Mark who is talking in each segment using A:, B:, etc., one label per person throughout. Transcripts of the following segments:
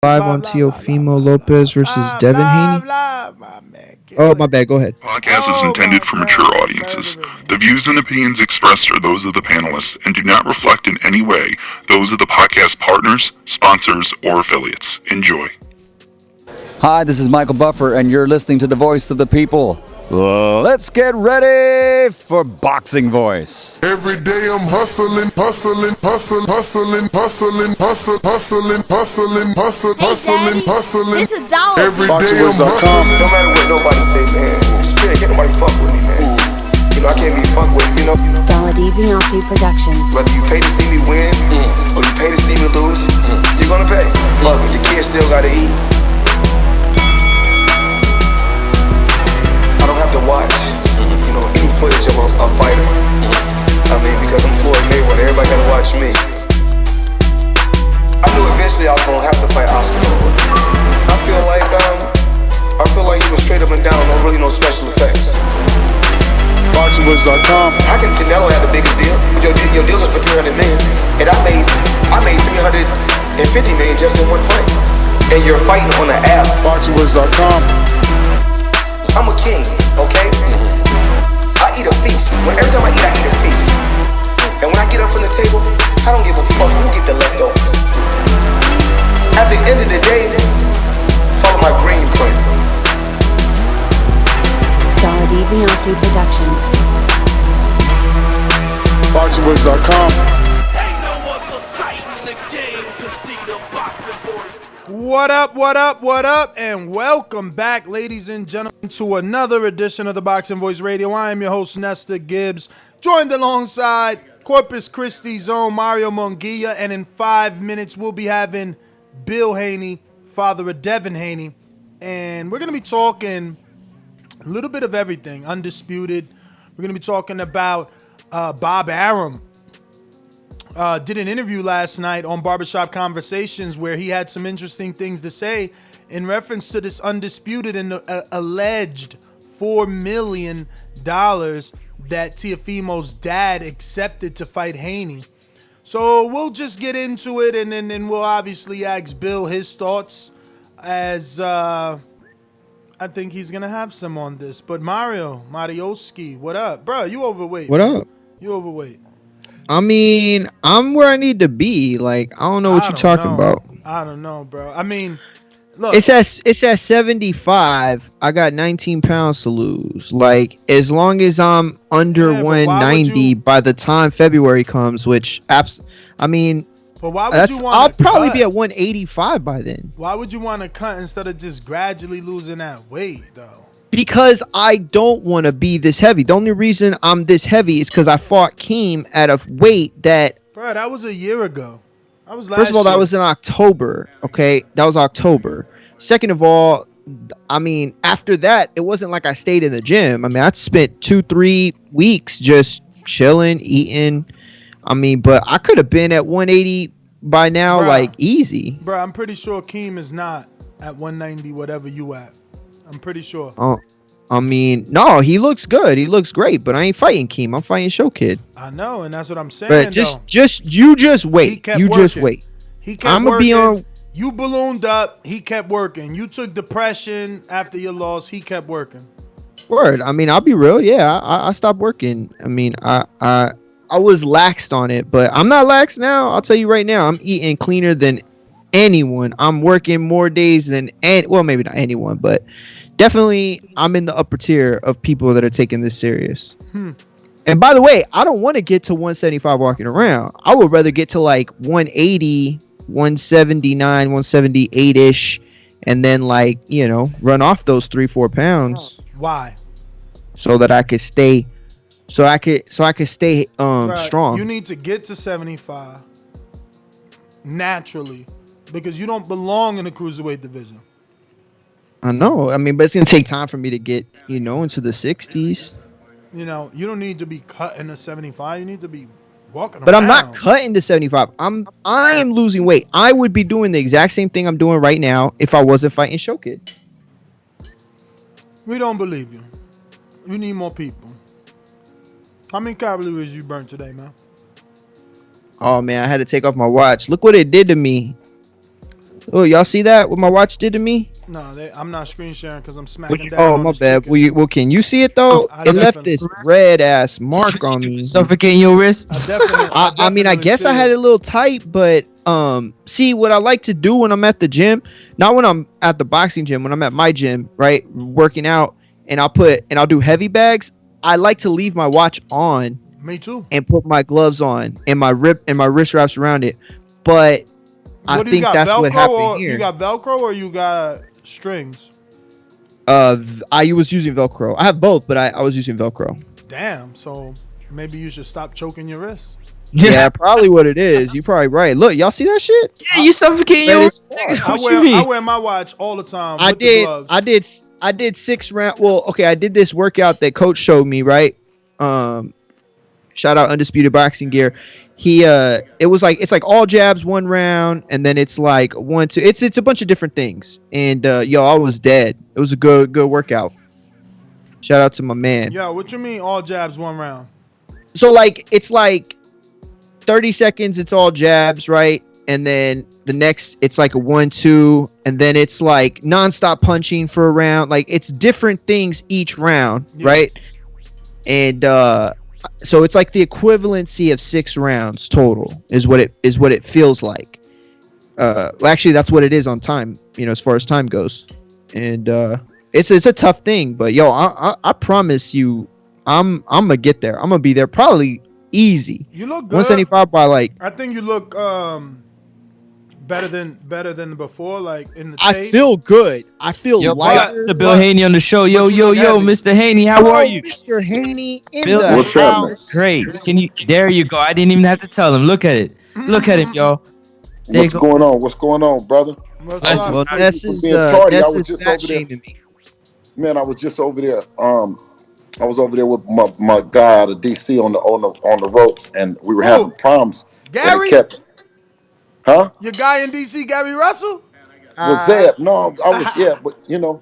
A: live on Teofimo Lopez versus Devin Haney.
B: My man.
A: Oh, my bad. Go ahead.
C: Podcast is intended for mature audiences. The views and opinions expressed are those of the panelists and do not reflect in any way those of the podcast partners, sponsors, or affiliates. Enjoy.
D: Hi, this is Michael Buffer, and you're listening to the voice of the people. Let's get ready for Boxing Voice.
E: Every day I'm hustling. Hey,
F: This is Dollar.
E: Every day I'm hustling.
G: No matter what nobody say, man. Spirit, can't nobody fuck with me, man. You know, I can't be fucked with, you know.
F: Dollar D Beyonce Productions.
G: Whether you pay to see me win, or you pay to see me lose, you're gonna pay. Fuck it, your kids still gotta eat. I don't have to watch, you know, any footage of a fighter. I mean, because I'm Floyd Mayweather, everybody gotta watch me. I knew eventually I was gonna have to fight Oscar. I feel like he was straight up and down, no special effects.
E: BoxingVoice.com.
G: How can Canelo have the biggest deal? Your deal is for 300 million, and I made 350 million just in one fight. And you're fighting on the app.
E: BoxingVoice.com.
G: I'm a king, okay? I eat a feast. Every time I eat a feast. And when I get up from the table, I don't give a fuck who get the leftovers. At the end of the day, follow my green print.
F: Dollar D Beyonce Productions.
E: BoxingVoice.com.
B: What up, and welcome back, ladies and gentlemen, to another edition of the Boxing Voice Radio. I am your host, Nestor Gibbs, joined alongside Corpus Christi Zone, Mario Munguia, and in 5 minutes, we'll be having Bill Haney, father of Devin Haney, and we're going to be talking a little bit of everything, Undisputed. We're going to be talking about Bob Arum. Did an interview last night on Barbershop Conversations where he had some interesting things to say in reference to this Undisputed and the alleged $4 million that Teofimo's dad accepted to fight Haney. So we'll just get into it, and then we'll obviously ask Bill his thoughts, as I think he's going to have some on this. But Marioski, what up? Bro, you overweight.
A: What up?
B: You overweight.
A: I mean, I'm where I need to be. Like, I don't know what you're talking about.
B: I don't know, bro. I mean, look.
A: It's at 75. I got 19 pounds to lose. Like, as long as I'm under 190 by the time February comes, which I mean,
B: but why would you want
A: I'll
B: to
A: probably
B: cut?
A: be at 185 by then.
B: Why would you want to cut instead of just gradually losing that weight, though?
A: Because I don't want to be this heavy. The only reason I'm this heavy is because I fought Keem at a weight that...
B: Bro, that was a year ago. That was last
A: First of all,
B: year.
A: that was in October, okay? That was October. Second of all, I mean, after that, it wasn't like I stayed in the gym. I mean, I spent 2-3 weeks just chilling, eating. I mean, but I could have been at 180 by now, like, easy.
B: Bro, I'm pretty sure Keem is not at 190, whatever you at. I'm pretty sure.
A: Oh, I mean, no, he looks good. He looks great, but I ain't fighting Keem. I'm fighting Show Kid.
B: I know, and that's what I'm saying.
A: But you just wait. You just wait.
B: He kept working. Be on. You ballooned up. He kept working. You took depression after your loss. He kept working.
A: Word. I mean, I'll be real. Yeah, I stopped working. I mean, I was laxed on it, but I'm not lax now. I'll tell you right now. I'm eating cleaner than anyone. I'm working more days than well, maybe not anyone, but definitely I'm in the upper tier of people that are taking this serious. And by the way, I don't want to get to 175 walking around. I would rather get to like 180, 179, 178-ish, and then, like, you know, run off those 3-4 pounds.
B: Why?
A: So that I could stay strong.
B: You need to get to 75 naturally, because you don't belong in the cruiserweight division.
A: I know. I mean, but it's going to take time for me to get, you know, into the 60s.
B: You know, you don't need to be cut into 75. You need to be walking
A: but
B: around.
A: I'm not cutting to 75. I am losing weight. I would be doing the exact same thing I'm doing right now if I wasn't fighting Show Kid.
B: We don't believe you. You need more people. How many calories you burnt today, man?
A: Oh, man, I had to take off my watch. Look what it did to me. Oh, y'all see that? What my watch did to me?
B: No, I'm not screen sharing because I'm smacking down
A: Oh,
B: on
A: my
B: this
A: bad.
B: chicken.
A: Well, can you see it though?
B: I
A: It left
B: definitely,
A: this red ass mark on me.
H: Suffocating your wrist.
A: I mean, I guess I had it a little tight, but see what I like to do when I'm at the gym, not when I'm at the boxing gym, when I'm at my gym, right, working out, and I'll do heavy bags. I like to leave my watch on.
B: Me too.
A: And put my gloves on and my wrist wraps around it, but I
B: What do you
A: think
B: got?
A: that's what
B: Velcro
A: happened
B: or
A: here.
B: you got Velcro or you got strings?
A: I was using Velcro. I have both, but I was using Velcro.
B: Damn. So maybe you should stop choking your wrist.
A: Yeah, probably what it is. You're probably right. Look, y'all see that shit?
H: Yeah, you suffocating your wrist.
B: I wear my watch all the time. With the gloves.
A: I did 6 rounds. Well, okay, I did this workout that coach showed me, right? Shout out Undisputed Boxing Gear. It's like all jabs 1 round, and then it's like 1, 2. It's a bunch of different things. And I was dead. It was a good workout. Shout out to my man.
B: Yo, what you mean all jabs 1 round?
A: So like it's like 30 seconds, it's all jabs, right? And then the next, it's like a 1, 2, and then it's like nonstop punching for a round. Like it's different things each round, right? And so it's like the equivalency of 6 rounds total is what it feels like. Actually, that's what it is on time, as far as time goes. And it's a tough thing, but I promise you, I'm gonna get there. I'm gonna be there probably easy.
B: You look good.
A: 175 by like.
B: I think you look better than before. Like in the tape.
A: I feel good. I feel lighter.
H: The Bill Haney on the show. Yo, Mr. Haney, how are you?
A: Mr. Haney in
H: Bill,
A: the
E: What's
A: house.
E: happening?
H: Great. There you go. I didn't even have to tell him. Look at it. Look at him, yo. There
E: What's going on? What's going on, brother?
A: Well, Ness is
E: being tardy. I was
A: Ness is
E: just
A: fat
E: over there.
A: shaming me.
E: Man, I was just over there. I was over there with my guy out of DC on the ropes, and we were having problems.
B: Gary?
E: Huh?
B: Your guy in DC, Gary Russell?
E: Was Zeb? No, I was but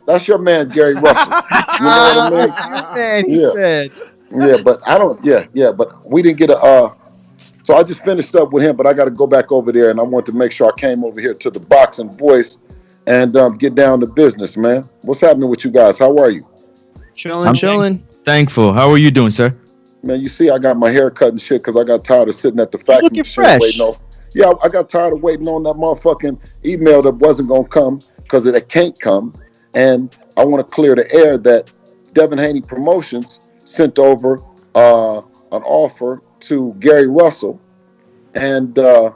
E: that's your man, Gary Russell. You know what I mean?
A: He said.
E: Yeah, but I don't. Yeah, but we didn't get a. So I just finished up with him, but I got to go back over there, and I want to make sure I came over here to the Boxing Voice and get down to business, man. What's happening with you guys? How are you?
A: Chilling.
H: Thankful. How are you doing, sir?
E: Man, you see, I got my hair cut and shit because I got tired of sitting at the factory
A: looking
E: machine
A: fresh.
E: waiting on. Yeah, I got tired of waiting on that motherfucking email that wasn't gonna come because it can't come, and I want to clear the air that Devin Haney Promotions sent over an offer to Gary Russell, and both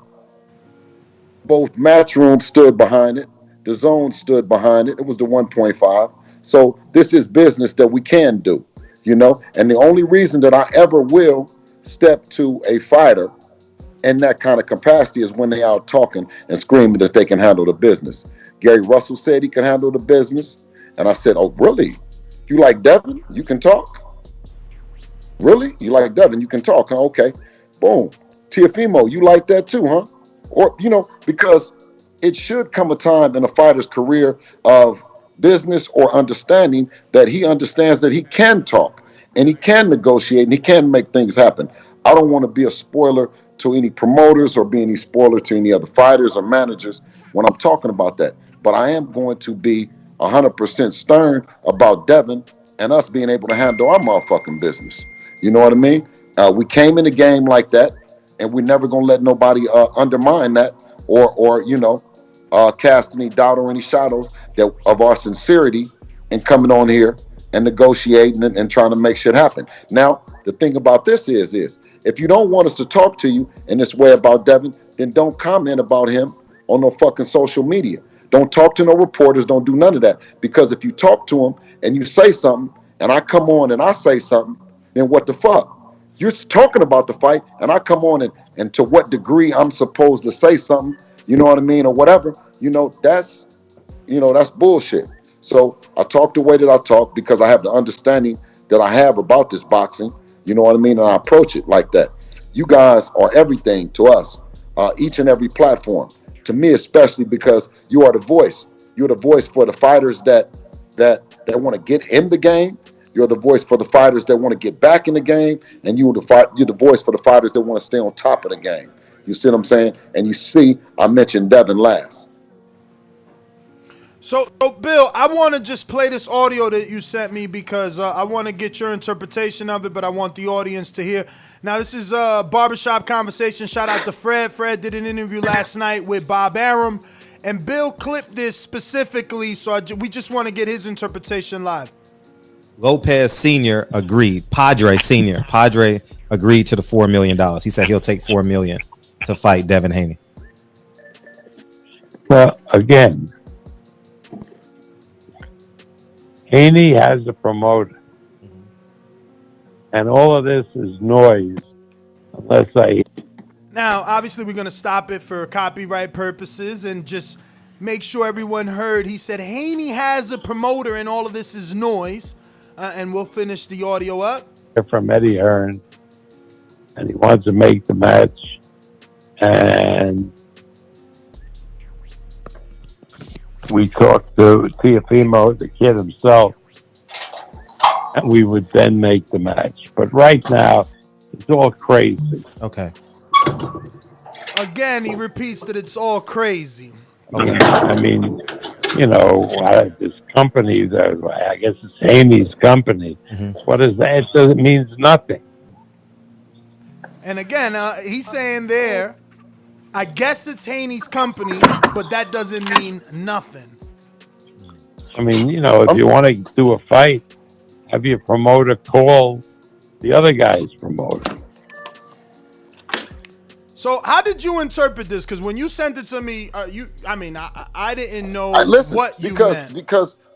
E: Matchroom stood behind it, Dazn stood behind it. It was the 1.5. So this is business that we can do, and the only reason that I ever will step to a fighter in that kind of capacity is when they out talking and screaming that they can handle the business. Gary Russell said he can handle the business, and I said, oh, really? You like Devin? You can talk? Really? You like Devin? You can talk, huh? Okay. Boom. Teofimo, you like that too, huh? Or, because it should come a time in a fighter's career of business or understanding that he understands that he can talk and he can negotiate and he can make things happen. I don't want to be a spoiler to any promoters or be any spoiler to any other fighters or managers when I'm talking about that. But I am going to be 100% stern about Devin and us being able to handle our motherfucking business. You know what I mean? We came in the game like that, and we're never going to let nobody undermine that or cast any doubt or any shadows of our sincerity in coming on here and negotiating and trying to make shit happen. Now, the thing about this is if you don't want us to talk to you in this way about Devin, then don't comment about him on no fucking social media. Don't talk to no reporters. Don't do none of that. Because if you talk to him and you say something and I come on and I say something, then what the fuck? You're talking about the fight and I come on and to what degree I'm supposed to say something, you know what I mean, or whatever, that's bullshit. So I talk the way that I talk because I have the understanding that I have about this boxing, you know what I mean, and I approach it like that. You guys are everything to us, each and every platform. To me especially because you are the voice. You're the voice for the fighters that want to get in the game. You're the voice for the fighters that want to get back in the game, and you're the voice for the fighters that want to stay on top of the game. You see what I'm saying? And you see, I mentioned Devin last.
B: So, Bill, I want to just play this audio that you sent me because I want to get your interpretation of it, but I want the audience to hear. Now, this is a barbershop conversation. Shout out to Fred. Fred did an interview last night with Bob Arum, and Bill clipped this specifically, so we just want to get his interpretation live.
I: Lopez Sr. agreed. Padre agreed to the $4 million. He said he'll take $4 million to fight Devin Haney.
J: Well, again, Haney has a promoter, and all of this is noise.
B: Now, obviously, we're going to stop it for copyright purposes and just make sure everyone heard. He said Haney has a promoter, and all of this is noise. And we'll finish the audio up.
J: From Eddie Hearn, and he wants to make the match, and we talked to Teofimo, the kid himself, and we would then make the match. But right now, it's all crazy.
I: Okay.
B: Again, he repeats that it's all crazy.
I: Okay.
J: I mean, you know, this company, I guess it's Haney's company.
I: Mm-hmm.
J: What is that? It means nothing.
B: And again, he's saying there, I guess it's Haney's company, but that doesn't mean nothing.
J: I mean, you know, if you want to do a fight, have your promoter call the other guy's promoter.
B: So how did you interpret this? Because when you sent it to me, I didn't know what you meant.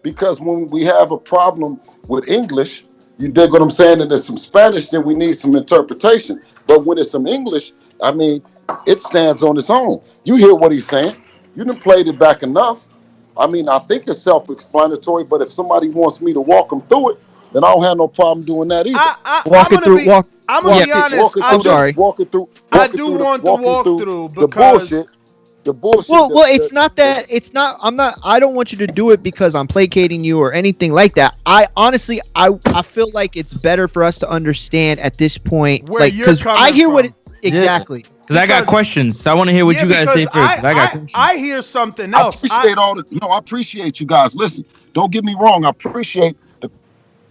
E: Because when we have a problem with English, you dig what I'm saying, and there's some Spanish, then we need some interpretation. But when it's some English, I mean, it stands on its own. You hear what he's saying. You done played it back enough. I mean, I think it's self-explanatory, but if somebody wants me to walk them through it, then I don't have no problem doing that either.
B: I'm gonna be honest. I do want the walkthrough because
E: the bullshit.
A: Well, it's not that. It's not. I'm not. I don't want you to do it because I'm placating you or anything like that. I honestly, I feel like it's better for us to understand at this point,
B: where you're coming
A: I hear
B: from.
A: what exactly.
H: Because I got questions, so I want to hear what you guys say first.
B: I hear something else.
E: I appreciate you guys. Listen, don't get me wrong. I appreciate the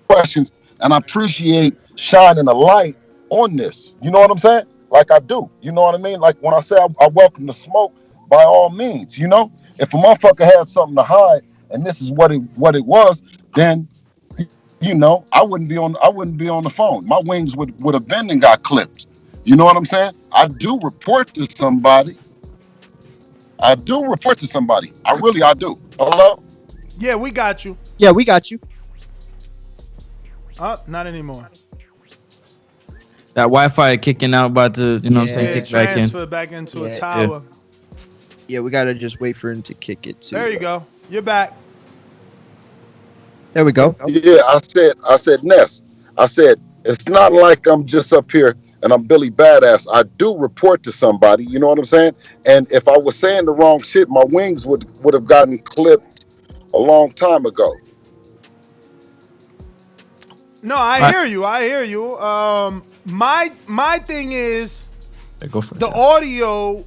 E: questions, and I appreciate shining a light on this. You know what I'm saying? Like I do. You know what I mean? Like when I say I welcome the smoke, by all means. You know, if a motherfucker had something to hide, and this is what it was, then you know I wouldn't be on the phone. My wings would have been and got clipped. You know what I'm saying? I do report to somebody. I do. I do. Hello?
B: Yeah, we got you. Not anymore.
H: That Wi-Fi kicking out, about to, you know what I'm saying, kick back in.
B: Transfer back into a tower.
A: Yeah, we gotta just wait for him to kick it too.
B: There you go. You're back.
A: There we go.
E: Yeah, I said, Ness. I said, it's not like I'm just up here and I'm Billy Badass. I do report to somebody, you know what I'm saying? And if I was saying the wrong shit, my wings would have gotten clipped a long time ago.
B: No, I hear you. My thing is the audio.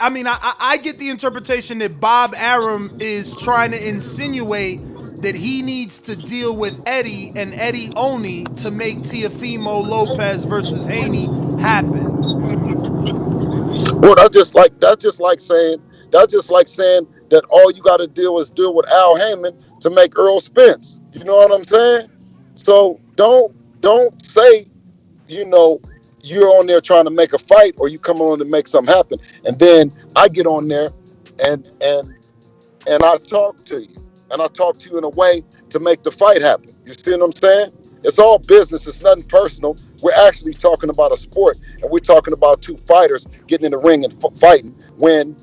B: I mean, I get the interpretation that Bob Arum is trying to insinuate that he needs to deal with Eddie and Eddie only to make Teofimo Lopez versus Haney happen.
E: Well, that's just like saying that all you got to do is deal with Al Heyman to make Earl Spence. You know what I'm saying? So don't say, you know, you're on there trying to make a fight or you come on to make something happen, and then I get on there and I talk to you. And I talk to you in a way to make the fight happen. You see what I'm saying? It's all business. It's nothing personal. We're actually talking about a sport, and we're talking about two fighters getting in the ring and fighting. When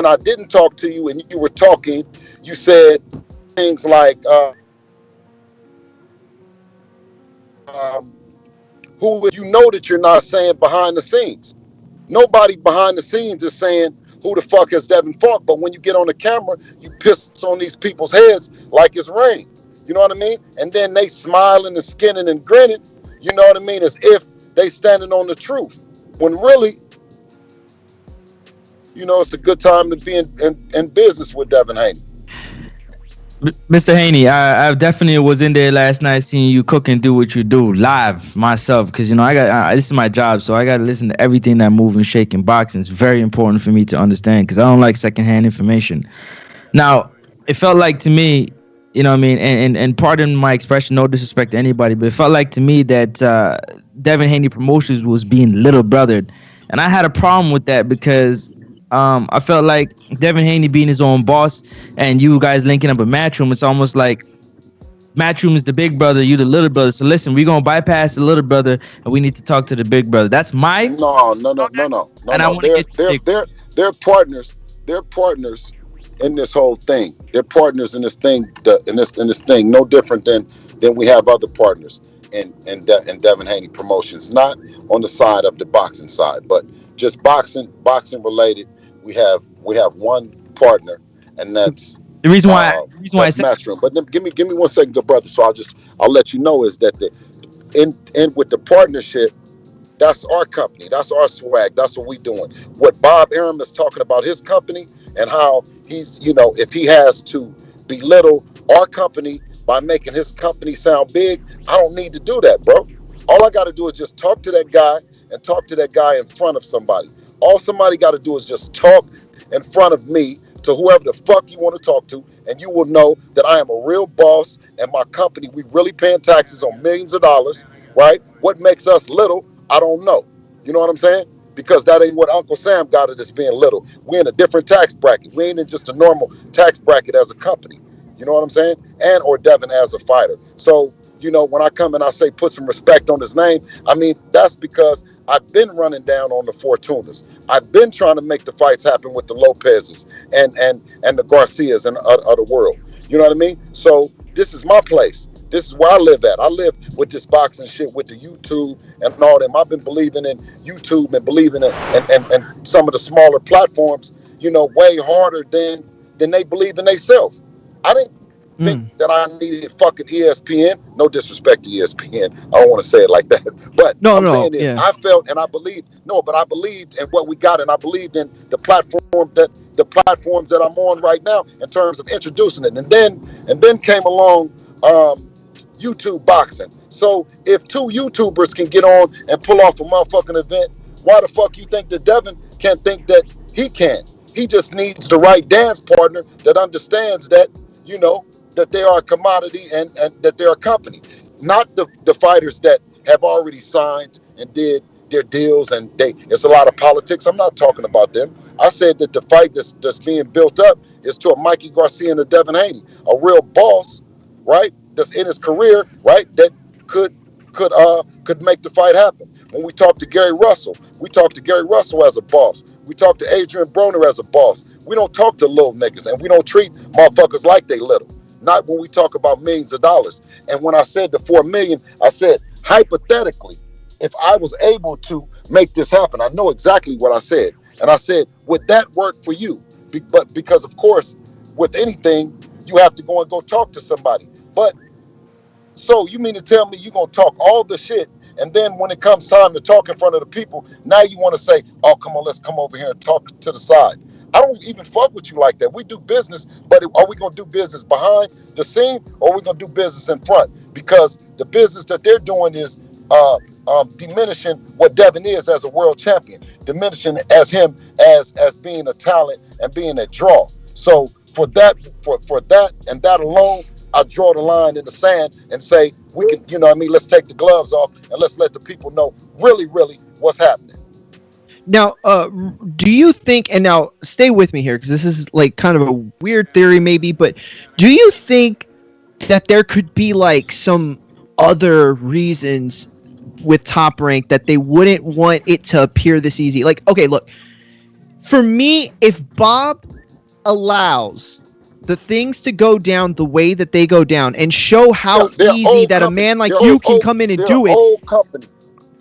E: I didn't talk to you and you were talking, you said things like, who you know that you're not saying behind the scenes. Nobody behind the scenes is saying, who the fuck is Devin Funk? But when you get on the camera, you piss on these people's heads like it's rain. You know what I mean? And then they smiling and skinning and grinning, you know what I mean, as if they standing on the truth. When really, it's a good time to be in business with Devin Haney.
H: Mr. Haney, I definitely was in there last night seeing you cook and do what you do live myself, because I got this is my job, so I got to listen to everything that move and shake in boxing. It's very important for me to understand because I don't like secondhand information. Now, it felt like to me, you know what I mean, and pardon my expression, no disrespect to anybody, but it felt like to me that Devin Haney Promotions was being little brothered, and I had a problem with that because I felt like Devin Haney being his own boss and you guys linking up with Matchroom, it's almost like Matchroom is the big brother, you the little brother. So listen, we're gonna bypass the little brother and we need to talk to the big brother. That's my
E: No.
H: and I want to get
E: They're partners. They're partners in this whole thing. They're partners in this thing. In this thing, no different than we have other partners in Devin Haney Promotions. Not on the side of the boxing side, but just boxing related. We have one partner, and that's
H: the reason why I said
E: Matchroom. But then give me 1 second, good brother. So I'll let you know is that in with the partnership. That's our company. That's our swag. That's what we doing. What Bob Arum is talking about his company and how he's, if he has to belittle our company by making his company sound big, I don't need to do that, bro. All I got to do is just talk to that guy and talk to that guy in front of somebody. All somebody got to do is just talk in front of me to whoever the fuck you want to talk to, and you will know that I am a real boss and my company, we really paying taxes on millions of dollars, right? What makes us little? I don't know. You know what I'm saying? Because that ain't what Uncle Sam got it as being little. We're in a different tax bracket. We ain't in just a normal tax bracket as a company. You know what I'm saying? And or Devin as a fighter. So, when I come and I say put some respect on his name, I mean, that's because I've been running down on the Fortunas. I've been trying to make the fights happen with the Lopez's and the Garcias and of the world. You know what I mean? So this is my place. This is where I live at. I live with this boxing shit, with the YouTube and all them. I've been believing in YouTube and believing in and some of the smaller platforms, way harder than they believe in themselves. I didn't think that I needed fucking ESPN. No disrespect to ESPN. I don't want to say it like that. But I'm saying this, I felt and I believed, but I believed in what we got, and I believed in the platforms that I'm on right now in terms of introducing it. And then came along YouTube boxing. So if two YouTubers can get on and pull off a motherfucking event, why the fuck you think that Devin can't think that he can? He just needs the right dance partner that understands that, that they are a commodity and that they're a company. Not the fighters that have already signed and did their deals and it's a lot of politics. I'm not talking about them. I said that the fight that's being built up is to a Mikey Garcia and a Devin Haney, a real boss, right? That's in his career, right? That could make the fight happen. When we talk to Gary Russell, we talk to Gary Russell as a boss. We talk to Adrian Broner as a boss. We don't talk to little niggas, and we don't treat motherfuckers like they little. Not when we talk about millions of dollars. And when I said the 4 million, I said hypothetically, if I was able to make this happen, I know exactly what I said. And I said, would that work for you? But because of course, with anything, you have to go talk to somebody. But so you mean to tell me you're gonna talk all the shit, and then when it comes time to talk in front of the people, now you want to say, oh, come on, let's come over here and talk to the side. I don't even fuck with you like that. We do business, but are we gonna do business behind the scene, or are we gonna do business in front? Because the business that they're doing is diminishing what Devin is as a world champion, diminishing as him as being a talent and being a draw. So for that and that alone, I draw the line in the sand and say we can, let's take the gloves off and let's let the people know really, really what's happening.
A: Now, do you think, and now stay with me here because this is like kind of a weird theory maybe, but do you think that there could be like some other reasons with Top Rank that they wouldn't want it to appear this easy? Like, okay, look, for me, if Bob allows the things to go down the way that they go down and show how easy that a man like you can come in and do it,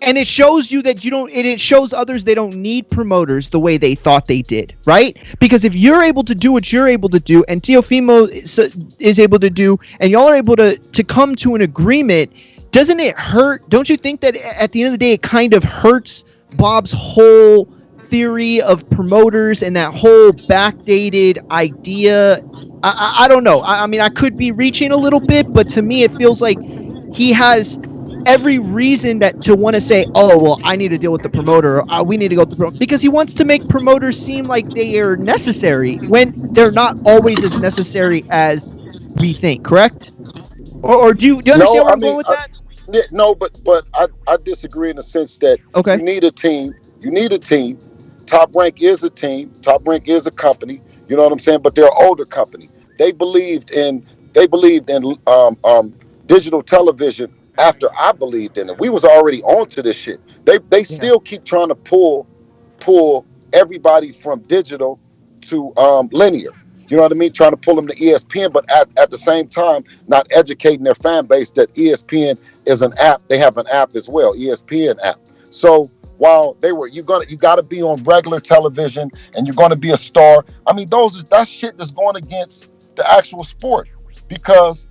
A: and it shows you that you don't, and it shows others they don't need promoters the way they thought they did, right? Because if you're able to do what you're able to do, and Teofimo is able to do, and y'all are able to come to an agreement, doesn't it hurt? Don't you think that at the end of the day it kind of hurts Bob's whole theory of promoters and that whole backdated idea. I don't know. I mean, I could be reaching a little bit, but to me, it feels like he has every reason that to want to say, oh, well, I need to deal with the promoter. Or, we need to go to the promoter, because he wants to make promoters seem like they are necessary when they're not always as necessary as we think, correct? Or do you understand
E: No,
A: where I'm going with that?
E: No, but I disagree in the sense that
A: Okay.
E: you need a team. You need a team. Top Rank is a team. Top Rank is a company. You know what I'm saying? But they're an older company. They believed in digital television after I believed in it. We was already onto this shit. They still keep trying to pull everybody from digital to linear. You know what I mean? Trying to pull them to ESPN, but at the same time, not educating their fan base that ESPN is an app. They have an app as well, ESPN app. So while you got to be on regular television and you're going to be a star. I mean, that's shit that's going against the actual sport, because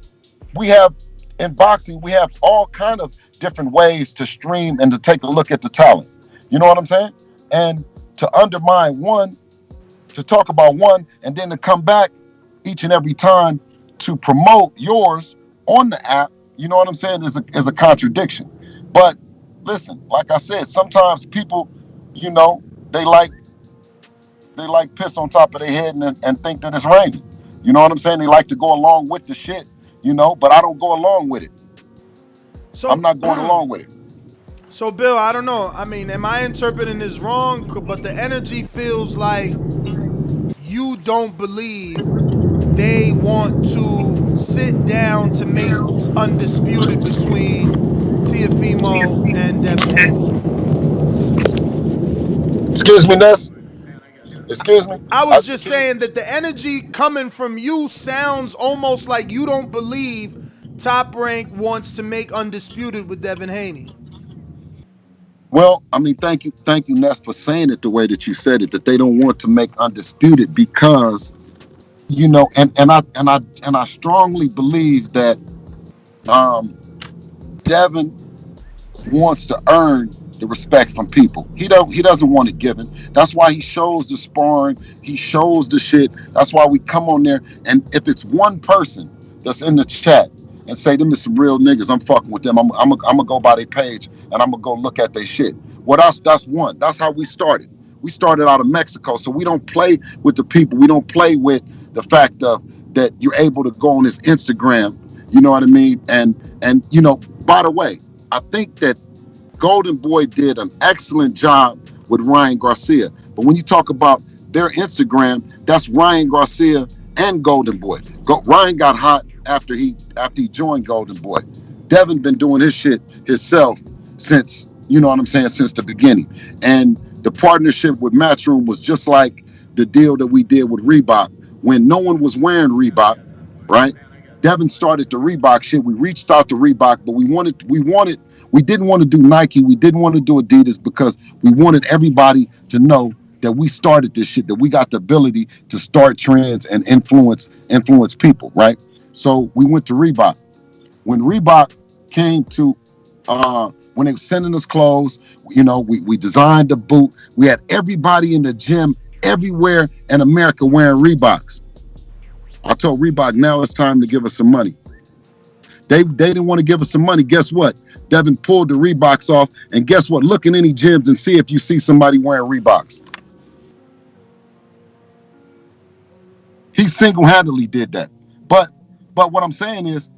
E: we have in boxing, we have all kind of different ways to stream and to take a look at the talent. You know what I'm saying? And to undermine one, to talk about one, and then to come back each and every time to promote yours on the app, you know what I'm saying, is a contradiction. But listen, like I said, sometimes people, you know, they like piss on top of their head and think that it's raining. You know what I'm saying? They like to go along with the shit, you know, but I don't go along with it. So I'm not going along with it.
B: So, Bill, I don't know. I mean, am I interpreting this wrong? But the energy feels like you don't believe they want to sit down to make Undisputed between Teofimo and Devin Haney.
E: Excuse me, Ness. Excuse me.
B: I was just saying that the energy coming from you sounds almost like you don't believe Top Rank wants to make Undisputed with Devin Haney.
E: Well, I mean, thank you, Ness, for saying it the way that you said it. That they don't want to make Undisputed because, you know, and I strongly believe that Devin wants to earn the respect from people. He doesn't want it given. That's why he shows the sparring. He shows the shit. That's why we come on there. And if it's one person that's in the chat and say, them is some real niggas, I'm fucking with them. I'm gonna go by their page and I'm gonna go look at their shit. Well, that's one. That's how we started. We started out of Mexico, so we don't play with the people. We don't play with the fact of that you're able to go on his Instagram. You know what I mean? And you know, by the way, I think that Golden Boy did an excellent job with Ryan Garcia. But when you talk about their Instagram, that's Ryan Garcia and Golden Boy. Ryan got hot after he joined Golden Boy. Devin been doing his shit himself since, you know what I'm saying, since the beginning. And the partnership with Matchroom was just like the deal that we did with Reebok when no one was wearing Reebok, right? Devin started the Reebok shit. We reached out to Reebok, but we didn't want to do Nike. We didn't want to do Adidas because we wanted everybody to know that we started this shit, that we got the ability to start trends and influence people, right? So we went to Reebok. When Reebok came to, when they were sending us clothes, you know, we designed the boot. We had everybody in the gym everywhere in America wearing Reeboks. I told Reebok, now it's time to give us some money. They didn't want to give us some money. Guess what? Devin pulled the Reeboks off, and guess what? Look in any gyms and see if you see somebody wearing Reeboks. He single-handedly did that. But what I'm saying is,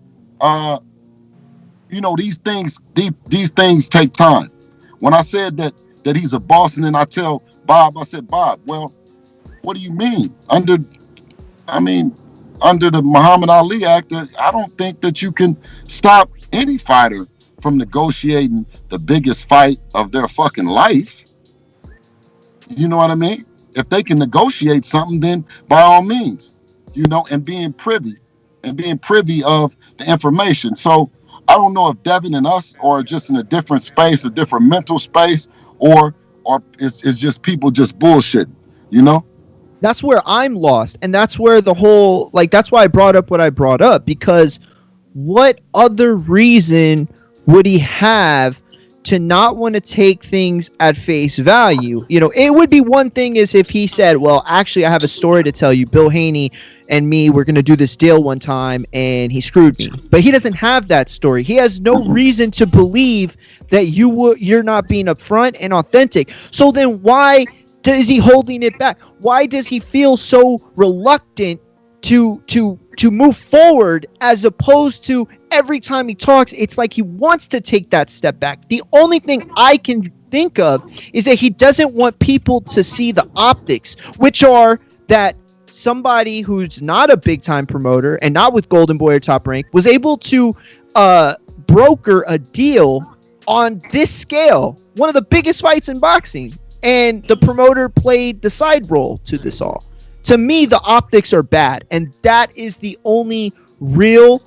E: you know, these things take time. When I said that he's a boss, and then I tell Bob, I said, Bob, well, what do you mean? Under the Muhammad Ali Act, I don't think that you can stop any fighter from negotiating the biggest fight of their fucking life. You know what I mean? If they can negotiate something, then by all means, you know, and being privy of the information. So I don't know if Devin and us are just in a different space, a different mental space, or it's just people just bullshitting, you know?
A: That's where I'm lost. And that's where the whole, like, that's why I brought up what I brought up, because what other reason would he have to not want to take things at face value. You know, it would be one thing is if he said, well, actually, I have a story to tell you. Bill Haney and me, we're going to do this deal one time and he screwed me. But he doesn't have that story. He has no reason to believe that you're not being upfront and authentic. So then why is he holding it back? Why does he feel so reluctant to move forward, as opposed to every time he talks, it's like he wants to take that step back? The only thing I can think of is that he doesn't want people to see the optics, which are that somebody who's not a big time promoter and not with Golden Boy or Top Rank was able to broker a deal on this scale, one of the biggest fights in boxing, and the promoter played the side role to this all. To me, the optics are bad, and that is the only real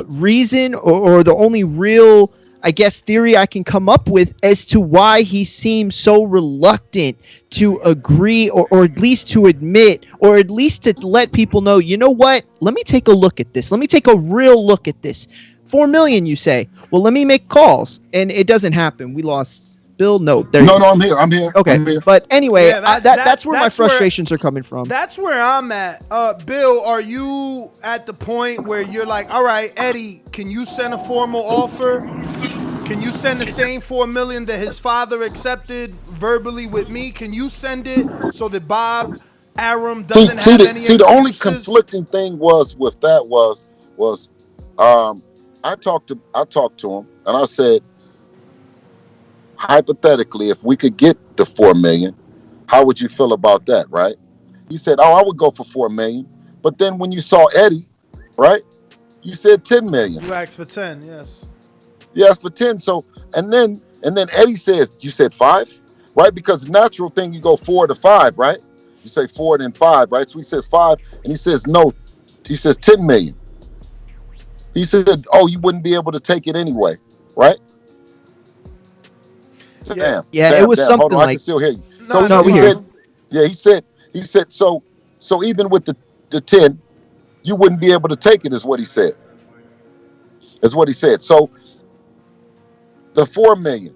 A: reason or the only real, I guess, theory I can come up with as to why he seems so reluctant to agree or at least to admit or at least to let people know, you know what, let me take a look at this. Let me take a real look at this. 4 million, you say. Well, let me make calls. And it doesn't happen. We lost Bill. No,
E: I'm here.
A: Okay,
E: I'm here.
A: but anyway,
B: Yeah,
A: that's where my frustrations are coming from.
B: That's where I'm at. Bill, are you at the point where you're like, all right, Eddie, can you send a formal offer? Can you send the same 4 million that his father accepted verbally with me? Can you send it so that Bob Arum doesn't have any excuses?
E: The only conflicting thing was I talked to him and I said, hypothetically, if we could get the 4 million, how would you feel about that, right? He said, oh, I would go for 4 million. But then when you saw Eddie, right, you said 10 million.
B: You asked for 10, yes.
E: You asked for 10. So and then Eddie says, you said 5, right? Because the natural thing, you go 4 to 5, right? You say 4 and then 5, right? So he says 5 and he says no. He says 10 million. He said, oh, you wouldn't be able to take it anyway, right?
A: Yeah, it was something
E: hold on,
A: like.
E: I can still hear you.
B: He
E: said, so even with the 10, you wouldn't be able to take it, is what he said. So the 4 million,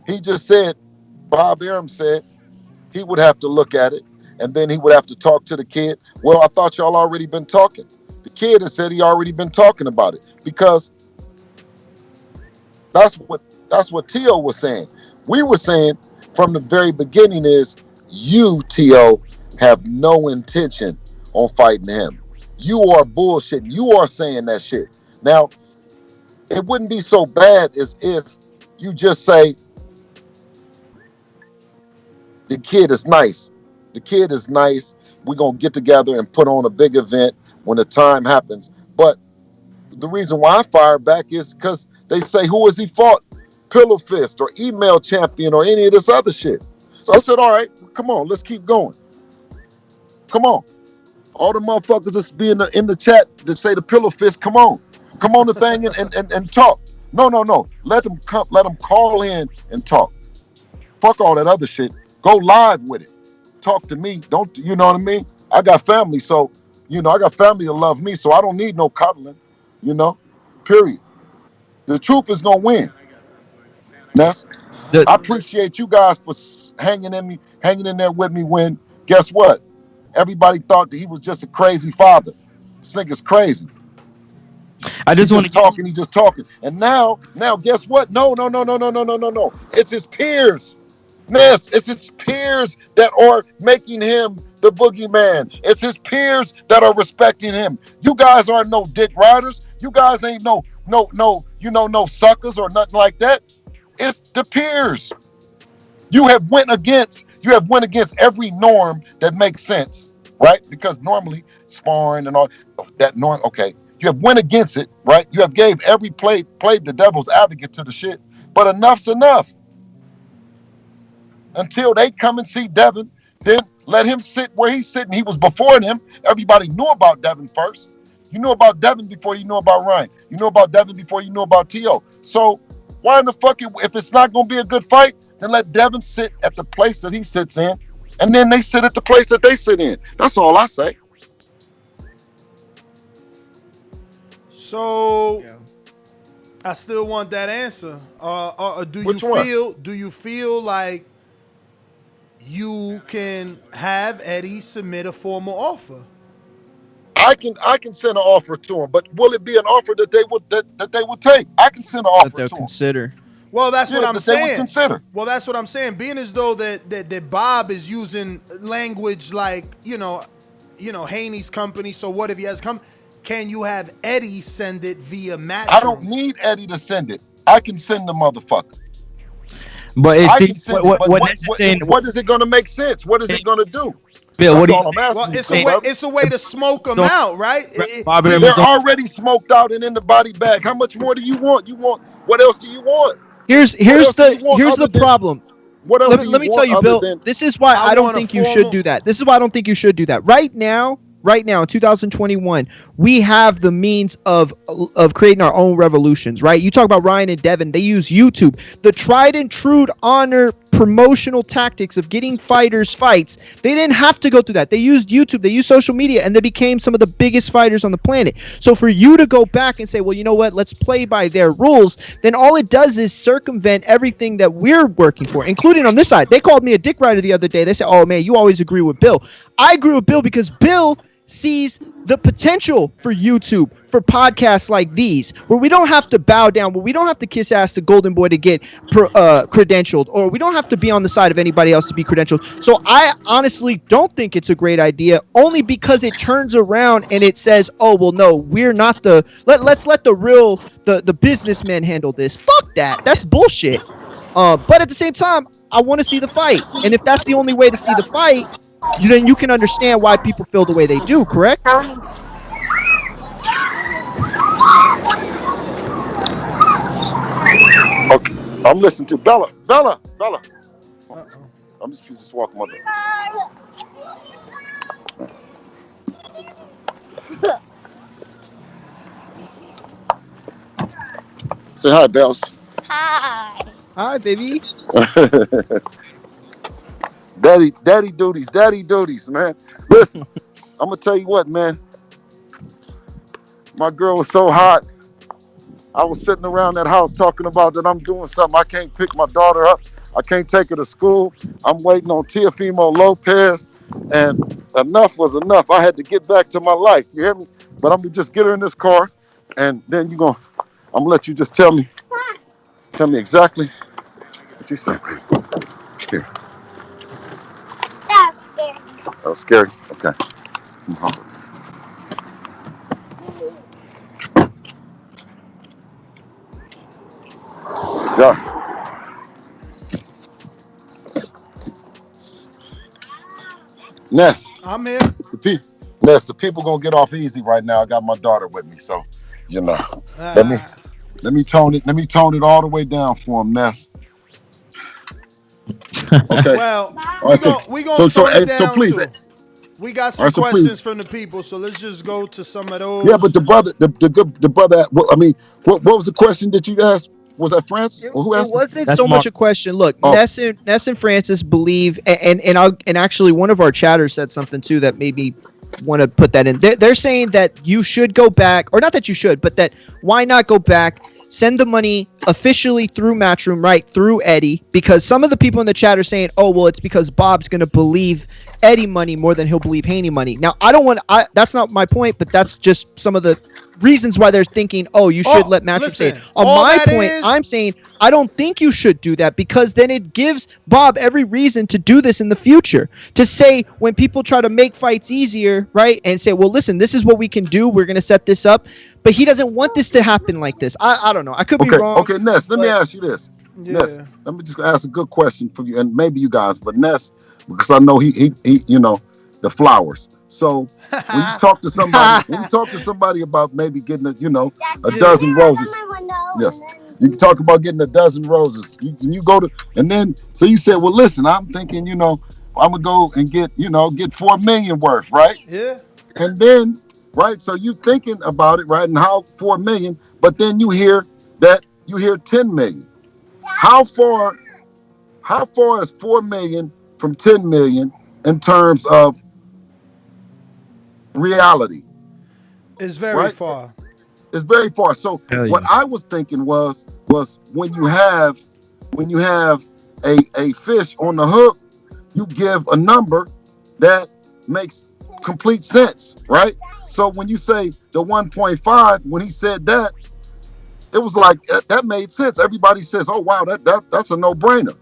E: he just said, Bob Arum said he would have to look at it and then he would have to talk to the kid. Well, I thought y'all already been talking. The kid has said he already been talking about it, because that's what Tio was saying. We were saying from the very beginning is you, Tio, have no intention on fighting him. You are bullshitting. You are saying that shit. Now, it wouldn't be so bad as if you just say, the kid is nice. The kid is nice. We're going to get together and put on a big event when the time happens. But the reason why I fired back is because they say, who has he fought? Pillow Fist or Email Champion or any of this other shit. So I said, all right, come on, let's keep going. Come on. All the motherfuckers that's be in the chat that say the Pillow Fist, come on the thing and talk. No. Let them call in and talk. Fuck all that other shit. Go live with it. Talk to me. Don't, you know what I mean? I got family, so, I got family to love me, so I don't need no cuddling, period. The truth is gonna win. Ness, I appreciate you guys for hanging in there with me when, guess what? Everybody thought that he was just a crazy father. This nigga's crazy. He's just talking. And now, guess what? No. It's his peers. Ness, it's his peers that are making him the boogeyman. It's his peers that are respecting him. You guys aren't no dick riders. You guys ain't no suckers or nothing like that. It's the peers. You have went against every norm that makes sense, right? Because normally sparring and all that norm, okay. You have went against it, right? You have played the devil's advocate to the shit. But enough's enough. Until they come and see Devin, then let him sit where he's sitting. He was before him. Everybody knew about Devin first. You knew about Devin before you knew about Ryan. You knew about Devin before you knew about T.O. So why in the fuck, if it's not going to be a good fight, then let Devin sit at the place that he sits in, and then they sit at the place that they sit in. That's all I say.
B: So I still want that answer. Do you
E: Which one?
B: feel? Do you feel like you can have Eddie submit a formal offer?
E: I can send an offer to him, but will it be an offer that they would take? I can send an
A: That
E: offer
A: they'll
E: to him.
A: consider.
B: Well, that's what
E: Yeah,
B: I'm
E: that they would
B: saying.
E: consider.
B: Well, that's what I'm saying. Being as though that Bob is using language like Haney's company. So what if he has come? Can you have Eddie send it via
E: I don't
B: Matchroom?
E: need Eddie to send it. I can send the motherfucker.
H: But it's
E: I can send it, but
H: what Ness is saying.
E: what is it going to make sense? What is it going to do?
H: Bill, what
E: That's
H: do you
E: all I'm asking
B: Well,
E: you,
B: it's
E: good
B: a way.
E: brother.
B: It's a way to smoke them
H: Don't-
B: out, right?
H: Bob Arum
E: They're
H: is going-
E: already smoked out and in the body bag. How much more do you want? What else do you want?
A: Here's
E: What else do you want
A: here's
E: other
A: the
E: than
A: problem.
E: what else do you
A: Let me tell
E: want
A: you,
E: other
A: Bill.
E: than
A: This is why
B: I
A: I don't
B: want a
A: think you should
B: formal-
A: do that. This is why I don't think you should do that. Right now, in 2021, we have the means of creating our own revolutions. Right? You talk about Ryan and Devin. They use YouTube, the tried and true honor promotional tactics of getting fighters fights. They didn't have to go through that. They used YouTube. They used social media, and they became some of the biggest fighters on the planet. So for you to go back and say, well, you know what? Let's play by their rules. Then all it does is circumvent everything that we're working for, including on this side. They called me a dick rider the other day. They said, oh man, you always agree with Bill. I agree with Bill because Bill sees the potential for YouTube, for podcasts like these, where we don't have to bow down, where we don't have to kiss ass to Golden Boy to get credentialed, or we don't have to be on the side of anybody else to be credentialed. So I honestly don't think it's a great idea, only because it turns around and it says, oh, well, no, we're not let's let the businessmen handle this. Fuck that. That's bullshit. But at the same time, I want to see the fight. And if that's the only way to see the fight, then you can understand why people feel the way they do, correct?
E: Okay, I'm listening to Bella. I'm just walking my dog. Say hi, Bells.
A: Hi, baby.
E: Daddy duties, man. Listen, I'm gonna tell you what, man. My girl was so hot. I was sitting around that house talking about that I'm doing something. I can't pick my daughter up. I can't take her to school. I'm waiting on Teofimo Lopez, and enough was enough. I had to get back to my life. You hear me? But I'm gonna just get her in this car, and then I'm gonna let you just tell me exactly what you said. Here. That was scary. Okay. Yeah. Ness.
B: I'm here.
E: Ness, the people gonna get off easy right now. I got my daughter with me, so let me tone it all the way down for him, Ness. Okay.
B: Well,
E: Right,
B: we gonna tone it down
E: please,
B: too. We got some
E: All right, so
B: questions
E: please.
B: from the people, so let's just go to some of those.
E: Yeah, but the brother, the brother. What was the question that you asked? Was that Francis? Or who
A: It
E: asked?
A: wasn't
H: That's
A: so much
H: Mark.
A: a question. Look,
E: Oh.
A: Ness and Francis believe, and actually one of our chatters said something too that made me want to put that in. They're saying that you should go back, or not that you should, but that why not go back, send the money officially through Matchroom, right, through Eddie, because some of the people in the chat are saying, oh, well, it's because Bob's going to believe Eddie money more than he'll believe Haney money. Now, that's not my point, but that's just some of the reasons why they're thinking, oh, you should let Matchroom say it. On my point, I'm saying I don't think you should do that, because then it gives Bob every reason to do this in the future. To say when people try to make fights easier, right, and say, well, listen, this is what we can do. We're going to set this up. But he doesn't want this to happen like this. I don't know. I could be wrong.
E: Okay, Ness, let me ask you this.
B: Yeah.
E: Ness, let me just ask a good question for you, and maybe you guys, but Ness, because I know he the flowers. So when you talk to somebody, about maybe getting a dozen roses. Yes. You can talk about getting a dozen roses. You go to, and then so you said, well, listen, I'm thinking, I'm gonna go and get 4 million worth, right?
B: Yeah.
E: And then, right, so you thinking about it, right, and how 4 million, but then you hear 10 million. How far is 4 million from 10 million in terms of reality?
B: It's very
E: Right?
B: far.
E: It's very far. So
H: Hell
E: what
H: yeah.
E: I was thinking was when you have a fish on the hook, you give a number that makes complete sense, right? So when you say the 1.5, when he said that, it was like that made sense. Everybody says, "Oh wow, that's a no-brainer."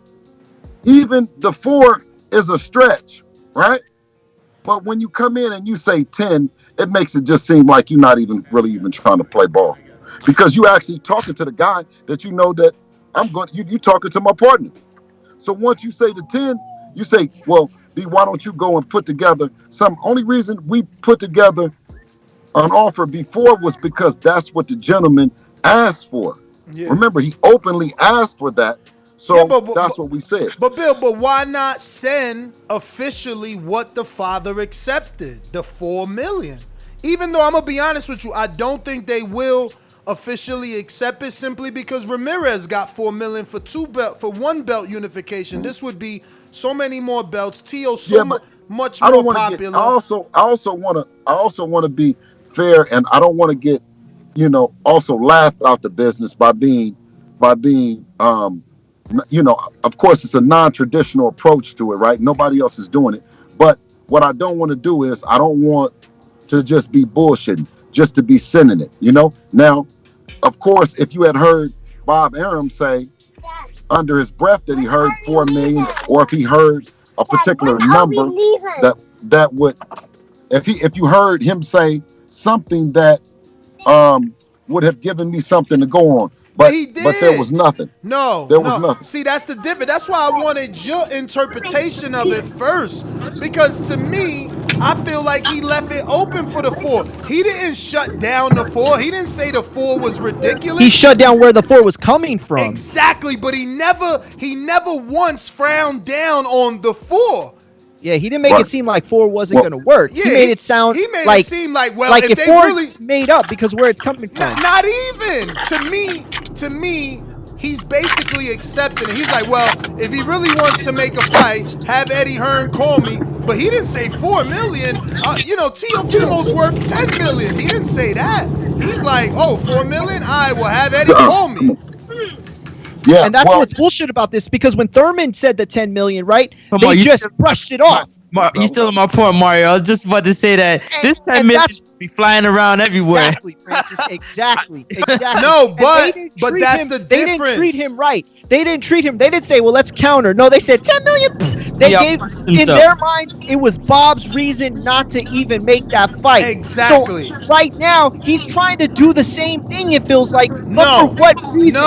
E: Even the 4 is a stretch, right? But when you come in and you say 10, it makes it just seem like you're not even really even trying to play ball, because you actually talking to the guy that you know that you talking to my partner. So once you say the 10, you say, well, B, why don't you go and put together some? Only reason we put together an offer before was because that's what the gentleman asked for.
B: Yeah.
E: Remember, he openly asked for that. So
B: Yeah, but
E: that's what we said.
B: But Bill, why not send officially what the father accepted, the $4 million? Even though I'm gonna be honest with you, I don't think they will officially accept it, simply because Ramirez got $4 million for one belt unification. This would be so many more belts. Tio much
E: I don't
B: more
E: want to
B: popular.
E: get. I also want to be fair, and I don't want to get, also laughed out the business by being, of course, it's a non-traditional approach to it, right? Nobody else is doing it. But what I don't want to do is I don't want to just be bullshitting, just to be sending it, Now, of course, if you had heard Bob Arum say under his breath that he heard 4 million, or if he heard a particular number that would, if you heard him say something that would have given me something to go on. But there was nothing. There was nothing.
B: See, that's the difference. That's why I wanted your interpretation of it first. Because to me, I feel like he left it open for the 4. He didn't shut down the 4. He didn't say the 4 was ridiculous.
A: He shut down where the 4 was coming from.
B: Exactly, but he never once frowned down on the 4.
A: Yeah, he didn't make it seem like 4 wasn't going to work.
B: Yeah,
A: he made it sound
B: he made
A: like,
B: it seem like, well,
A: like
B: if
A: if
B: they
A: 4
B: really
A: made up because where it's coming from.
B: Not even. To me, he's basically accepting it. He's like, well, if he really wants to make a fight, have Eddie Hearn call me. But he didn't say 4 million. Teofimo's worth 10 million. He didn't say that. He's like, oh, 4 million? I will have Eddie call me.
E: Yeah,
A: and that's what's bullshit about this, because when Thurman said the 10 million, right, they just brushed it off.
H: You still on my point, Mario. I was just about to say that this 10 million be flying around everywhere.
A: Exactly, Francis. Exactly.
B: No, but that's the difference.
A: They didn't treat him right. They didn't treat him. They didn't say, well, let's counter. No, they said 10 million. They gave, in their mind, it was Bob's reason not to even make that fight.
B: Exactly.
A: So right now, he's trying to do the same thing, it feels like. But
B: no,
A: for what reason?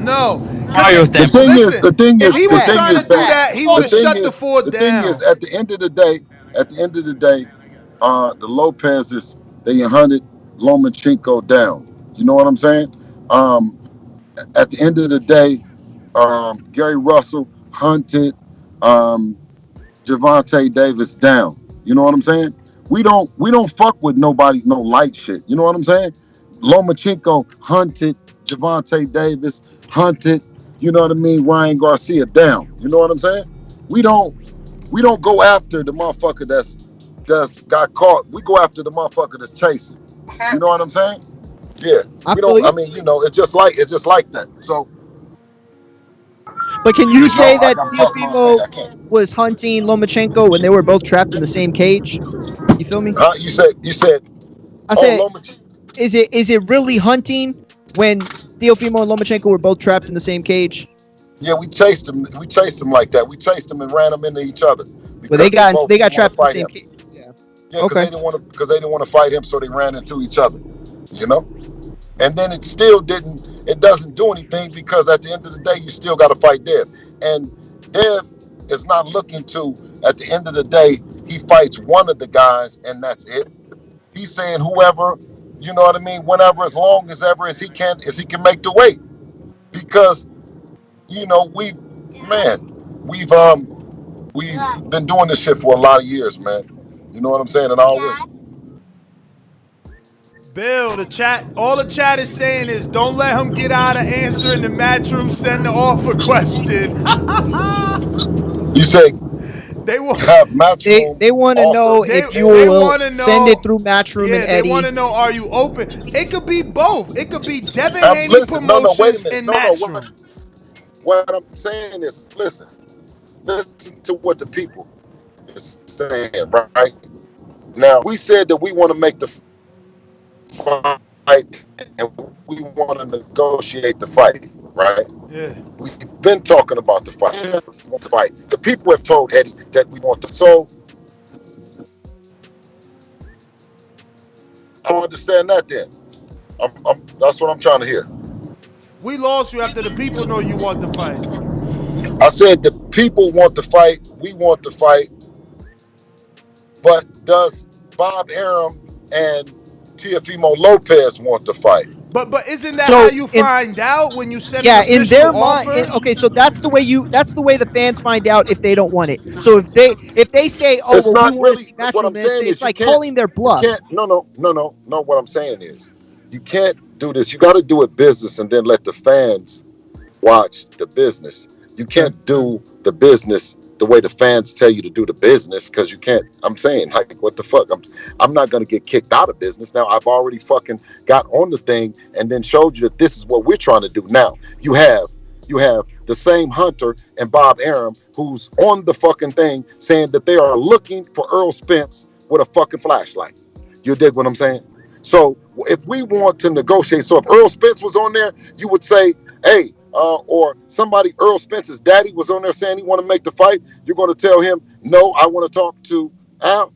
B: No.
E: The thing is,
B: if he was trying to do that, he would have shut the 4 down.
E: The thing is, at the end of the day, the Lopez's, they hunted Lomachenko down. You know what I'm saying? At the end of the day, Gary Russell hunted Gervonta Davis down. You know what I'm saying? We don't fuck with nobody, no light shit. You know what I'm saying? Lomachenko hunted Gervonta Davis, hunted, you know what I mean, Ryan Garcia down. You know what I'm saying? We don't go after the motherfucker that's got caught. We go after the motherfucker that's chasing. You know what I'm saying? Yeah. It's just like that. So.
A: But can you say that Teofimo was hunting Lomachenko when they were both trapped in the same cage? You feel me?
E: You said.
A: I said. Is it really hunting when Teofimo and Lomachenko were both trapped in the same cage?
E: Yeah, we chased them. We chased them like that. We chased them and ran them into each other.
A: But they got trapped in the same cage.
E: Yeah, because they didn't want to fight him, so they ran into each other. You know, and then it doesn't do anything, because at the end of the day, you still got to fight Dev, and Dev is not looking to. At the end of the day, he fights one of the guys, and that's it. He's saying whoever, you know what I mean, whenever, as long as ever as he can make the weight, because we've been doing this shit for a lot of years, man. You know what I'm saying? And always.
B: Bill, all the chat is saying is, don't let him get out of answering the Matchroom Send the Offer question.
E: You say?
B: They want
E: have Matchroom
A: They want to know
E: offer.
A: if you
B: they
A: will
B: want to
A: send
B: know.
A: it through Matchroom and
B: Yeah, they
A: Eddie.
B: want to know, are you open? It could be both. It could be Devin Haney
E: Listen, no, wait a
B: Promotions
E: minute.
B: and
E: No,
B: Matchroom.
E: what I'm saying is, listen to what the people is saying, right? Now, we said that we want to make the fight and we want to negotiate the fight, right?
B: Yeah.
E: We've been talking about the fight. We want to fight. The people have told Eddie that we want to. So I don't understand that then. That's what I'm trying to hear.
B: We lost you after the people know you want the fight.
E: I said the people want to fight. We want to fight. But does Bob Arum and Teofimo Lopez want to fight?
B: But isn't that
A: So,
B: how you find out when you send an
A: in
B: official
A: their
B: offer?
A: mind, okay, so that's the way the fans find out if they don't want it. So if they say, oh
E: It's
A: well, we
E: not
A: want to
E: really
A: see
E: what I'm
A: Matchroom, then
E: saying
A: it's
E: is you
A: like
E: can't
A: calling their bluff.
E: no. What I'm saying is you can't do this. You got to do it business and then let the fans watch the business. You can't do the business the way the fans tell you to do the business, because you can't. I'm saying, like, what the fuck? I'm not gonna get kicked out of business. Now I've already fucking got on the thing and then showed you that this is what we're trying to do. Now you have the same Hunter and Bob Arum who's on the fucking thing saying that they are looking for Earl Spence with a fucking flashlight. You dig what I'm saying? So if we want to negotiate, so if Earl Spence was on there, you would say, hey, or somebody, Earl Spence's daddy was on there saying he want to make the fight, you're going to tell him, no, I want to talk to Al.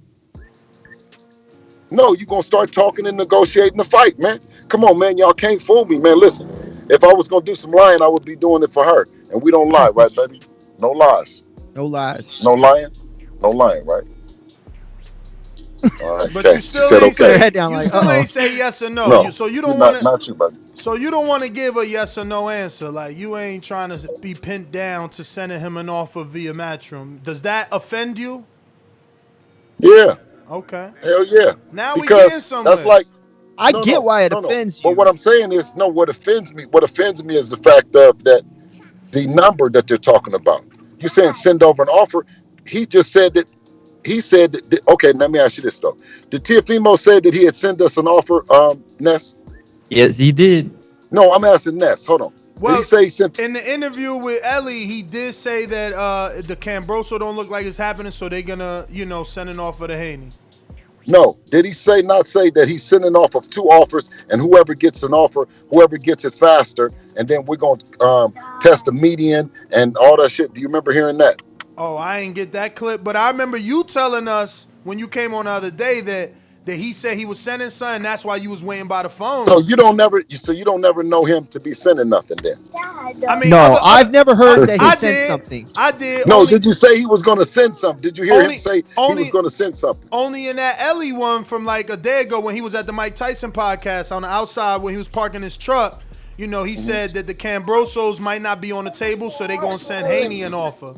E: No, you're going to start talking and negotiating the fight, man. Come on, man. Y'all can't fool me, man. Listen, if I was going to do some lying, I would be doing it for her. And we don't lie, right, baby? No lies.
A: No lies.
E: No lying? No lying, right? All right,
B: But
E: okay.
B: you still
E: She said,
B: ain't
E: okay.
B: ain't say yes or no.
E: No,
B: So you don't want to.
E: Not you, baby.
B: So you don't want to give a yes or no answer. Like, you ain't trying to be pinned down to sending him an offer via Matchroom. Does that offend you?
E: Yeah.
B: Okay.
E: Hell yeah.
B: Now
E: because
B: we getting somewhere.
E: that's like,
A: I get why it offends you.
E: But what I'm saying is, no, what offends me is the fact of that the number that they're talking about. You're saying send over an offer. He just said that. He said that, okay, let me ask you this though. Did Teofimo say that he had sent us an offer, Ness?
H: Yes, he did.
E: No, I'm asking Ness. Hold on.
B: Well,
E: did he say he sent?
B: In the interview with Ellie, he did say that the Cambroso don't look like it's happening, so they're gonna, send an offer to Haney.
E: No. Did he not say that he's sending off of 2 offers, and whoever gets an offer, whoever gets it faster, and then we're gonna test the median and all that shit? Do you remember hearing that?
B: Oh, I ain't get that clip, but I remember you telling us when you came on the other day that he said he was sending something. That's why you was waiting by the phone.
E: So you don't never know him to be sending nothing then.
B: I mean,
A: no, I've never heard that he sent something.
B: I did.
E: No, did you say he was going to send something? Did you hear him say he was going to send something?
B: Only in that Ellie one from like a day ago when he was at the Mike Tyson podcast on the outside when he was parking his truck. He said that the Cambrosos might not be on the table, so they're going to send Haney an offer.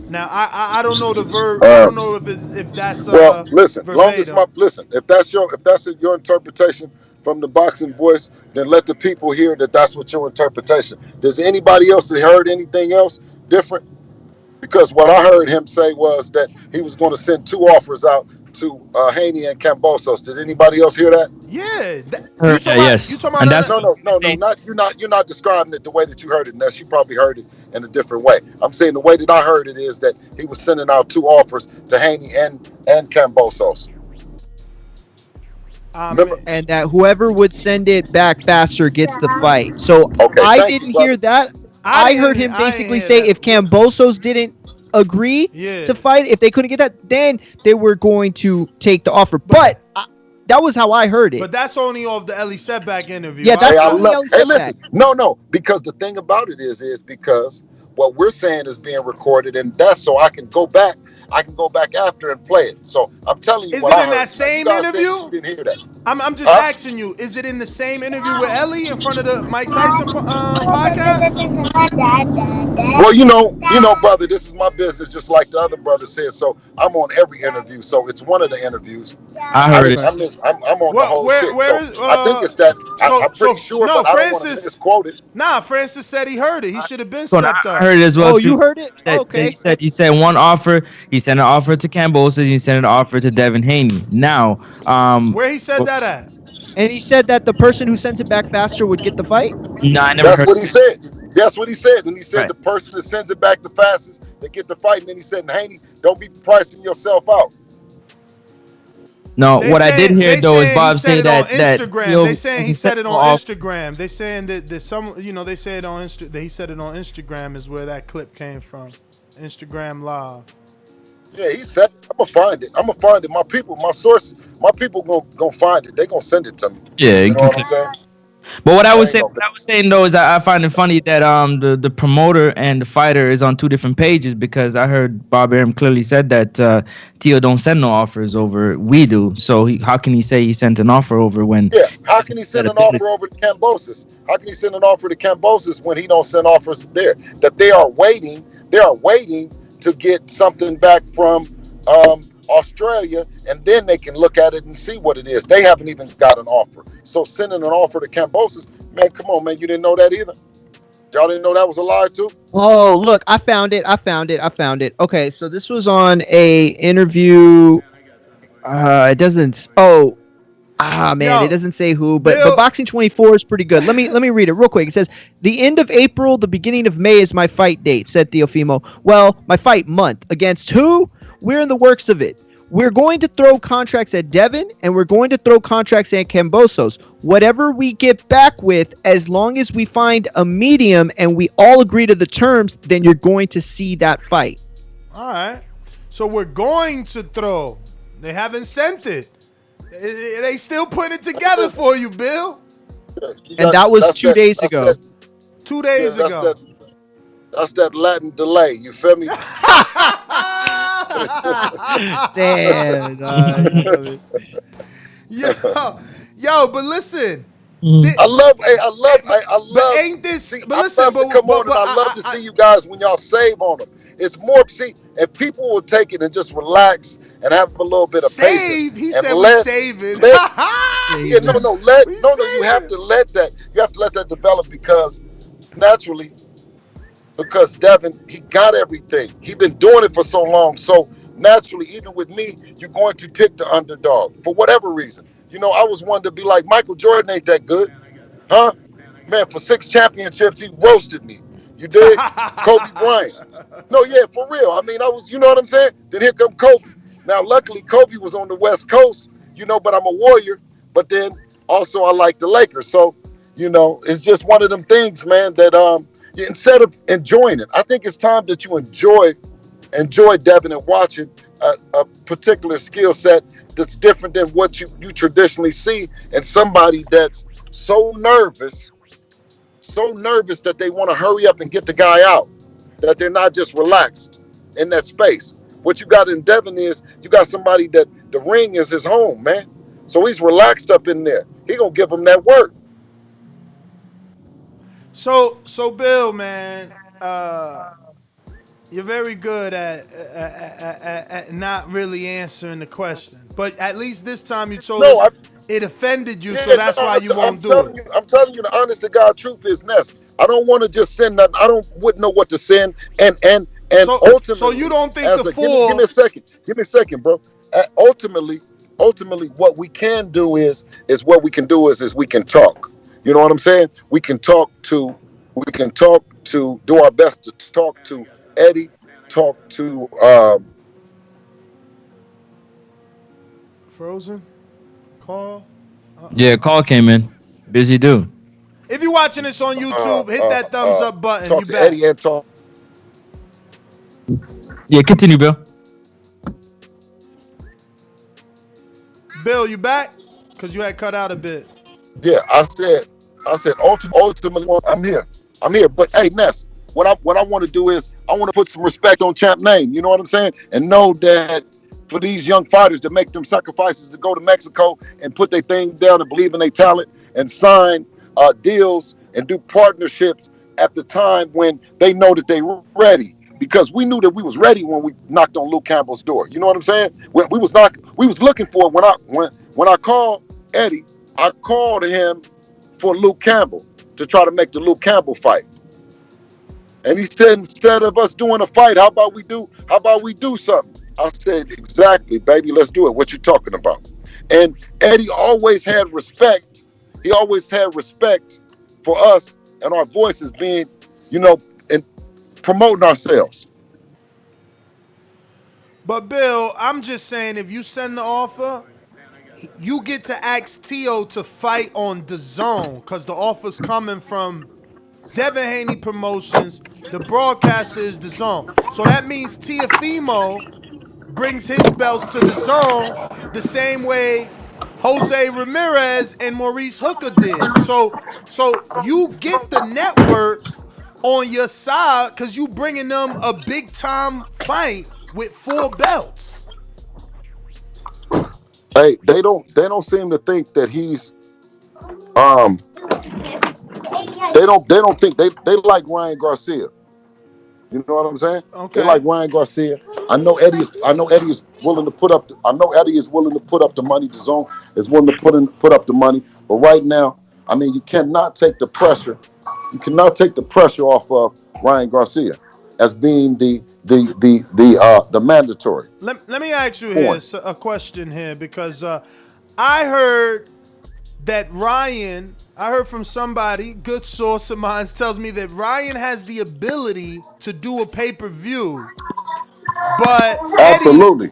B: Now I don't know the verb. I don't know if that's
E: well. Listen,
B: verbatim.
E: If that's your interpretation from the boxing voice, then let the people hear that that's what your interpretation. Does anybody else that heard anything else different? Because what I heard him say was that he was going to send 2 offers out to Haney and Cambosos. Did anybody else hear that?
B: Yeah.
H: Yes.
B: You talking about
E: No. You're not describing it the way that you heard it. Ness, you probably heard it in a different way. I'm saying the way that I heard it is that he was sending out 2 offers to Haney and Cambosos.
A: And that whoever would send it back faster gets the fight. So
E: okay,
A: I didn't hear that. I heard him basically say if Cambosos didn't agree to fight, if they couldn't get that, then they were going to take the offer. But that was how I heard it.
B: But that's only off the Ellie Setback interview.
A: Yeah, that's only Ellie Setback.
E: Listen, no, because the thing about it is because what we're saying is being recorded, and that's so I can go back. I can go back after and play it. So I'm telling you
B: Is
E: what
B: it
E: I
B: in
E: heard.
B: that
E: Now, you
B: same
E: guys said
B: interview?
E: you didn't hear that.
B: I'm just
E: Huh?
B: asking you. Is it in the same interview with Ellie in front of the Mike Tyson podcast?
E: Well, brother, this is my business, just like the other brother said. So I'm on every interview. So it's one of the interviews.
H: I heard it.
E: I'm on the
B: What?
E: whole shit.
B: Where
E: So
B: is?
E: I think it's that. I'm pretty sure,
B: No,
E: but I don't want to
B: Francis.
E: misquote it.
B: Nah, Francis said he heard it. He should have been
H: So I
B: stepped up.
H: heard it as well.
A: Oh,
H: too.
A: you heard it?
H: That-
A: Okay.
H: He said one offer. He sent an offer to Cambosa. He sent an offer to Devin Haney. Now,
B: Where he said that at?
A: And he said that the person who sends it back faster would get the fight.
H: no, I never
E: That's
H: heard.
E: what he said. That's what he said. And he said
H: Right.
E: the person that sends it back the fastest, they get the fight. And then he said, Haney, don't be pricing yourself out.
H: No,
B: They
H: what I
B: saying-
H: did hear
B: they
H: though
B: saying
H: is Bob
B: he
H: say
B: said it
H: that
B: on Instagram.
H: Theo-
B: They saying he said it on
H: off-
B: Instagram. They saying that there's some, they say it on that he said it on Instagram is where that clip came from. Instagram Live.
E: Yeah, he said, I'm going to find it. I'm going to find it. My people, my sources, my people gonna find it. They going to send it to me.
H: Yeah,
E: You know what I'm saying?
H: But what I
E: There
H: was
E: you
H: saying,
E: go.
H: what I was saying though is I find it funny that the promoter and the fighter is on two different pages, because I heard Bob Arum clearly said that Tio don't send no offers over. We do. So how can he say he sent an offer over when?
E: Yeah, how can he send an offer over to Cambosis? How can he send an offer to Cambosis when he don't send offers there? That they are waiting to get something back from Australia, and then they can look at it and see what it is. They haven't even got an offer. So sending an offer to Cambosis, man, come on, man, you didn't know that either? Y'all didn't know that was a lie too?
A: Oh, look, I found it. Okay, so this was on a interview. It doesn't. Oh, man, it doesn't say who, but Boxing 24 is pretty good. Let me read it real quick. It says, the end of April, the beginning of May is my fight date, said Teofimo. Well, my fight month. Against who? We're in the works of it. We're going to throw contracts at Devin, and we're going to throw contracts at Cambosos. Whatever we get back with, as long as we find a medium and we all agree to the terms, then you're going to see that fight.
B: All right. So we're going to throw. They haven't sent it. They still putting it together for you, Bill.
A: And that was 2 days ago.
B: 2 days ago.
E: That's that Latin delay. You feel me?
A: Damn.
B: Yo, but listen.
E: I love.
B: But ain't this?
E: See,
B: but
E: I
B: listen,
E: love to come on, and I love to see you guys when y'all save on them. It's more. See, if people will take it and just relax and have a little bit of
B: save.
E: patience.
B: He
E: and
B: said we're saving.
E: Yeah, no. You have to let that. You have to let that develop because naturally. Because Devin, he got everything. He's been doing it for so long. So naturally, even with me, you're going to pick the underdog for whatever reason. I was one to be like, Michael Jordan ain't that good. Huh? Man, for 6 championships, he roasted me. You did? Kobe Bryant. No, yeah, for real. I mean, you know what I'm saying? Then here come Kobe. Now, luckily, Kobe was on the West Coast, but I'm a Warrior. But then also I like the Lakers. So, it's just one of them things, man, that instead of enjoying it, I think it's time that you enjoy Devin and watching a particular skill set that's different than what you traditionally see, and somebody that's so nervous that they want to hurry up and get the guy out, that they're not just relaxed in that space. What you got in Devin is you got somebody that the ring is his home, man. So he's relaxed up in there. He gonna give him that work.
B: So Bill, man, you're very good at not really answering the question. But at least this time you told us it offended you, so that's why you won't do it.
E: I'm telling you, the honest to God truth is, Ness, I don't want to just send nothing. I wouldn't know what to send. And ultimately,
B: so you don't think the
E: fool? Give me a second, bro. Ultimately, what we can do is we can talk. You know what I'm saying? We can do our best to talk to Eddie, talk to
B: Frozen? Call?
H: Yeah, call came in. Busy dude.
B: If you're watching this on YouTube, hit that thumbs up button.
E: Talk
B: You
E: to
B: back.
E: Eddie and talk.
H: Yeah, continue, Bill.
B: Bill, you back? Because you had cut out a bit.
E: Yeah, I said ultimately, I'm here. But hey, Ness, what I want to do is I want to put some respect on champ name. You know what I'm saying? And know that for these young fighters to make them sacrifices to go to Mexico and put their thing down and believe in their talent and sign deals and do partnerships at the time when they know that they were ready. Because we knew that we was ready when we knocked on Luke Campbell's door. You know what I'm saying? We was looking for it. When I called Eddie, I called him for Luke Campbell to try to make the Luke Campbell fight. And he said, instead of us doing a fight, how about we do something? I said, exactly, baby, let's do it. What you talking about? And Eddie always had respect. He always had respect for us and our voices being, and promoting ourselves.
B: But Bill, I'm just saying, if you send the offer, you get to ask Tio to fight on Dazn because the offer's coming from Devin Haney Promotions. The broadcaster is Dazn. So that means Teofimo brings his belts to Dazn the same way Jose Ramirez and Maurice Hooker did. So you get the network on your side because you bringing them a big time fight with 4 belts.
E: Hey, they don't seem to think that he's they don't think they like Ryan Garcia. You know what I'm saying?
B: Okay.
E: They like Ryan Garcia. I know Eddie is willing to put up the money. Dazn is willing to put up the money. But right now, I mean, you cannot take the pressure. You cannot take the pressure off of Ryan Garcia as being the mandatory.
B: Let me ask you here a question here because I heard that I heard from somebody, good source of mine tells me that Ryan has the ability to do a pay-per-view. But
E: absolutely.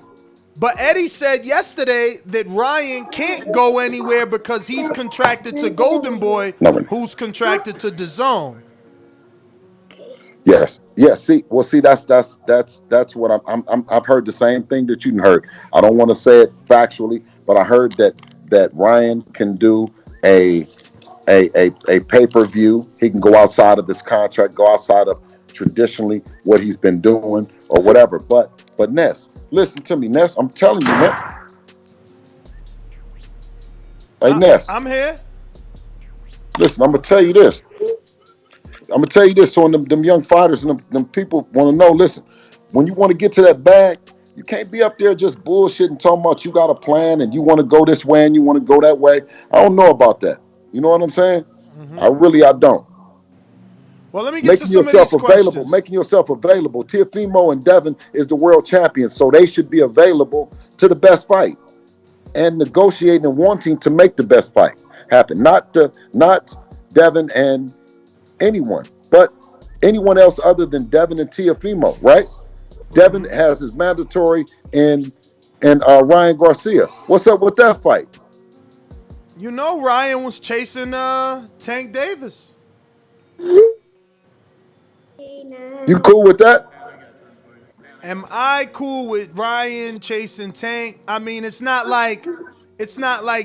B: Eddie said yesterday that Ryan can't go anywhere because he's contracted to Golden Boy, who's contracted to Dazn.
E: Yes. See, that's what I've heard the same thing that you heard. I don't want to say it factually, but I heard that Ryan can do a pay-per-view. He can go outside of his contract, go outside of traditionally what he's been doing or whatever. But Ness, listen to me, Ness. I'm telling you, Ness. Hey, Ness.
B: I'm here.
E: Listen, I'm gonna tell you this. So when them young fighters and them people want to know, listen, when you want to get to that bag, you can't be up there just bullshitting, talking about you got a plan and you want to go this way and you want to go that way. I don't know about that. You know what I'm saying? Mm-hmm. I don't.
B: Well, let me get to some of these questions.
E: Making yourself available. Teofimo and Devin is the world champion, so they should be available to the best fight and negotiating and wanting to make the best fight happen. Not Devin and anyone, but anyone else other than Devin and Teofimo, right? Devin has his mandatory and Ryan Garcia. What's up with that fight?
B: You know, Ryan was chasing Tank Davis.
E: You cool with that?
B: Am I cool with Ryan chasing Tank? I mean, it's not like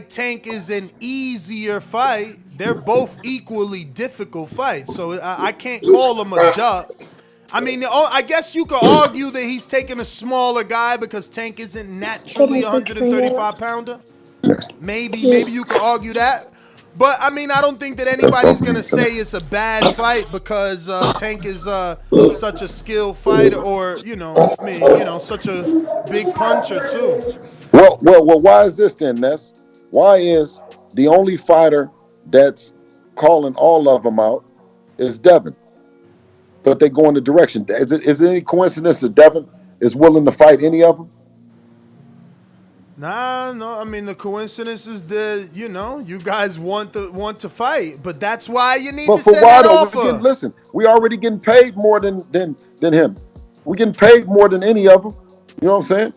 B: Tank is an easier fight. They're both equally difficult fights, so I can't call him a duck. I mean, I guess you could argue that he's taking a smaller guy because Tank isn't naturally a 135 pounder. Maybe you could argue that. But, I mean, I don't think that anybody's going to say it's a bad fight because Tank is such a skilled fighter or, such a big puncher, too.
E: Well, why is this then, Ness? Why is the only fighter that's calling all of them out is Devin? But they go in the direction. Is it any coincidence that Devin is willing to fight any of them?
B: Nah, no. I mean, the coincidence is that you guys want to fight, but that's why you need to send that offer.
E: Listen, we already getting paid more than him. We getting paid more than any of them. You know what I'm saying?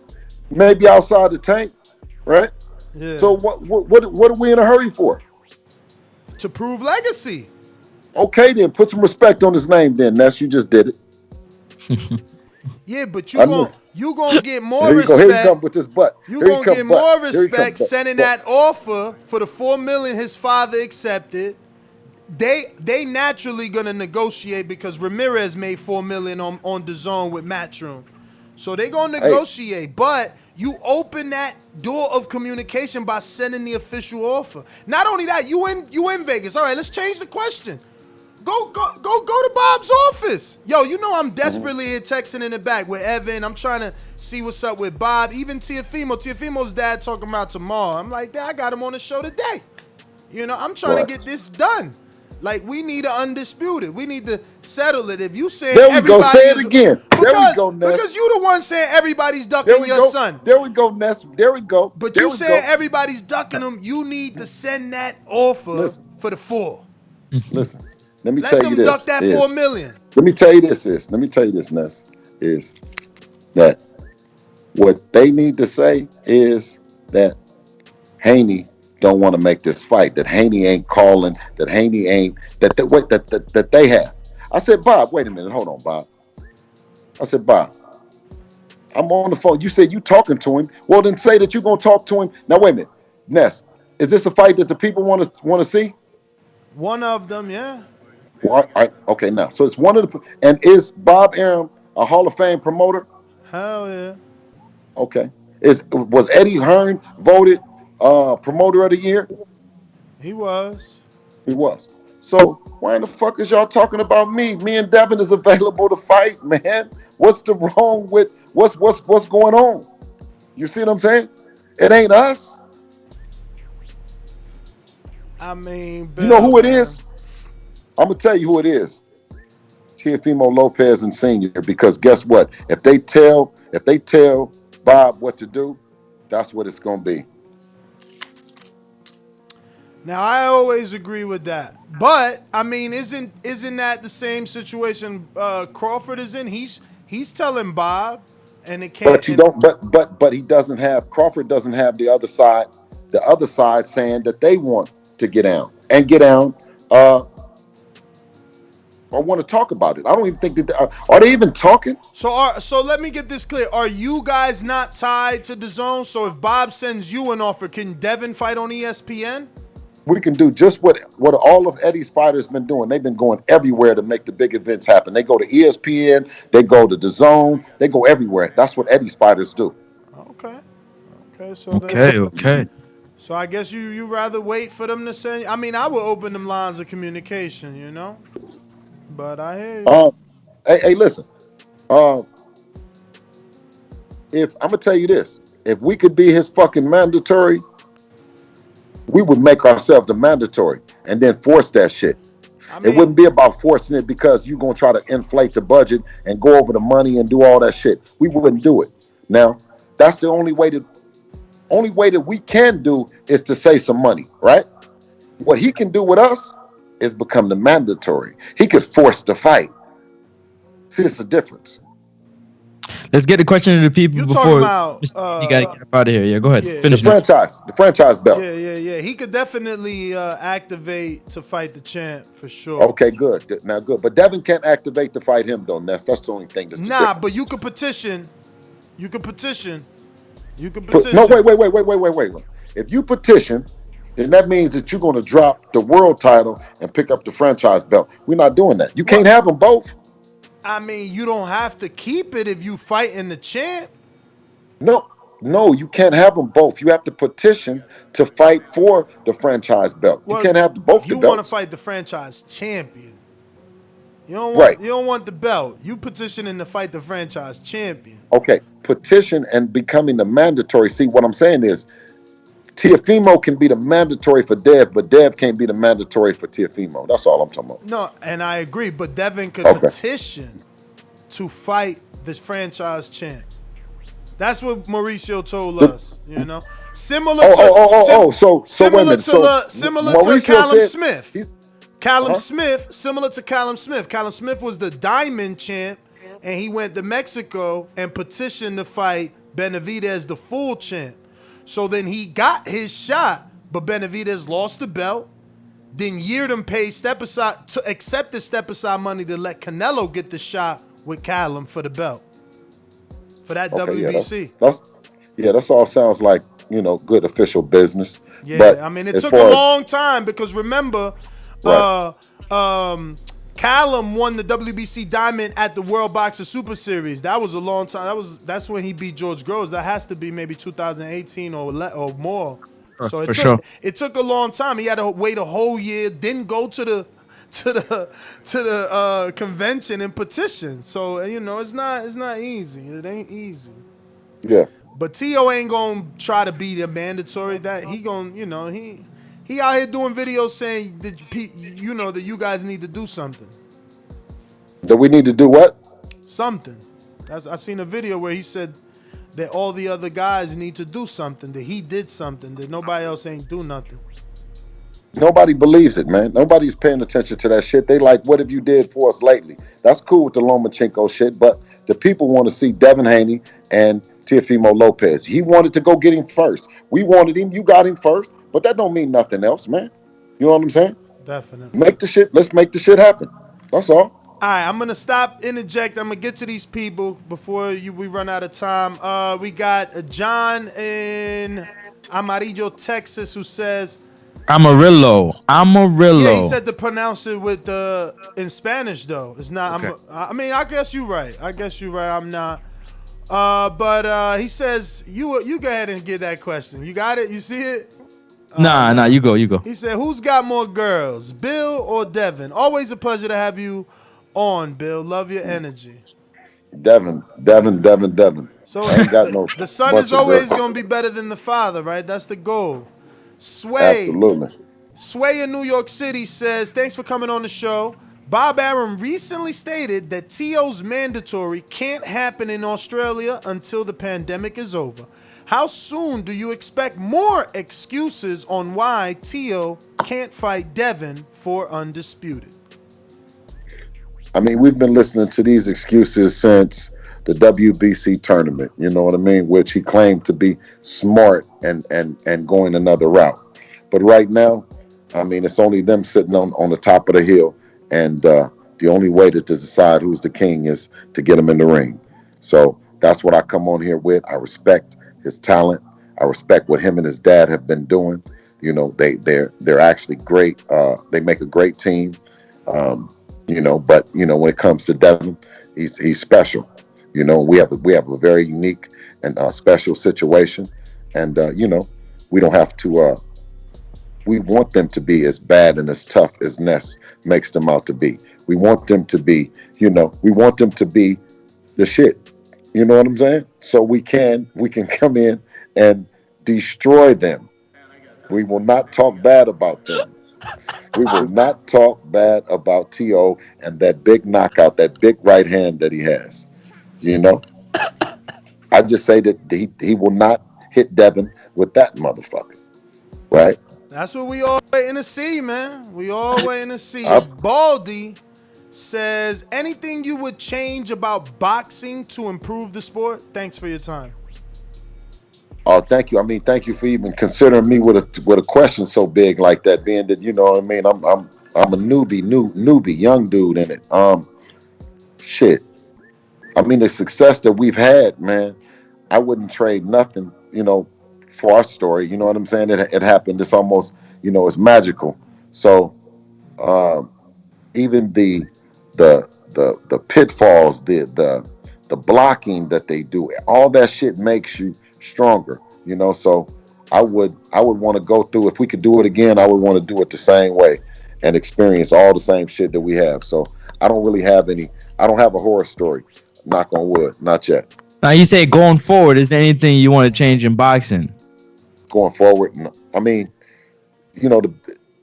E: Maybe outside the Tank, right?
B: Yeah.
E: So what are we in a hurry for?
B: To prove legacy.
E: Okay, then put some respect on his name. Then you just did it.
B: Yeah, but you gonna get more respect.
E: Here he come with his butt.
B: You gonna get more respect sending that offer for the $4 million his father accepted they naturally gonna negotiate because Ramirez made $4 million on Dazn with Matchroom, so they gonna negotiate. Hey. But you open that door of communication by sending the official offer. Not only that, you in Vegas. All right, let's change the question. Go to Bob's office. Yo, you know I'm desperately here texting in the back with Evan. I'm trying to see what's up with Bob. Even Teofimo. Teofimo's dad talking about tomorrow. I'm like, Dad, I got him on the show today. You know, I'm trying to get this done. Like, we need an Undisputed. We need to settle it. If you saying everybody
E: say it again.
B: Because you the one saying everybody's ducking your son.
E: There we go, Ness. There we go.
B: But you saying everybody's ducking him. You need to send that offer for the 4.
E: Listen. Let me tell you this.
B: Let them duck that $4 million.
E: Let me tell you this, Ness, is that what they need to say is that Haney don't want to make this fight, that Haney ain't calling, that Haney ain't, that they have. I said, Bob, wait a minute, hold on, Bob. I said, Bob, I'm on the phone. You said you talking to him. Well, then say that you're going to talk to him. Now, wait a minute. Ness, is this a fight that the people want to see?
B: One of them, yeah.
E: Well, okay, now. So it's one of the... And is Bob Arum a Hall of Fame promoter?
B: Hell yeah.
E: Okay. Was Eddie Hearn voted promoter of the year?
B: He was.
E: He was. So why in the fuck is y'all talking about me? Me and Devin is available to fight, man. What's the wrong with... What's going on? You see what I'm saying? It ain't us.
B: I mean...
E: You know who it is? I'm going to tell you who it is. Teofimo Lopez and Senior, because guess what? If they tell Bob what to do, that's what it's going to be.
B: Now, I always agree with that. But, I mean, isn't that the same situation Crawford is in? He's telling Bob, and it can't...
E: But he doesn't have... Crawford doesn't have the other side saying that they want to get down. And get down... I want to talk about it. I don't even think that are they even talking?
B: So let me get this clear. Are you guys not tied to Dazn? So if Bob sends you an offer, can Devin fight on ESPN?
E: We can do just what all of Eddie's fighters been doing. They've been going everywhere to make the big events happen. They go to ESPN, they go to Dazn, they go everywhere. That's what Eddie's fighters do.
B: Okay. So
H: okay.
B: So I guess you rather wait for them to send. I mean, I would open them lines of communication, you know. But I hear you.
E: Hey, listen. If I'm gonna tell you this, if we could be his fucking mandatory, we would make ourselves the mandatory and then force that shit. I mean, it wouldn't be about forcing it because you're gonna try to inflate the budget and go over the money and do all that shit. We wouldn't do it. Now, that's the only way that we can do is to say some money, right? What he can do with us is become the mandatory. He could force the fight. See, it's a difference.
H: Let's get a question to the people
B: you
H: before
B: talking about,
H: you gotta get up out of here. Yeah, go ahead. Finish
E: the franchise belt.
B: Yeah. He could definitely activate to fight the champ for sure.
E: Okay, good. Now, good. But Devin can't activate to fight him though, Ness. That's the only thing that's
B: but you could petition. You could petition.
E: No, wait. If you petition, then that means that you're going to drop the world title and pick up the franchise belt. We're not doing that. You can't have them both.
B: I mean, you don't have to keep it if you fight in the champ.
E: No, you can't have them both. You have to petition to fight for the franchise belt. You can't have both the belts.
B: You want to fight the franchise champion. You don't want the belt. You petitioning to fight the franchise champion.
E: Okay, petition and becoming the mandatory. See, what I'm saying is, Teofimo can be the mandatory for Dev, but Dev can't be the mandatory for Teofimo. That's all I'm talking about.
B: No, and I agree, but Devin could petition to fight the franchise champ. That's what Mauricio told us, you know. Similar to Callum Smith. Callum Smith, similar to Callum Smith. Callum Smith was the diamond champ, and he went to Mexico and petitioned to fight Benavidez, the full champ. So then he got his shot, but Benavidez lost the belt. Then Yeardom paid accepted step aside money to let Canelo get the shot with Callum for the belt. For that WBC.
E: That all sounds like, good official business.
B: Yeah, but I mean, it took a long time because remember,
E: Right.
B: Callum won the WBC Diamond at the World Boxer Super Series. That was a long time. That's when he beat George Groves. That has to be maybe 2018 or more. So
H: For sure.
B: it took a long time. He had to wait a whole year. Didn't go to the convention and petition. So it's not easy. It ain't easy.
E: Yeah.
B: But T.O. ain't gonna try to be the mandatory. That he gonna he out here doing videos saying that that you guys need to do something.
E: Do we need to do what?
B: Something. I seen a video where he said that all the other guys need to do something. That he did something. That nobody else ain't do nothing.
E: Nobody believes it, man. Nobody's paying attention to that shit. They like, what have you did for us lately? That's cool with the Lomachenko shit, but the people want to see Devin Haney and Teofimo Lopez. He wanted to go get him first. We wanted him. You got him first, but that don't mean nothing else, man. You know what I'm saying?
B: Definitely.
E: Let's make the shit happen. That's all.
B: All right, I'm gonna stop, interject. I'm gonna get to these people before we run out of time. We got John in Amarillo, Texas, who says
H: Amarillo.
B: Yeah, he said to pronounce it with in Spanish though. It's not.
H: Okay.
B: I guess you're right. I'm not. But he says you go ahead and get that question. You got it. You see it?
H: Nah. You go.
B: He said, "Who's got more girls, Bill or Devin?" Always a pleasure to have you on, Bill. Love your energy.
E: Devin.
B: So
E: I ain't got no
B: the son
E: bunch
B: is
E: of
B: always
E: girls.
B: gonna be better than the father, right? That's the goal. Sway.
E: Absolutely.
B: Sway in New York City says, thanks for coming on the show. Bob Arum recently stated that TO's mandatory can't happen in Australia until the pandemic is over. How soon do you expect more excuses on why TO can't fight Devin for Undisputed?
E: I mean, we've been listening to these excuses since the WBC tournament, you know what I mean, which he claimed to be smart and going another route. But right now, I mean, it's only them sitting on the top of the hill, and the only way to decide who's the king is to get him in the ring. So that's what I come on here with. I respect his talent. I respect what him and his dad have been doing. You know, they're actually great. They make a great team. But when it comes to Devin, he's special. You know, we have a very unique and special situation, and we don't have to. We want them to be as bad and as tough as Ness makes them out to be. We want them to be, we want them to be the shit. You know what I'm saying? So we can come in and destroy them. We will not talk bad about them. We will not talk bad about T.O. and that big knockout, that big right hand that he has. I just say that he will not hit Devin with that motherfucker. Right?
B: That's what we all waiting to see, man. We all waiting to see.
E: Up.
B: Baldy says, anything you would change about boxing to improve the sport? Thanks for your time.
E: Oh, thank you. I mean, thank you for even considering me with a question so big like that. Being that, you know what I mean, I'm a newbie, young dude in it. Shit. I mean, the success that we've had, man, I wouldn't trade nothing, for our story. You know what I'm saying? It happened. It's almost, it's magical. So, even the pitfalls, the blocking that they do, all that shit makes you stronger. So I would want to go through, if we could do it again, I would want to do it the same way and experience all the same shit that we have. So I don't have a horror story. Knock on wood, not yet.
H: Now you say going forward, is there anything you want to change in boxing?
E: Going forward, I mean,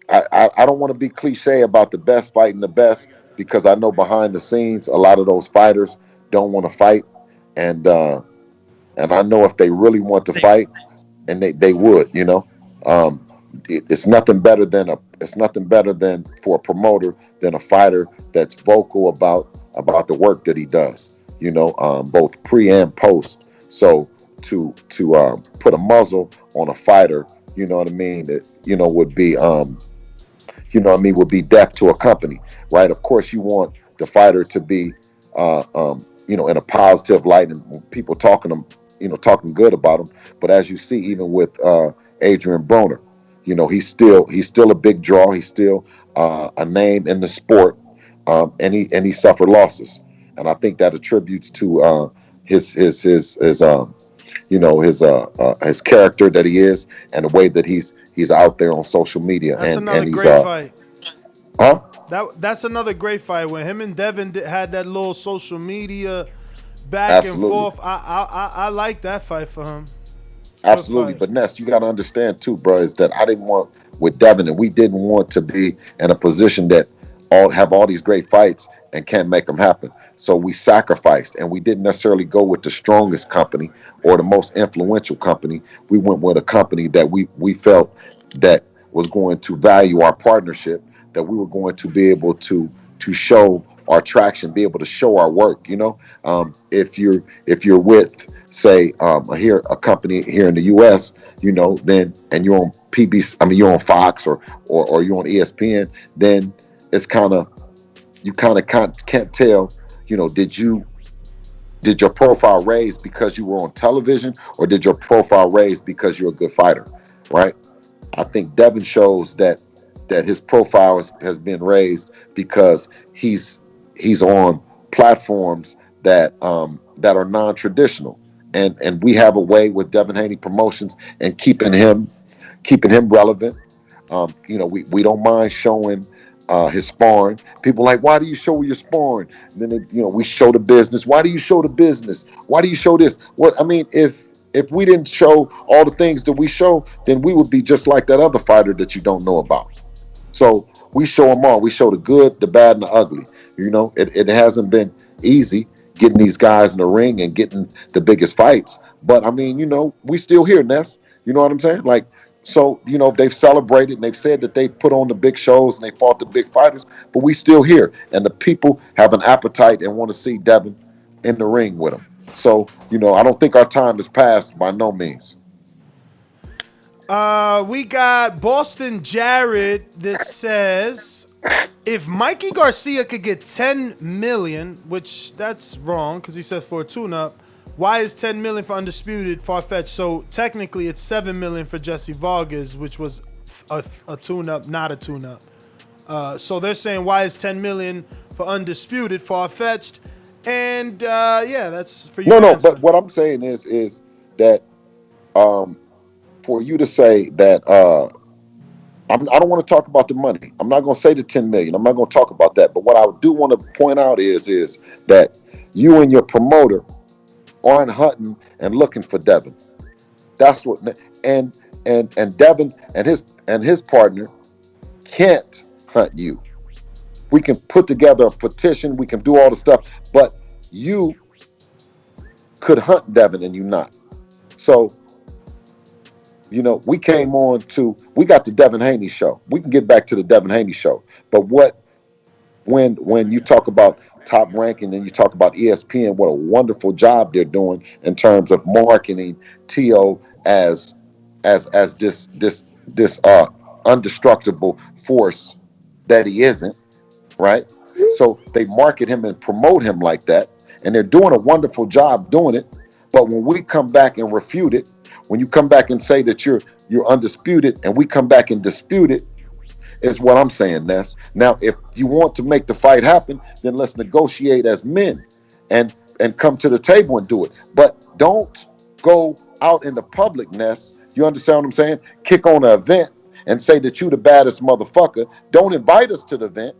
E: I don't want to be cliche about the best fighting the best, because I know behind the scenes a lot of those fighters don't want to fight, and I know if they really want to fight, and they would, it's nothing better than for a promoter than a fighter that's vocal about the work that he does, both pre and post. So to put a muzzle on a fighter, you know what I mean, that would be would be death to a company, right? Of course you want the fighter to be in a positive light and people talking good about him. But as you see, even with Adrian Broner, He's still a big draw. He's still a name in the sport, and he suffered losses, and I think that attributes to his character that he is, and the way that he's out there on social media.
B: That's
E: and
B: another
E: and he's
B: great fight.
E: huh?
B: That's another great fight when him and Devin had that little social media back and forth. I like that fight for him.
E: Absolutely. But Ness, you got to understand too, bro, is that I didn't want with Devin, and we didn't want to be in a position that have all these great fights and can't make them happen. So we sacrificed, and we didn't necessarily go with the strongest company or the most influential company. We went with a company that we felt that was going to value our partnership, that we were going to be able to show our traction, be able to show our work. If you're with, say, a company here in the U.S., then, and you're on PBC, you're on Fox or you're on ESPN, then it's you can't tell, did your profile raise because you were on television, or did your profile raise because you're a good fighter, right? I think Devin shows that his profile has been raised because he's on platforms that are non-traditional, and we have a way with Devin Haney Promotions and keeping him relevant. We don't mind showing his sparring. People are like, why do you show your sparring? And then we show the business. Why do you show the business? Why do you show this? If we didn't show all the things that we show, then we would be just like that other fighter that you don't know about. So we show them all. We show the good, the bad, and the ugly. It hasn't been easy getting these guys in the ring and getting the biggest fights. But we still here, Ness. You know what I'm saying? So they've celebrated and they've said that they put on the big shows and they fought the big fighters, but we still here. And the people have an appetite and want to see Devin in the ring with them. So, I don't think our time has passed by no means.
B: We got Boston Jared that says, if Mikey Garcia could get 10 million, which that's wrong because he said for a tune-up, why is 10 million for Undisputed far-fetched? So technically it's 7 million for Jesse Vargas, which was a tune-up, not a tune-up. So they're saying, why is 10 million for Undisputed far-fetched? And that's for you.
E: No, but what I'm saying is that for you to say that I don't want to talk about the money. I'm not going to say the 10 million. I'm not going to talk about that. But what I do want to point out is that you and your promoter aren't hunting and looking for Devin. That's what, and Devin and his partner can't hunt you. We can put together a petition. We can do all the stuff, but you could hunt Devin and you not. So, we came on we got the Devin Haney show. We can get back to the Devin Haney show. But when you talk about Top Ranking and you talk about ESPN, what a wonderful job they're doing in terms of marketing Teo as this indestructible force that he isn't, right? So they market him and promote him like that, and they're doing a wonderful job doing it. But when we come back and refute it, when you come back and say that you're undisputed, and we come back and dispute it, is what I'm saying, Ness. Now, if you want to make the fight happen, then let's negotiate as men and come to the table and do it. But don't go out in the public, Ness. You understand what I'm saying? Kick on an event and say that you the baddest motherfucker. Don't invite us to the event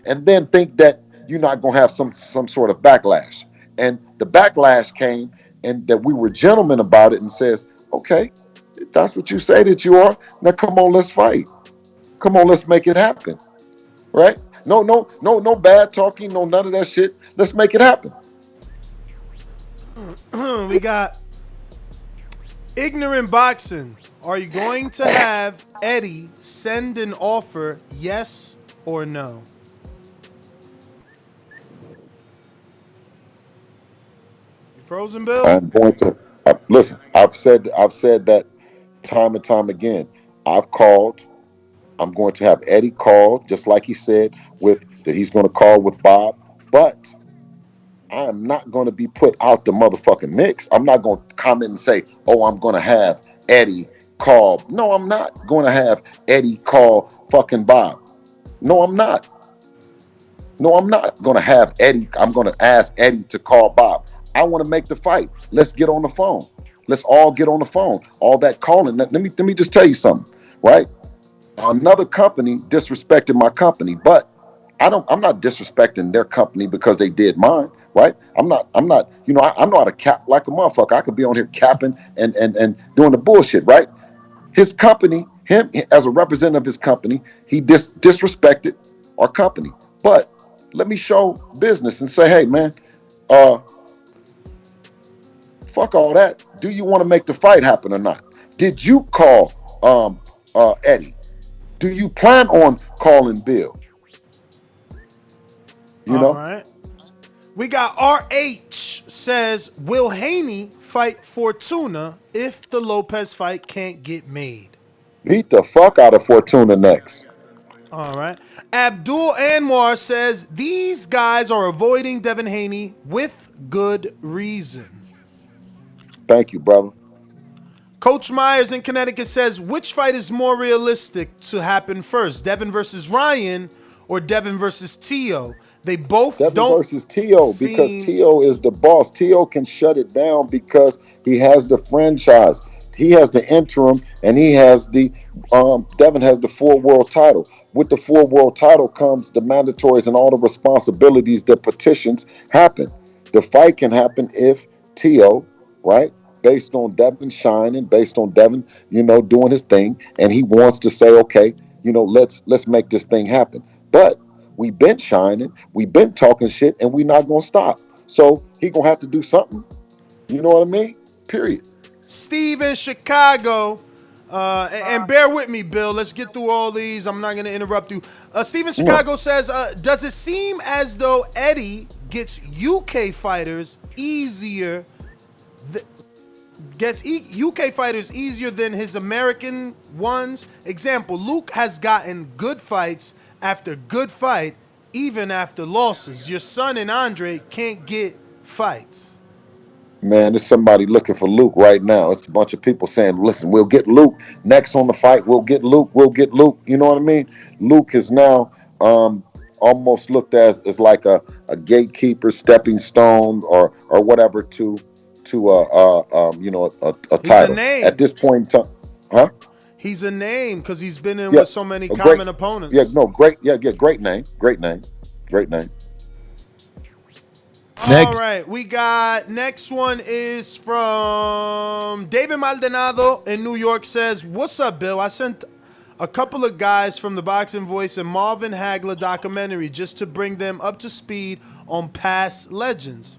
E: and then think that you're not going to have some sort of backlash. And the backlash came, and that we were gentlemen about it and says, okay, if that's what you say that you are, now come on, let's fight. Come on, let's make it happen. Right? No bad talking, no none of that shit. Let's make it happen.
B: We got Ignorant Boxing. Are you going to have Eddie send an offer, yes or no? You frozen, Bill?
E: I'm going to listen. I've said that time and time again. I've called. I'm going to have Eddie call, just like he said that he's going to call with Bob. But I am not going to be put out the motherfucking mix. I'm not going to come in and say, "Oh, I'm going to have Eddie call. No, I'm not going to have Eddie call fucking Bob. No, I'm not. No, I'm not going to have Eddie. I'm going to ask Eddie to call Bob. I want to make the fight. Let's get on the phone. Let's all get on the phone. All that calling. Let me just tell you something, right? Another company disrespected my company, but I'm not disrespecting their company because they did mine, right? I'm not, I know how to cap like a motherfucker. I could be on here capping and doing the bullshit, right? His company, him as a representative of his company, he disrespected our company. But let me show business and say, hey man, fuck all that. Do you want to make the fight happen or not? Did you call Eddie? Do you plan on calling Bill?
B: All right. We got RH says, will Haney fight Fortuna if the Lopez fight can't get made?
E: Beat the fuck out of Fortuna next.
B: All right. Abdul Anwar says, these guys are avoiding Devin Haney with good reason.
E: Thank you, brother.
B: Coach Myers in Connecticut says, which fight is more realistic to happen first, Devin versus Ryan or Devin versus Teo? They both
E: Devin
B: don't
E: versus Teo because Teo is the boss. Teo can shut it down because he has the franchise. He has the interim and he has the Devin has the full world title. With the full world title comes the mandatories and all the responsibilities that petitions happen. The fight can happen if Teo, right? Based on Devin shining, based on Devin, doing his thing, and he wants to say, okay, let's make this thing happen. But we've been shining, we've been talking shit, and we're not gonna stop. So he gonna have to do something. You know what I mean? Period.
B: Steve in Chicago, and bear with me, Bill. Let's get through all these. I'm not gonna interrupt you. Steve in Chicago says, does it seem as though Eddie gets UK fighters easier? Gets UK fighters easier than his American ones? Example, Luke has gotten good fights after good fight, even after losses. Your son and Andre can't get fights.
E: Man, there's somebody looking for Luke right now. It's a bunch of people saying, listen, we'll get Luke next on the fight. We'll get Luke. You know what I mean? Luke is now almost looked as like a gatekeeper, stepping stone, or whatever to a title. At this point in time, huh?
B: He's a name because he's been in with so many common opponents.
E: Great name.
B: All right, we got next one is from David Maldonado in New York says, what's up, Bill? I sent a couple of guys from the Boxing Voice and Marvin Hagler documentary just to bring them up to speed on past legends.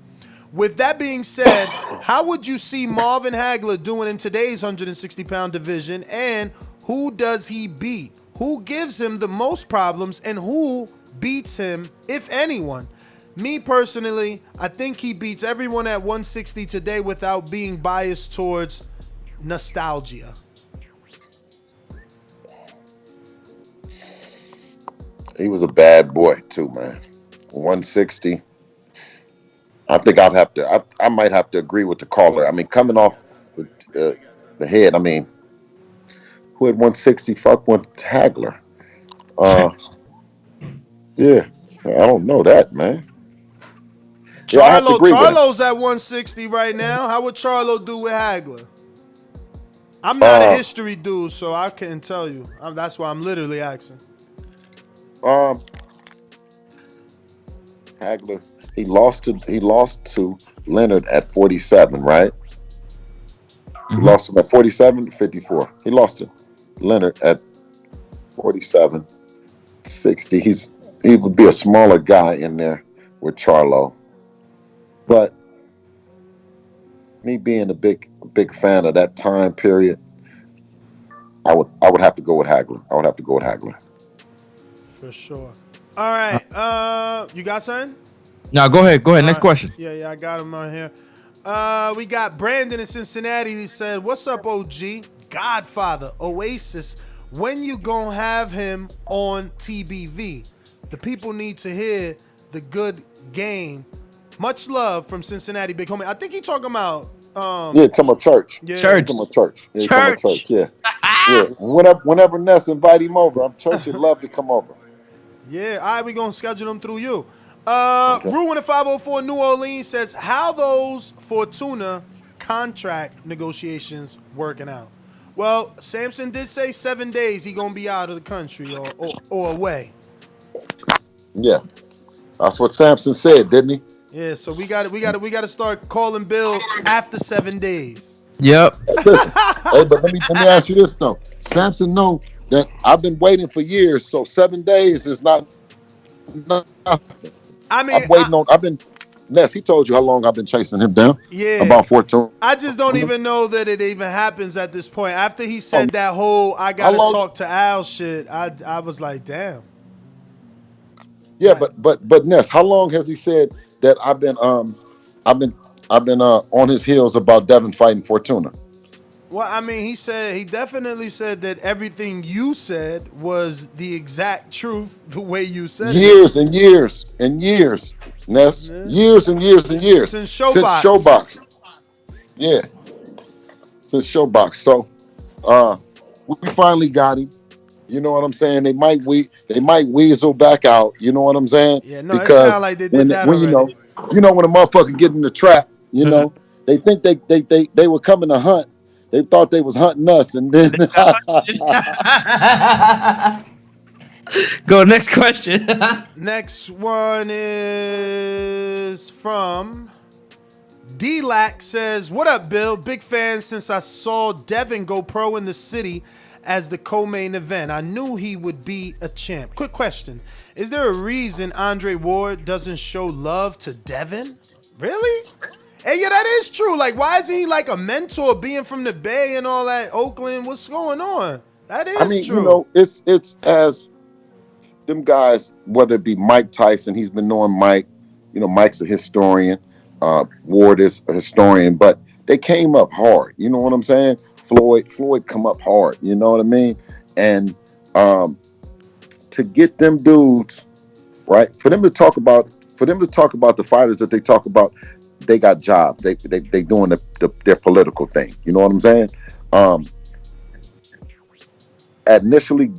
B: With that being said, how would you see Marvin Hagler doing in today's 160-pound division, and who does he beat? Who gives him the most problems, and who beats him, if anyone? Me personally, I think he beats everyone at 160 today without being biased towards nostalgia.
E: He was a bad boy too, man. 160. I think I might have to agree with the caller. I mean, coming off the head, I mean, who had 160? Fuck with Hagler. Yeah, I don't know that, man.
B: Charlo's at 160 right now. How would Charlo do with Hagler? I'm not a history dude, so I can't tell you. That's why I'm literally asking.
E: Hagler, he lost to Leonard at 47, right? Mm-hmm. He lost him at 47 to 54. He lost to Leonard at 47, 60. He would be a smaller guy in there with Charlo. But me being a big fan of that time period, I would have to go with Hagler.
B: For sure. All right. You got something?
H: No, go ahead. Next question.
B: Yeah, I got him on here. We got Brandon in Cincinnati. He said, what's up, OG? Godfather, Oasis. When you gonna have him on TBV? The people need to hear the good game. Much love from Cincinnati, big homie. I think he talking about
E: Yeah, talking about church.
B: Yeah.
H: Church.
E: Talking about church. Yeah, talking about
H: Church.
E: church. Yeah. Yeah. Whenever Ness invite him over, I'm church would love to come over.
B: Yeah, all right, we gonna schedule them through you.
E: Okay.
B: Ruin at 504 New Orleans says, how those Fortuna contract negotiations working out? Well, Samson did say 7 days he gonna be out of the country or away.
E: Yeah. That's what Samson said, didn't he?
B: Yeah, so we got to start calling Bill after 7 days.
H: Yep.
E: Listen, hey, but let me ask you this though. Samson know that I've been waiting for years, so 7 days is not nothing.
B: I mean,
E: I've been Ness, he told you how long I've been chasing him down.
B: Yeah.
E: About 14.
B: I just don't even know that it even happens at this point. After he said that whole "I gotta talk to Al" shit, I was like, damn.
E: Yeah, but Ness, how long has he said that I've been on his heels about Devin fighting Fortuna?
B: Well, I mean, he definitely said that everything you said was the exact truth, the way you said
E: years and years and years, Ness. Yeah. Years and years and years.
B: Since Showbox.
E: Yeah. Since Showbox. So we finally got him. You know what I'm saying? They might weasel back out. You know what I'm saying?
B: Yeah, no, because it sounds like they did that already.
E: You know when a motherfucker get in the trap, you know, they think they were coming to hunt. They thought they was hunting us, and then
H: Go next question.
B: Next one is from D-Lac says, "What up, Bill? Big fan since I saw Devin go pro in the city as the co-main event. I knew he would be a champ. Quick question: is there a reason Andre Ward doesn't show love to Devin? Really? Hey, yeah, that is true. Like, why isn't he like a mentor, being from the Bay and all that, Oakland? What's going on? That is true.
E: You know, it's as them guys, whether it be Mike Tyson, he's been knowing Mike. You know, Mike's a historian. Ward is a historian, but they came up hard. You know what I'm saying? Floyd come up hard. You know what I mean? And to get them dudes, right? For them to talk about the fighters that they talk about. They got jobs. They doing their political thing. You know what I'm saying? Initially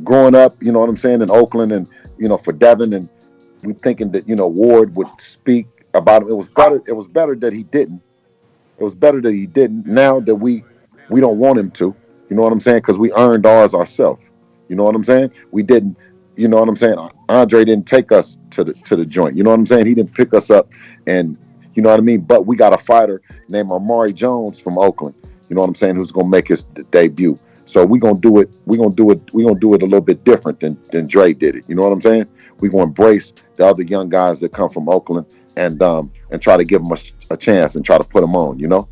E: growing up, you know what I'm saying, in Oakland, and you know, for Devin, and we thinking that, you know, Ward would speak about him. It was better that he didn't. It was better that he didn't. Now that we don't want him to. You know what I'm saying? Because we earned ours ourselves. You know what I'm saying? We didn't. You know what I'm saying? Andre didn't take us to the joint. You know what I'm saying? He didn't pick us up and. You know what I mean? But we got a fighter named Amari Jones from Oakland. You know what I'm saying? Who's gonna make his debut? So we're gonna do it a little bit different than Dre did it. You know what I'm saying? We're gonna embrace the other young guys that come from Oakland and try to give them a chance and try to put them on. You know?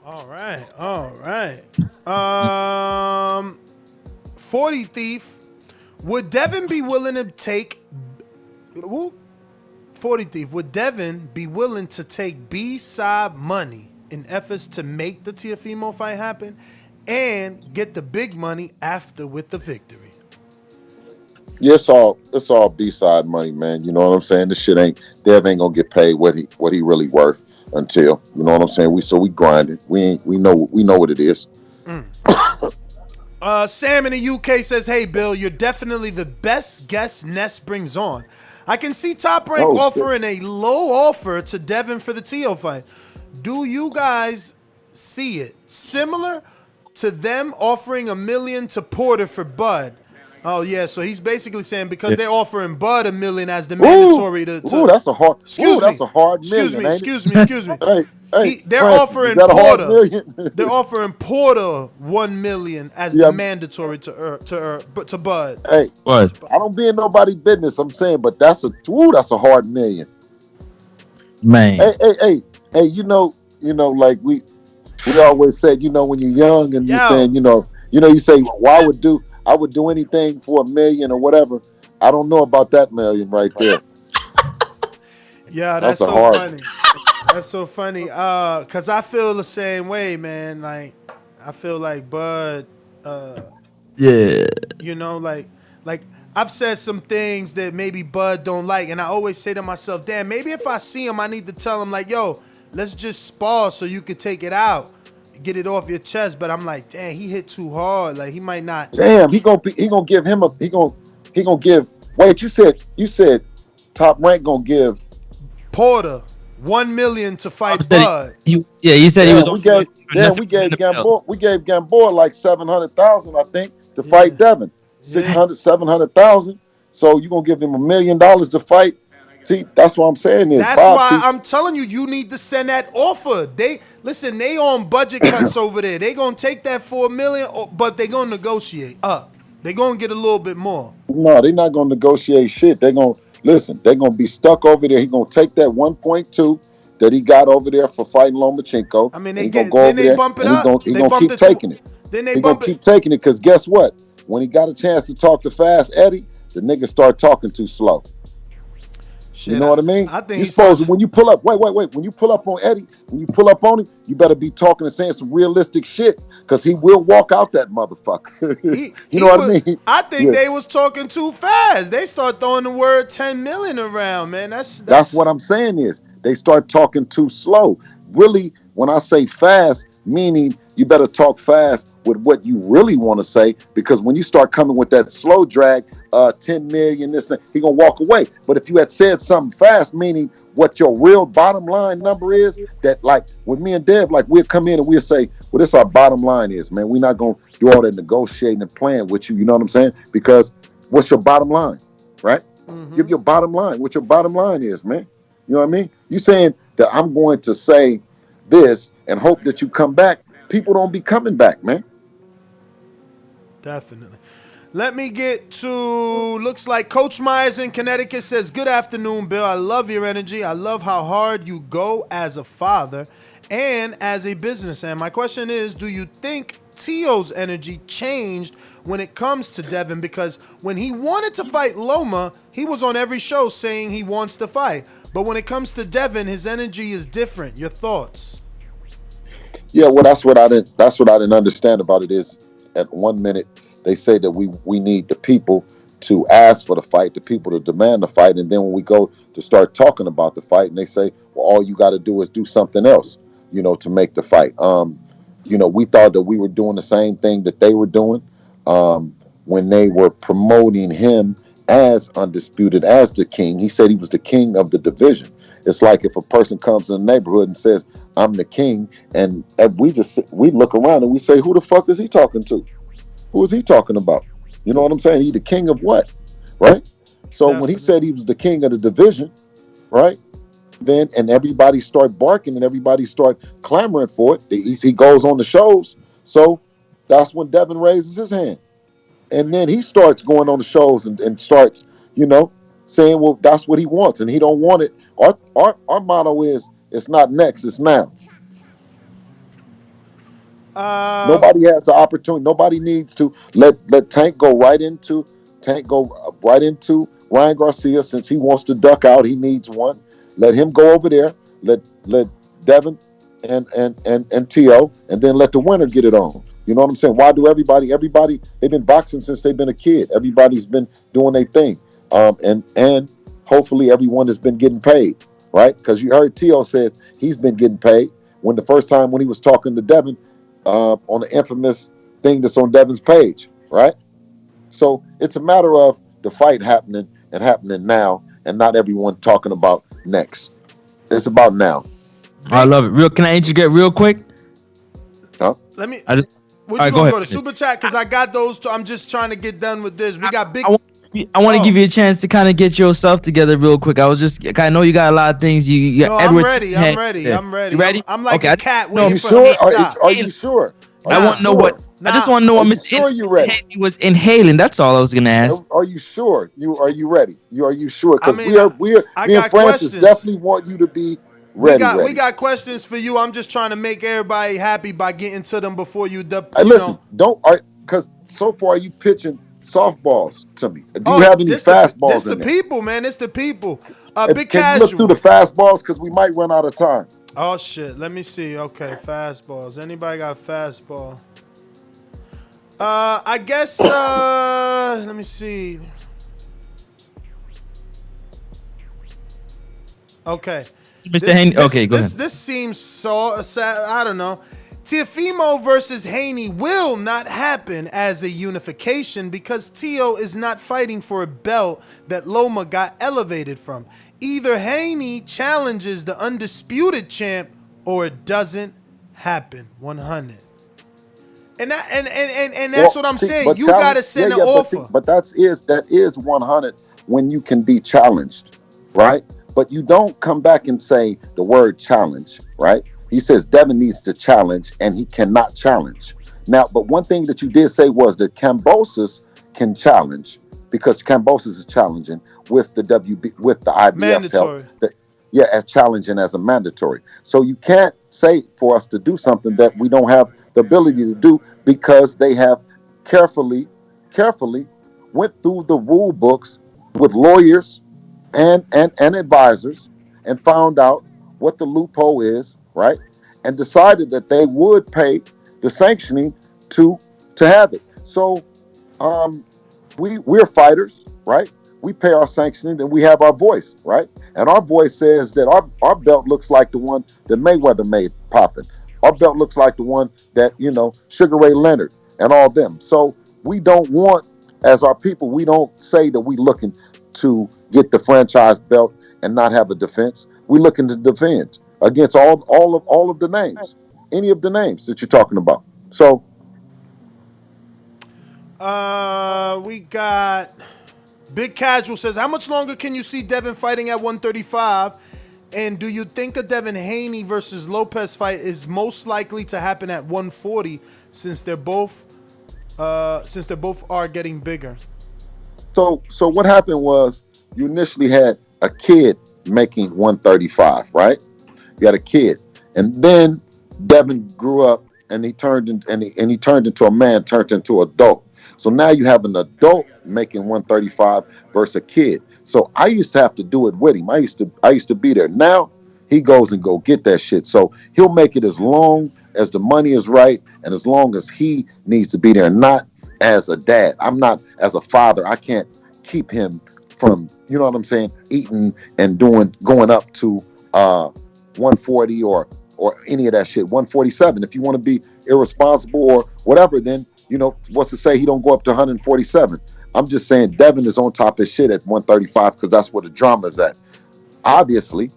B: All right. 40 Thief. Would Devin be willing to take? 40 Thief, would Devin be willing to take B-side money in efforts to make the Teofimo fight happen and get the big money after with the victory?
E: Yeah, it's all B-side money, man. You know what I'm saying? This shit Dev ain't gonna get paid what he really worth until, you know what I'm saying? We grinding. We know what it is.
B: Sam in the UK says, "Hey Bill, you're definitely the best guest Ness brings on. I can see Top Rank offering a low offer to Devin for the Teo fight. Do you guys see it similar to them offering $1 million to Porter for Bud?" Oh yeah, so he's basically saying because they're offering Bud $1 million as the mandatory to
E: that's a hard. That's a hard million.
B: Excuse me. They're
E: Francis,
B: offering Porter. They're offering Porter $1 million as the mandatory to Bud.
E: Hey, what? I don't be in nobody's business. I'm saying, but that's a hard million.
H: Man.
E: Hey. You know, like we always said, you know, when you're young and you're saying, you say, well, I would do anything for $1 million or whatever. I don't know about that million right there.
B: Yeah, that's so funny. That's so funny. Cause I feel the same way, man. Like I feel like Bud. You know, like I've said some things that maybe Bud don't like, and I always say to myself, damn, maybe if I see him, I need to tell him like, yo, let's just spar so you could take it out, get it off your chest. But I'm like, dang, he hit too hard. Like he might not.
E: Damn, he gonna give him a he gonna give. Wait, you said Top Rank gonna give
B: Porter $1 million to fight
H: Bud.
B: Bud.
H: He said he was.
E: We gave Gamboa like 700,000, I think, to fight Devin. 700,000. So you gonna give him $1 million to fight? See, that's what I'm saying.
B: That's why I'm telling you, you need to send that offer. They on budget cuts over there. They gonna take that $4 million, but they gonna negotiate up. They gonna get a little bit more.
E: No, they're not gonna negotiate shit. They're gonna listen. They're gonna be stuck over there. He's gonna take that 1.2 that he got over there for fighting Lomachenko.
B: I mean,
E: He's gonna go over there.
B: Bump it up.
E: He's gonna keep taking it.
B: Then they
E: He's gonna keep taking it because guess what? When he got a chance to talk to Fast Eddie, the nigga start talking too slow.
B: Shit,
E: you know what I mean?
B: I think
E: you're supposed to, when you pull up, wait. When you pull up on Eddie, when you pull up on him, you better be talking and saying some realistic shit because he will walk out that motherfucker. You know what I mean?
B: I think they was talking too fast. They start throwing the word 10 million around, man.
E: That's what I'm saying is they start talking too slow. Really, when I say fast, meaning you better talk fast with what you really want to say, because when you start coming with that slow drag, 10 million, this thing, he gonna walk away. But if you had said something fast, meaning what your real bottom line number is, that like with me and Dev, like we'll come in and we'll say, well, this our bottom line is, man. We're not gonna do all that negotiating and playing with you. You know what I'm saying? Because what's your bottom line, right? Mm-hmm. Give your bottom line. What your bottom line is, man. You know what I mean? You saying that I'm going to say this and hope that you come back. People don't be coming back, man.
B: Definitely. Let me get to, looks like Coach Myers in Connecticut says, good afternoon, Bill. I love your energy. I love how hard you go as a father and as a businessman. My question is, do you think Teo's energy changed when it comes to Devin? Because when he wanted to fight Loma, he was on every show saying he wants to fight. But when it comes to Devin, his energy is different. Your thoughts?
E: Yeah, well, that's what I didn't understand about it is at 1 minute they say that we need the people to ask for the fight, the people to demand the fight, and then when we go to start talking about the fight, and they say, well, all you got to do is do something else, you know, to make the fight. You know, we thought that we were doing the same thing that they were doing when they were promoting him as undisputed, as the king. He said he was the king of the division. It's like if a person comes in the neighborhood and says, I'm the king, and we look around and we say, who the fuck is he talking to? Who is he talking about? You know what I'm saying? He the king of what? Right? So Definitely. When he said he was the king of the division, right? Then, and everybody start barking and everybody start clamoring for it. He goes on the shows. So that's when Devin raises his hand. And then he starts going on the shows and starts, you know, saying, well, that's what he wants. And he don't want it. Our motto is, it's not next, it's now. Nobody has the opportunity. Nobody needs to let Tank go right into Ryan Garcia. Since he wants to duck out, he needs one. Let him go over there. Let Devin and Tio, and then let the winner get it on. You know what I'm saying? Why do everybody, they've been boxing since they've been a kid. Everybody's been doing their thing. And hopefully everyone has been getting paid, right? Because you heard Tio says he's been getting paid when the first time when he was talking to Devin on the infamous thing that's on Devin's page, right? So it's a matter of the fight happening now and not everyone talking about next. It's about now.
H: I love it. Can I interject real quick?
E: Huh?
B: Let me.
H: Would
B: you gonna go to super chat? Because I got those two. I'm just trying to get done with this. We got big.
H: I want to give you a chance to kind of get yourself together real quick. I know you got a lot of things.
B: No, I'm ready. I'm ready.
H: You ready?
B: I'm like a cat
E: waiting
B: for him to stop.
E: Are you sure?
H: I want to know what. I just want to know what Mr. Haney was inhaling. That's all I was gonna ask.
E: Are you sure? Are you ready? Are you sure? Because me and Francis
B: questions.
E: definitely want you to be ready.
B: We got questions for you. I'm just trying to make everybody happy by getting to them before you.
E: Because so far you pitching softballs to me. Do you have any fastballs?
B: It's the people, man. It's the people. Big
E: Can
B: Casual.
E: you look through the fastballs because we might run out of time.
B: Oh shit! Let me see. Okay, fastballs. Anybody got fastball? I guess. Let me see. Okay.
H: Mr. Haney. Okay, go ahead.
B: This seems so sad. I don't know. Teofimo versus Haney will not happen as a unification because Teo is not fighting for a belt that Loma got elevated from. Either Haney challenges the undisputed champ or it doesn't happen. 100. And that's what I'm saying. You gotta send an offer.
E: But that is 100 when you can be challenged, right? But you don't come back and say the word challenge, right? He says Devin needs to challenge, and he cannot challenge. Now, but one thing that you did say was that Kambosos can challenge because Kambosos is challenging with the IBF
B: mandatory.
E: help. As challenging as a mandatory. So you can't say for us to do something that we don't have the ability to do because they have carefully went through the rule books with lawyers and advisors and found out what the loophole is, right? And decided that they would pay the sanctioning to have it. So we're fighters, right? We pay our sanctioning and we have our voice, right? And our voice says that our belt looks like the one that Mayweather made popping. Our belt looks like the one that, Sugar Ray Leonard and all them. So we don't want, as our people, we don't say that we looking to get the franchise belt and not have a defense. We're looking to defend against all of the names, any of the names that you're talking about. So
B: we got Big Casual says, how much longer can you see Devin fighting at 135? And do you think a Devin Haney versus Lopez fight is most likely to happen at 140 since they're both are getting bigger?
E: So what happened was you initially had a kid making 135, right? You had a kid, and then Devin grew up and he turned into a man, turned into an adult. So now you have an adult making 135 versus a kid. So I used to have to do it with him. I used to be there. Now he goes and go get that shit. So he'll make it as long as the money is right and as long as he needs to be there, not as a dad. I'm not as a father. I can't keep him from, you know what I'm saying, eating and going up to 140 or any of that shit. 147. If you want to be irresponsible or whatever, then what's to say he don't go up to 147? I'm just saying Devin is on top of his shit at 135 because that's where the drama is at. Obviously,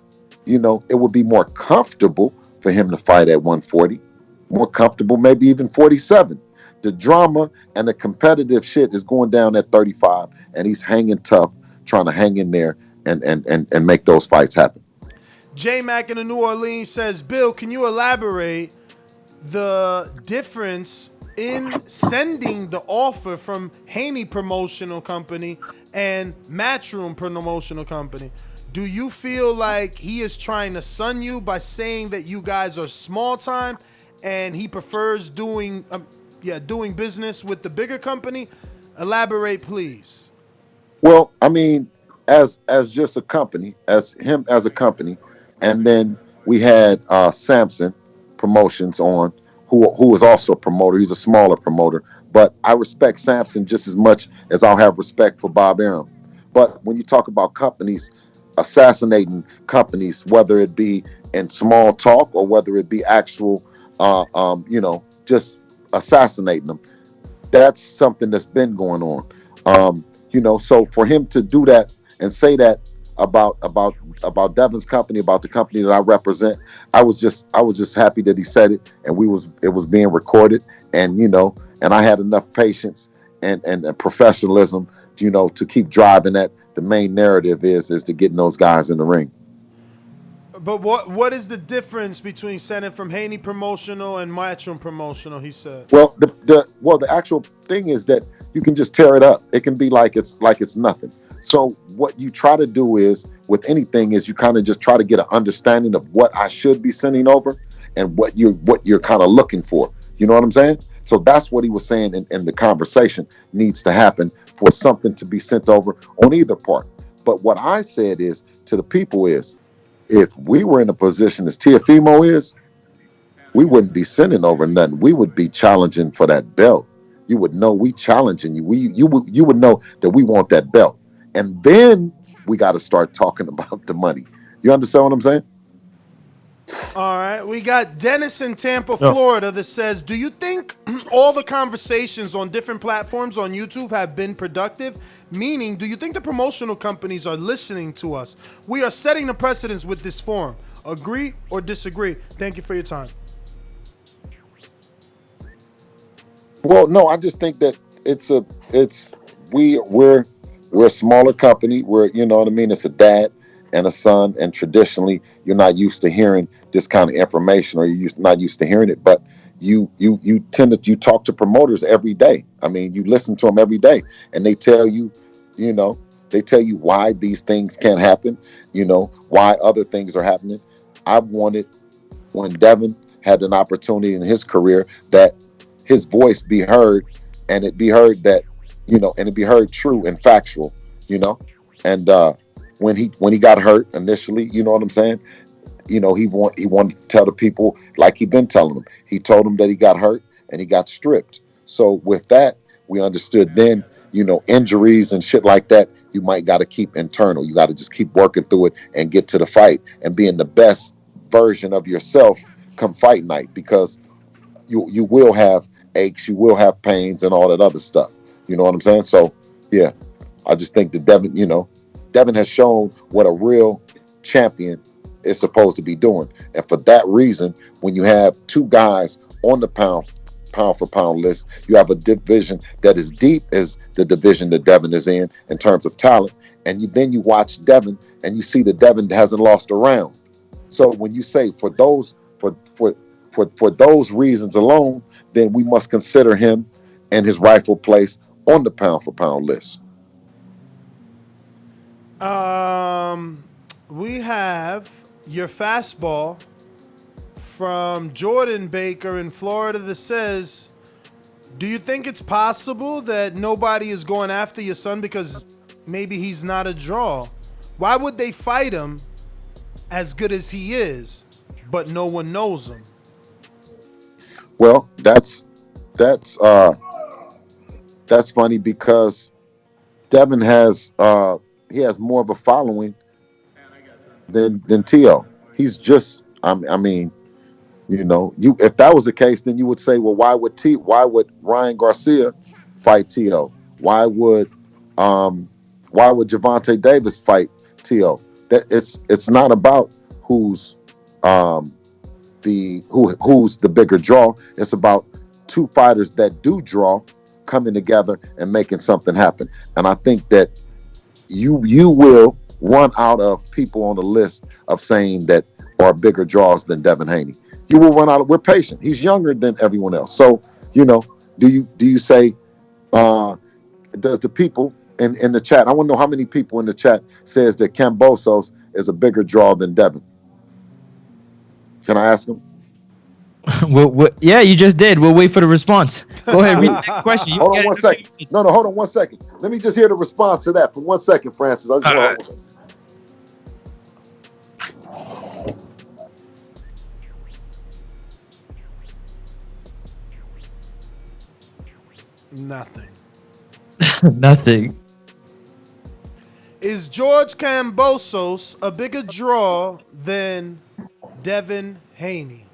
E: it would be more comfortable for him to fight at 140, more comfortable, maybe even 47. The drama and the competitive shit is going down at 35, and he's hanging tough, trying to hang in there and make those fights happen.
B: J-Mac in the New Orleans says, Bill, can you elaborate the difference in sending the offer from Haney Promotional Company and Matchroom Promotional Company? Do you feel like he is trying to sun you by saying that you guys are small time and he prefers doing business with the bigger company? Elaborate, please.
E: Well, I mean, as just a company, as him as a company, and then we had Samson Promotions on, who is also a promoter. He's a smaller promoter, but I respect Samson just as much as I'll have respect for Bob Arum. But when you talk about companies assassinating companies, whether it be in small talk or whether it be actual, just assassinating them, that's something that's been going on. So for him to do that and say that about Devin's company, about the company that I represent, I was just happy that he said it, and it was being recorded, and and I had enough patience and professionalism, to keep driving that. The main narrative is to getting those guys in the ring.
B: But what is the difference between sending from Haney Promotional and Matchroom Promotional? He said.
E: Well, the actual thing is that you can just tear it up. It can be like it's nothing. So what you try to do is with anything is you kind of just try to get an understanding of what I should be sending over and what you're kind of looking for. You know what I'm saying? So that's what he was saying in the conversation needs to happen for something to be sent over on either part. But what I said is to the people is, if we were in a position as Teofimo is, we wouldn't be sending over nothing. We would be challenging for that belt. You would know we challenging you. You would know that we want that belt. And then we got to start talking about the money. You understand what I'm saying?
B: All right, we got Dennis in Tampa,
I: Yo.
B: Florida that says, do you think all the conversations on different platforms on YouTube have been productive? Meaning, do you think the promotional companies are listening to us? We are setting the precedence with this forum. Agree or disagree? Thank you for your time.
E: Well, no, I just think that we're a smaller company. We're, you know what I mean. It's a dad and a son, and traditionally, you're not used to hearing this kind of information, or not used to hearing it. But you talk to promoters every day. I mean, you listen to them every day, and they tell you, you know, they tell you why these things can't happen. You know, why other things are happening. I wanted, when Devin had an opportunity in his career, that his voice be heard, and it be heard that, and it be heard true and factual, you know. And when he got hurt initially, you know what I'm saying? He wanted to tell the people, like he been telling them. He told them that he got hurt and he got stripped. So with that, we understood then, injuries and shit like that, you might got to keep internal. You got to just keep working through it and get to the fight and being the best version of yourself come fight night, because you will have aches, you will have pains and all that other stuff. You know what I'm saying? So yeah, I just think that Devin has shown what a real champion is supposed to be doing. And for that reason, when you have two guys on the pound for pound list, you have a division that is deep as the division that Devin is in terms of talent. And then you watch Devin and you see that Devin hasn't lost a round. So when you say for those reasons alone, then we must consider him and his rightful place on the pound for pound list.
B: We have your fastball from Jordan Baker in Florida that says, do you think it's possible that nobody is going after your son because maybe he's not a draw? Why would they fight him as good as he is, but no one knows him?
E: Well, that's funny, because Devin has he has more of a following than Tio. He's just I mean, if that was the case, then you would say, well, why would Ryan Garcia fight Tio? Why would Gervonta Davis fight Tio? That it's not about who's the bigger draw. It's about two fighters that do draw coming together and making something happen. And I think that you will run out of people on the list of saying that are bigger draws than Devin Haney. You will run out of. We're patient. He's younger than everyone else. So do you say? Does the people in the chat? I want to know how many people in the chat says that Kambosos is a bigger draw than Devin. Can I ask him?
H: Yeah, you just did. We'll wait for the response. Go ahead, read the next question.
E: Hold on 1 second. No, hold on 1 second. Let me just hear the response to that for 1 second, Francis. I just want to.
B: Nothing.
H: Nothing.
B: Is George Kambosos a bigger draw than Devin Haney?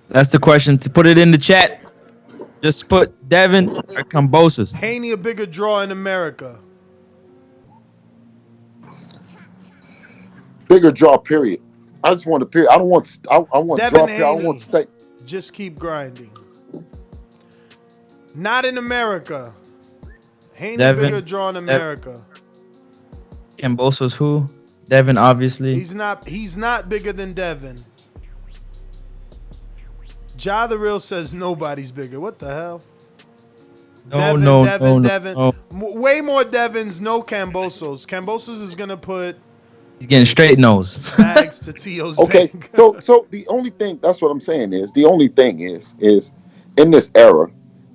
H: That's the question. To put it in the chat, just put Devin or Kambosos.
B: Haney a bigger draw in America?
E: Bigger draw, period. I just want a period. I don't want. I want
B: Devin
E: draw.
B: Haney,
E: I want stake.
B: just keep grinding. Not in America. Haney
H: Devin,
B: bigger draw in America.
H: Kambosos who? Devin, obviously.
B: He's not bigger than Devin. Ja the Real says nobody's bigger. What the hell? Devin. Way more Devins, no Kambosos. Kambosos is gonna put.
H: He's getting straight nose.
B: Bags to Tio's
E: Okay,
B: bank.
E: so the only thing, that's what I'm saying, is in this era,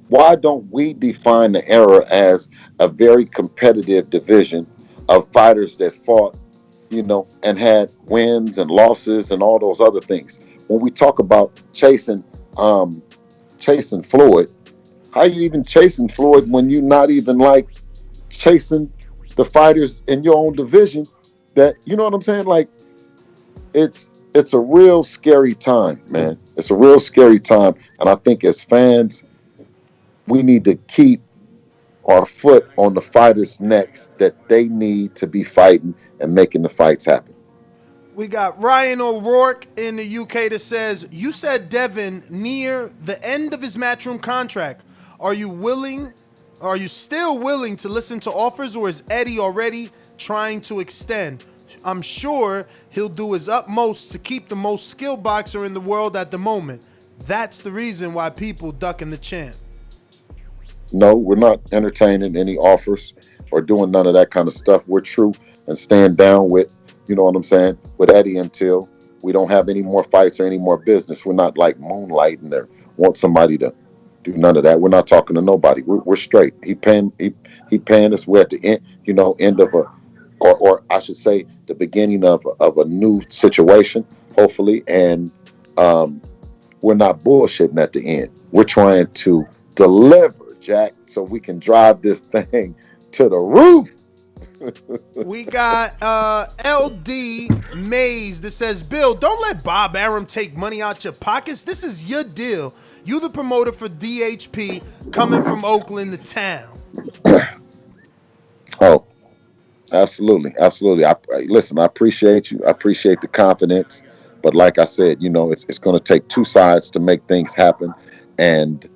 E: why don't we define the era as a very competitive division of fighters that fought, and had wins and losses and all those other things? When we talk about chasing Floyd, how you even chasing Floyd when you're not even like chasing the fighters in your own division? That, you know what I'm saying? Like, it's it's a real scary time, man. It's a real scary time, and I think as fans, we need to keep our foot on the fighters' necks that they need to be fighting and making the fights happen.
B: We got Ryan O'Rourke in the UK that says, you said Devin near the end of his Matchroom contract. Are you willing, are you still willing to listen to offers, or is Eddie already trying to extend? I'm sure he'll do his utmost to keep the most skilled boxer in the world at the moment. That's the reason why people ducking the champ.
E: No, we're not entertaining any offers or doing none of that kind of stuff. We're true and stand down with, you know what I'm saying, with Eddie until we don't have any more fights or any more business. We're not like moonlighting or want somebody to do none of that. We're not talking to nobody. We're straight. He paying us. We're at the end, end of a, or I should say, the beginning of a new situation, hopefully, and we're not bullshitting at the end. We're trying to deliver, Jack, so we can drive this thing to the roof.
B: We got LD Mays that says, Bill, don't let Bob Arum take money out your pockets. This is your deal. You the promoter for DHP coming from Oakland to town.
E: Oh, absolutely. Absolutely. Listen, I appreciate you. I appreciate the confidence. But like I said, it's going to take two sides to make things happen. And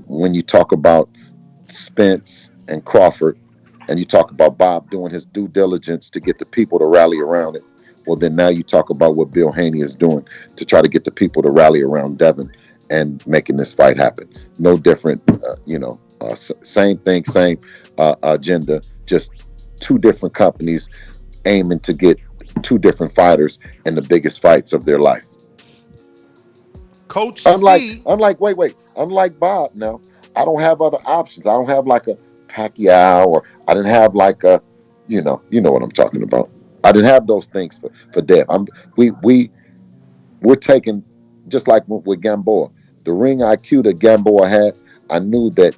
E: when you talk about Spence and Crawford, and you talk about Bob doing his due diligence to get the people to rally around it, well, then now you talk about what Bill Haney is doing to try to get the people to rally around Devin and making this fight happen. No different, same thing, same agenda, just two different companies aiming to get two different fighters in the biggest fights of their life.
B: Coach
E: unlike Bob, now I don't have other options. I don't have like a Pacquiao, or I didn't have like a, you know what I'm talking about. I didn't have those things for Dev. We're taking, just like with Gamboa, the ring IQ that Gamboa had. I knew that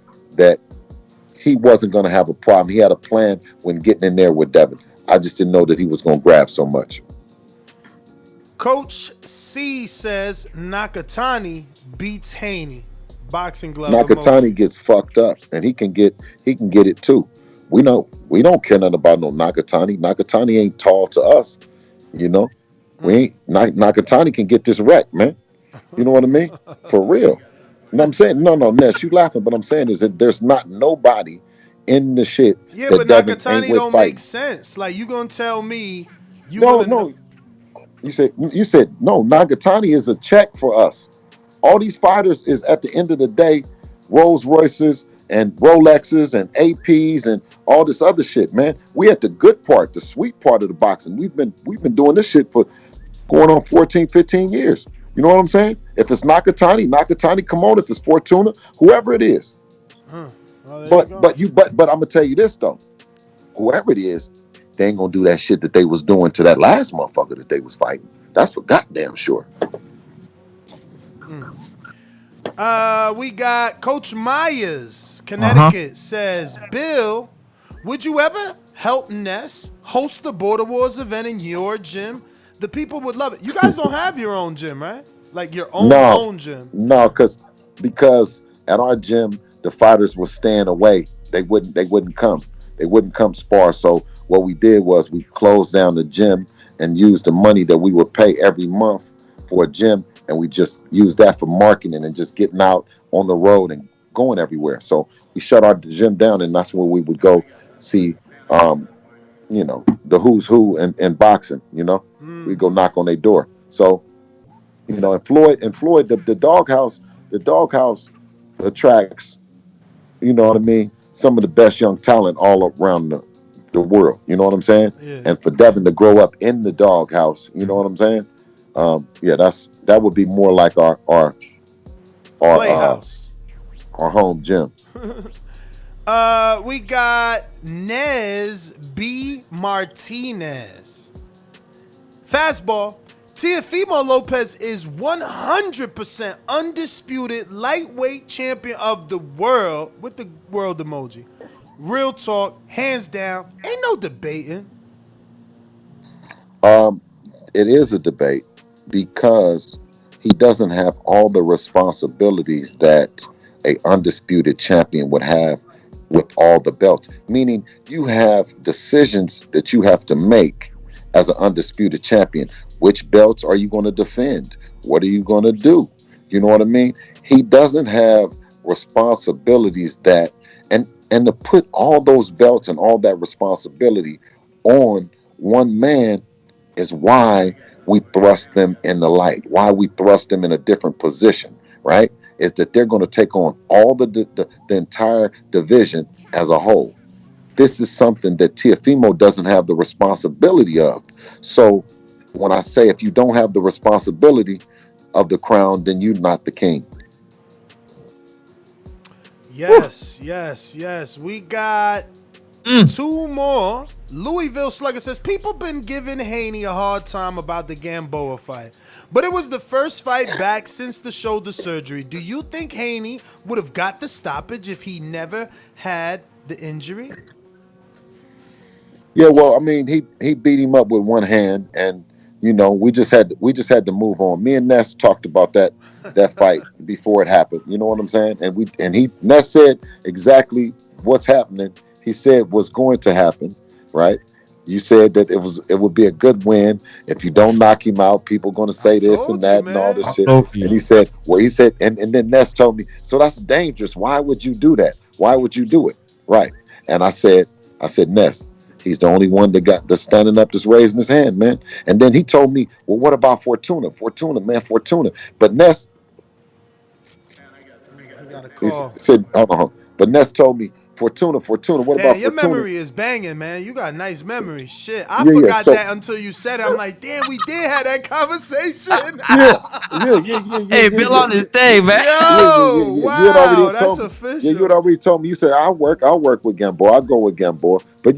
E: he wasn't going to have a problem. He had a plan when getting in there with Devin. I just didn't know that he was going to grab so much.
B: Coach C says Nakatani beats Haney. Boxing glove.
E: Nakatani gets fucked up, and he can get it too. We don't care nothing about no Nakatani. Nakatani ain't tall to us, We ain't. Nakatani can get this wreck, man. You know what I mean? For real. You know what I'm saying? No, Ness, you laughing, but I'm saying is that there's not nobody in the shit.
B: Yeah, but Nakatani don't make sense. Like, you gonna tell me
E: No. You said no. Nakatani is a check for us. All these fighters is, at the end of the day, Rolls Royces and Rolexes and APs and all this other shit, man. We at the good part, the sweet part of the boxing. We've been doing this shit for going on 14, 15 years. You know what I'm saying? If it's Nakatani, come on. If it's Fortuna, whoever it is. But I'm gonna tell you this though. Whoever it is, they ain't gonna do that shit that they was doing to that last motherfucker that they was fighting. That's for goddamn sure.
B: We got Coach Myers, Connecticut, says, Bill, would you ever help Ness host the Border Wars event in your gym? The people would love it. You guys don't have your own gym, right? Like your own gym.
E: No, because at our gym, the fighters were staying away. They wouldn't come. They wouldn't come spar. So what we did was we closed down the gym and used the money that we would pay every month for a gym, and we just used that for marketing and just getting out on the road and going everywhere. So we shut our gym down, and that's where we would go see, the who's who in boxing. We go knock on their door. So, and Floyd, the doghouse attracts, you know what I mean, some of the best young talent all around the world. You know what I'm saying?
B: Yeah.
E: And for Devin to grow up in the doghouse, you know what I'm saying? That would be more like our
B: playhouse,
E: our home gym.
B: We got Nez B. Martinez. Fastball. Teofimo Lopez is 100% undisputed lightweight champion of the world, with the world emoji. Real talk, hands down, ain't no debating.
E: It is a debate. because he doesn't have all the responsibilities that a undisputed champion would have with all the belts. Meaning, you have decisions that you have to make as an undisputed champion. Which belts are you going to defend? What are you going to do? You know what I mean? He doesn't have responsibilities that, and to put all those belts and all that responsibility on one man is why we thrust them in the light, why we thrust them in a different position, right? Is that they're going to take on all the entire division as a whole. This is something that Teofimo doesn't have the responsibility of. So when I say if you don't have the responsibility of the crown, then you're not the king.
B: Yes, yes, yes. We got two more. Louisville Slugger says, people been giving Haney a hard time about the Gamboa fight, but it was the first fight back since the shoulder surgery. Do you think Haney would have got the stoppage if he never had the injury?
E: Yeah, well, I mean, he beat him up with one hand, and we just had to move on. Me and Ness talked about that fight before it happened. You know what I'm saying? And Ness said exactly what's happening. He said what's going to happen, right? You said that it would be a good win if you don't knock him out. People going to say this and that and all this shit. And he said, and then Ness told me, so that's dangerous. Why would you do that? Why would you do it? Right? And I said, Ness, he's the only one that's standing up, that's raising his hand, man. And then he told me, well, what about Fortuna? Fortuna. But Ness, he said, hold on. But Ness told me, Fortuna. What about Fortuna?
B: Your memory is banging, man. You got nice memory. Shit, I forgot that until you said it. I'm like, damn, we did have that conversation.
H: Hey, Bill on his day, man.
B: Yo, wow, that's official.
E: Yeah, you had already told me. You said I'll work with Gamboa. I'll go with Gamboa. But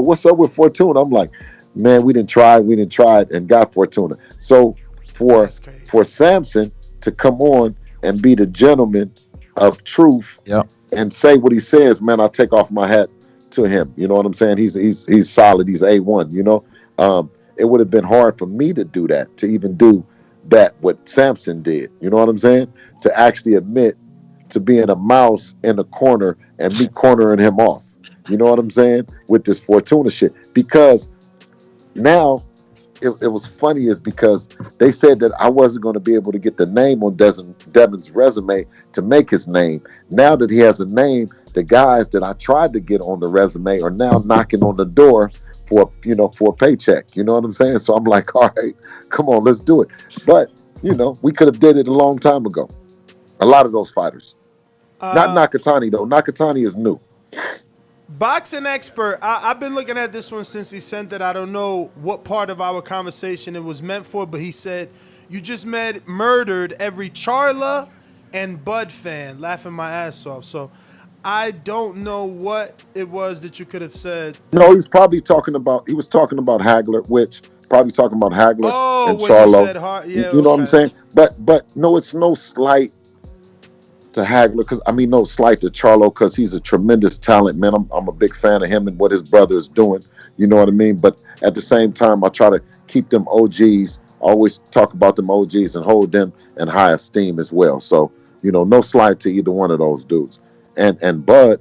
E: what's up with Fortuna? I'm like, man, we didn't try it and got Fortuna. So for Samson to come on and be the gentleman of truth, and say what he says, man, I take off my hat to him. You know what I'm saying? He's solid. He's A1. It would have been hard for me to do that, to even do that what Samson did. You know what I'm saying? To actually admit to being a mouse in the corner and me cornering him off. You know what I'm saying? With this Fortuna shit. Because now it was funny is because they said that I wasn't going to be able to get the name on Devin's resume to make his name. Now that he has a name, the guys that I tried to get on the resume are now knocking on the door for a paycheck. You know what I'm saying? So I'm like, all right, come on, let's do it. But we could have did it a long time ago. A lot of those fighters, not Nakatani though. Nakatani is new.
B: Boxing expert, I've been looking at this one since he sent it. I don't know what part of our conversation it was meant for, but he said, you just murdered every Charla and Bud fan, laughing my ass off. So I don't know what it was that you could have said.
E: No, he was talking about Hagler, which probably talking about Hagler and
B: when
E: Charlo.
B: You said
E: you know what I'm saying? But no, it's no slight to Hagler, no slight to Charlo, because he's a tremendous talent, man. I'm a big fan of him and what his brother is doing. You know what I mean? But at the same time, I try to keep them OGs, always talk about them OGs and hold them in high esteem as well. So, no slight to either one of those dudes. And Bud,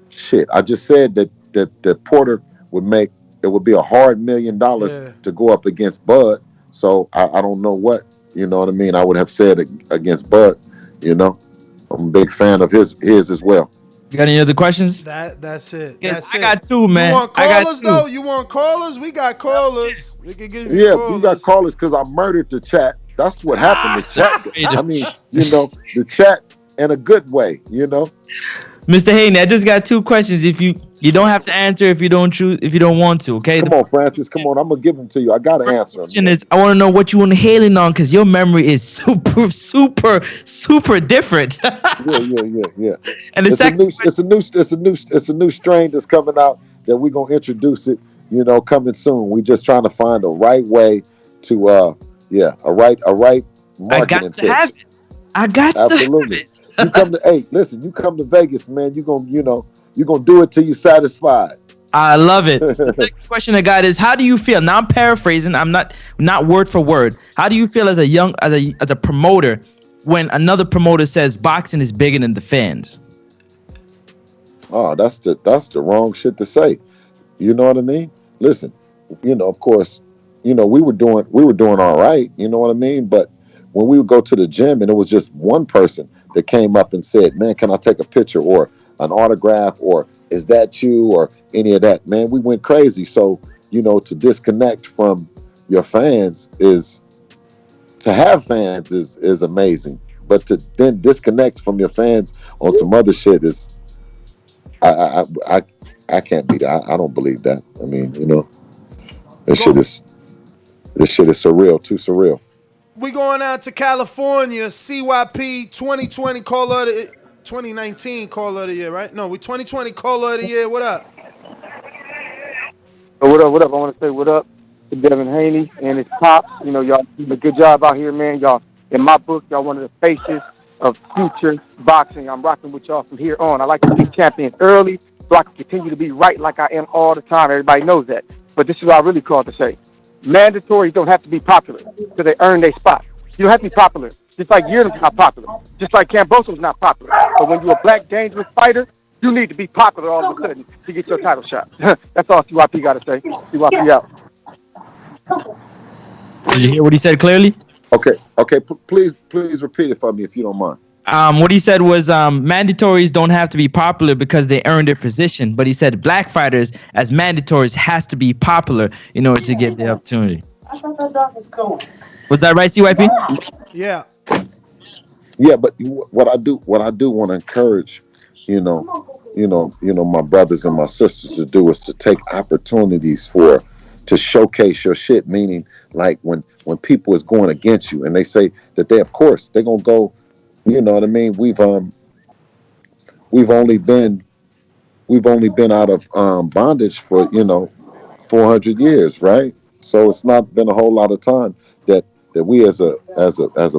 E: shit, I just said that Porter would be a hard $1 million to go up against Bud. So I don't know what, you know what I mean, I would have said against Bud, I'm a big fan of his as well.
H: You got any other questions?
B: That's it.
H: Yes, I got two, man.
B: You want callers though? You want callers? We got callers. We can give you callers.
E: You got callers because I murdered the chat. That's what happened to chat. I mean, the chat in a good way,
H: Mr. Haney, I just got two questions. If you don't have to answer if you don't want to, okay?
E: Come on, Francis. Come on. I'm gonna give them to you. I gotta answer them.
H: Question is, I want to know what you inhaling on, because your memory is super, super, super different.
E: Yeah.
H: And
E: it's a new strain that's coming out that we're gonna introduce it. Coming soon. We just trying to find the right way to a right marketing pitch.
H: I got to have it.
E: You come to Vegas, man. You gonna do it till you satisfied.
H: I love it. The second question I got is, how do you feel? Now I'm paraphrasing. I'm not word for word. How do you feel as a promoter when another promoter says boxing is bigger than the fans?
E: Oh, that's the wrong shit to say. You know what I mean? Listen, of course, we were doing all right. You know what I mean? But when we would go to the gym and it was just one person that came up and said, "Man, can I take a picture or an autograph or is that you or any of that?" Man, we went crazy. So to disconnect from your fans is to have fans is amazing, but to then disconnect from your fans on some other shit is I I I, I can't be that. I don't believe that. I mean, this shit
B: Go.
E: is this shit is surreal, too surreal.
B: We going out to California. CYP 2020 Call of the 2019 Call of the Year, right? No, we 2020 Call of the Year. What up?
K: What up, what up? I want to say what up to Devin Haney and his pops. Y'all doing a good job out here, man. Y'all, in my book, y'all one of the faces of future boxing. I'm rocking with y'all from here on. I like to be champion early so I can continue to be right like I am all the time. Everybody knows that. But this is what I really called to say. Mandatories don't have to be popular because they earn their spot. You don't have to be popular. Just like Yurnum's not popular. Just like Camboso's not popular. But when you're a black dangerous fighter, you need to be popular all of a sudden to get your title shot. That's all CYP got to say. CYP out.
H: Did you hear what he said clearly?
E: Okay. Please repeat it for me if you don't mind.
H: What he said was mandatories don't have to be popular because they earn their position, but he said black fighters as mandatories has to be popular in order to get the opportunity. Was that right, CYP?
B: Yeah.
E: Yeah, but what I do want to encourage, my brothers and my sisters to do is to take opportunities to showcase your shit. Meaning, like when people is going against you and they say that of course they're gonna go. You know what I mean? We've only been out of bondage for 400 years, right? So it's not been a whole lot of time that we as a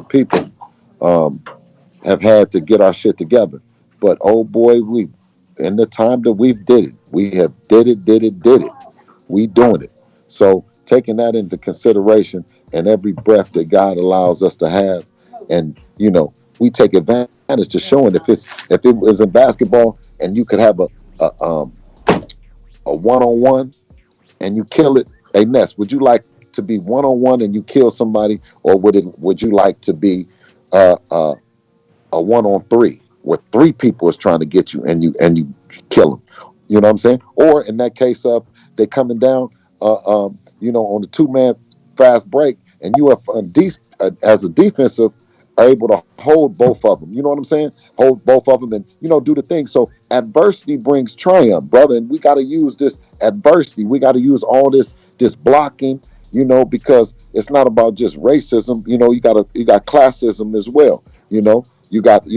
E: people um, have had to get our shit together. But oh boy, we in the time that we've did it, we have did it. We doing it. So taking that into consideration and every breath that God allows us to have, and we take advantage to showing if it was in basketball and you could have a one-on-one and you kill it. Hey Ness, would you like to be one-on-one and you kill somebody, or would you like to be uh, uh, a one-on-three where three people is trying to get you and you kill them? You know what I'm saying? Or in that case of they coming down, on the two-man fast break, and you have as a defensive are able to hold both of them. You know what I'm saying? Hold both of them and do the thing. So adversity brings triumph, brother, and we got to use this adversity. We got to use all this blocking, because it's not about just racism. You got classism as well. You got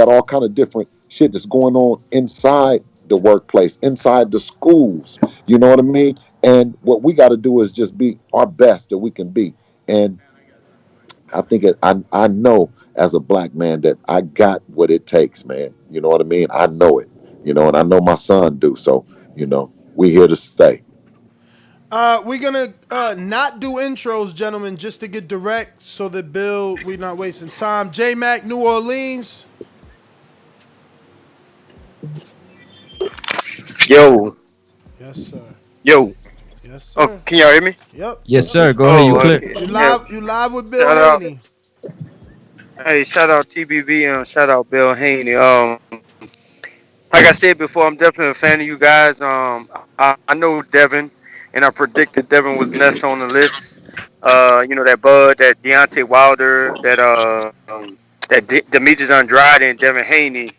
E: all kind of different shit that's going on inside the workplace, inside the schools. You know what I mean? And what we got to do is just be our best that we can be. And I think I know as a black man that I got what it takes, man. You know what I mean? I know it. And I know my son do. So, we here to stay.
B: We're gonna not do intros, gentlemen, just to get direct, so that we're not wasting time. J Mac, New Orleans.
L: Yo,
B: Yes, sir.
L: yo.
B: Yes,
L: Oh,
B: sir.
L: can y'all hear me?
B: Yep.
H: Yes, sir. Go ahead. You
L: Oh,
H: clear.
L: okay.
B: You
L: Yeah.
B: live. You live with
L: Shout
B: Bill
L: out.
B: Haney.
L: Hey, shout out TBV and shout out Bill Haney. Like I said before, I'm definitely a fan of you guys. I know Devin, and I predicted Devin was next on the list. That Bud, that Deontay Wilder, that Demetrius Andrade and Devin Haney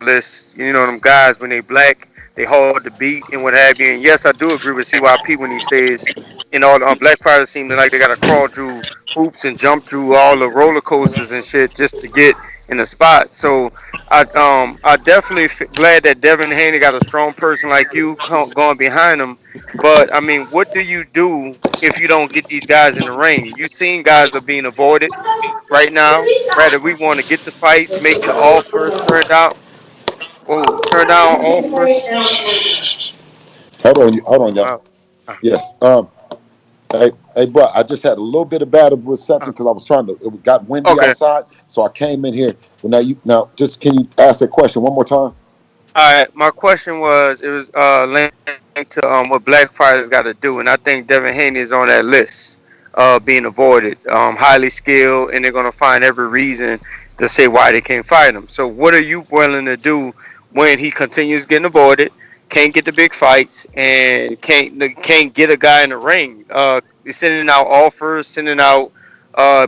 L: list. Them guys when they black, they hard to beat and what have you. And yes, I do agree with CYP when he says, all black fighters seem to like they got to crawl through hoops and jump through all the roller coasters and shit just to get in the spot. So I definitely glad that Devin Haney got a strong person like you going behind him. But I mean, what do you do if you don't get these guys in the ring? You seen guys are being avoided right now. Rather, we want to get the fights, make the offers, turn down offers.
E: Hold on, y'all. Yes. Hey, bro. I just had a little bit of bad of reception because I was trying to. It got windy
L: Okay.
E: outside, so I came in here. Well, now just can you ask that question one more time?
L: All right. My question was, it was linked to what Black Fighters got to do, and I think Devin Haney is on that list, being avoided. Highly skilled, and they're gonna find every reason to say why they can't fight him. So, what are you willing to do when he continues getting avoided, can't get the big fights, and can't get a guy in the ring? You're sending out offers, sending out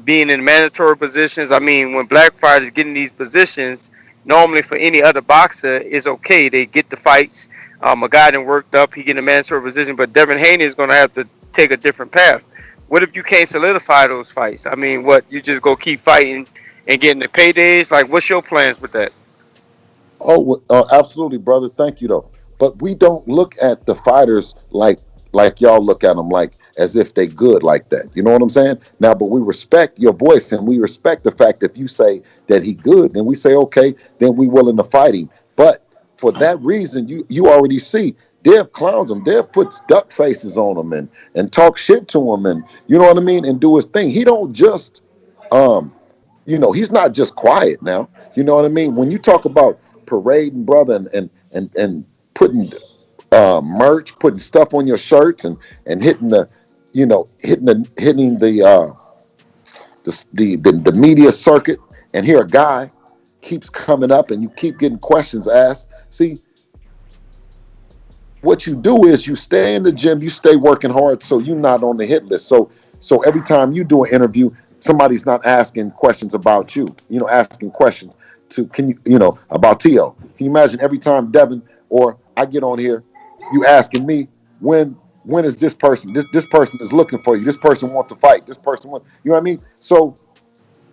L: being in mandatory positions. I mean, when Black Fighters get in these positions, normally for any other boxer is okay. They get the fights. A guy that worked up, he get in a mandatory position, but Devin Haney is going to have to take a different path. What if you can't solidify those fights? I mean, what, you just go keep fighting and getting the paydays? Like, what's your plans with that?
E: Absolutely, brother. Thank you, though. But we don't look at the fighters like y'all look at them, like as if they good like that. You know what I'm saying? Now, but we respect your voice and we respect the fact that if you say that he good, then we say okay, then we willing to fight him. But for that reason, you already see Dev clowns him. Dev puts duck faces on him and talk shit to him, and you know what I mean, and do his thing. He don't just he's not just quiet now. You know what I mean? When you talk about parading, brother, and putting merch, putting stuff on your shirts, and hitting the, hitting the media circuit, and here a guy keeps coming up, and you keep getting questions asked. See, what you do is you stay in the gym, you stay working hard, so you're not on the hit list. So every time you do an interview, somebody's not asking questions about you. Asking questions about Tio. Can you imagine every time Devin or I get on here, you asking me when is this person? This person is looking for you. This person wants to fight. This person wants. You know what I mean? So,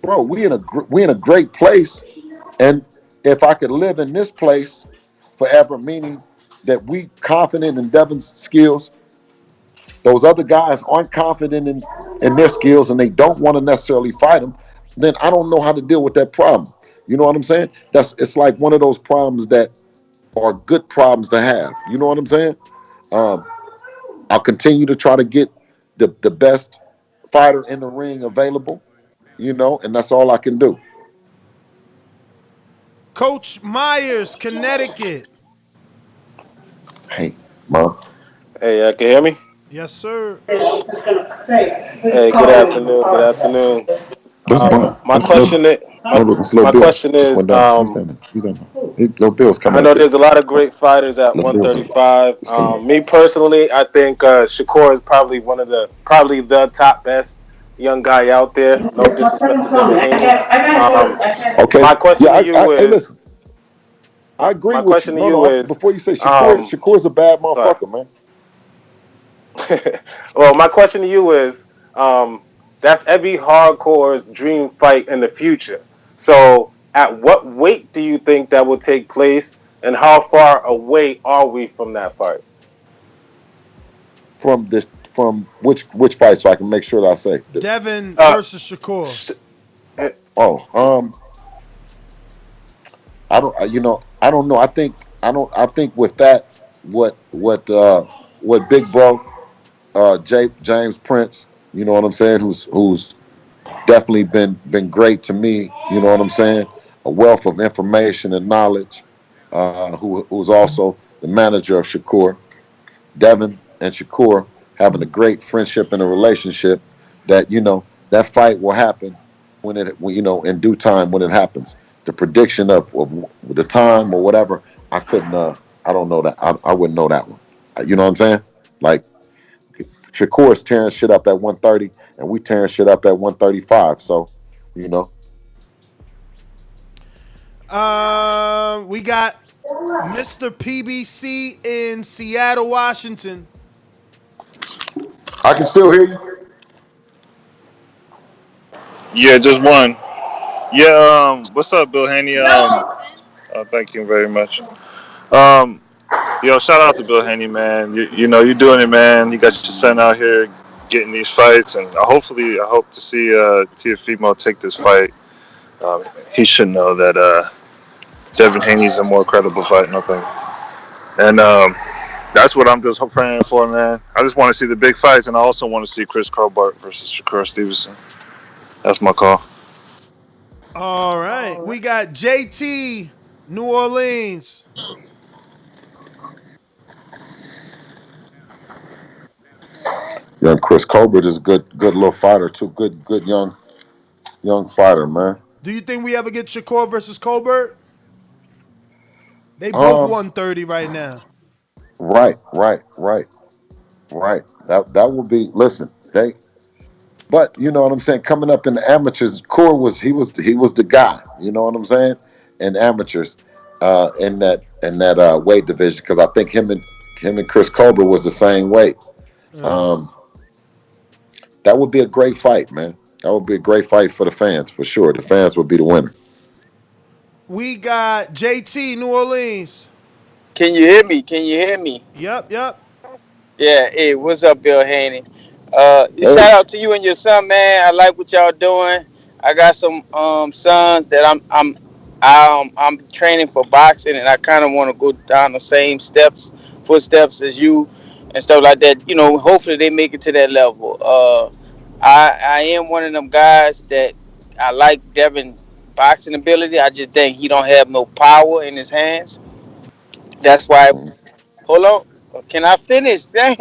E: bro, we in a great place, and if I could live in this place forever, meaning that we confident in Devin's skills, those other guys aren't confident in their skills, and they don't want to necessarily fight them, then I don't know how to deal with that problem. You know what I'm saying? It's like one of those problems that are good problems to have. You know what I'm saying? I'll continue to try to get the best fighter in the ring available, and that's all I can do.
B: Coach Myers, Connecticut.
E: Hey, Mom.
M: Hey, can you hear me?
B: Yes, sir.
M: Hey, good afternoon. Good afternoon. My question is, I know there's a lot of great fighters at 135. Me personally, I think Shakur is probably the top best young guy out there. No disrespect to Devin Haney.
E: Okay.
M: My question to you is,
E: hey, listen. I agree
M: my
E: with
M: question
E: you.
M: to you is,
E: before you say Shakur's a bad motherfucker, man.
M: Well, my question to you is, that's every hardcore's dream fight in the future. So, at what weight do you think that will take place, and how far away are we from that fight?
E: From which fight, so I can make sure that I say
B: Devin versus Shakur.
E: I don't know. I think with that, what Big Bro, James Prince, you know what I'm saying, who's definitely been great to me, you know what I'm saying, a wealth of information and knowledge, who's also the manager of Shakur. Devin and Shakur having a great friendship and a relationship that, that fight will happen in due time when it happens. The prediction of the time or whatever, I don't know that. I wouldn't know that one. You know what I'm saying? Like, Shakur's tearing shit up at 130, and we tearing shit up at 135. So,
B: we got Mr. PBC in Seattle, Washington.
E: I can still hear you.
N: Yeah, just one. Yeah, what's up, Bill Haney? Thank you very much. Shout out to Bill Haney, man. You're doing it, man. You got your son out here getting these fights, and I hope to see Teofimo take this fight. He should know that Devin Haney's a more credible fight, nothing. And That's what I'm just praying for, man. I just want to see the big fights, and I also want to see Chris Colbert versus Shakur Stevenson. That's my call.
B: All right. We got JT, New Orleans.
E: Young Chris Colbert is a good little fighter too. Good young fighter, man.
B: Do you think we ever get Shakur versus Colbert? They both
E: Um,
B: 130 right now.
E: right. That would be. Listen, but you know what I'm saying. Coming up in the amateurs, Core was the guy. You know what I'm saying. In amateurs, in that weight division, because I think him and Chris Colbert was the same weight. That would be a great fight, man. That would be a great fight for the fans, for sure. The fans would be the winner.
B: We got JT, New Orleans.
O: Can you hear me? Can you hear me?
B: Yep.
O: Yeah. Hey, what's up, Bill Haney?
E: Hey.
O: Shout out to you and your son, man. I like what y'all doing. I got some sons that I'm training for boxing, and I kind of want to go down the same footsteps as you, and stuff like that. You know, hopefully they make it to that level. I am one of them guys that I like Devin boxing ability. I just think he don't have no power in his hands. That's why. Hold on. Can I finish? Damn,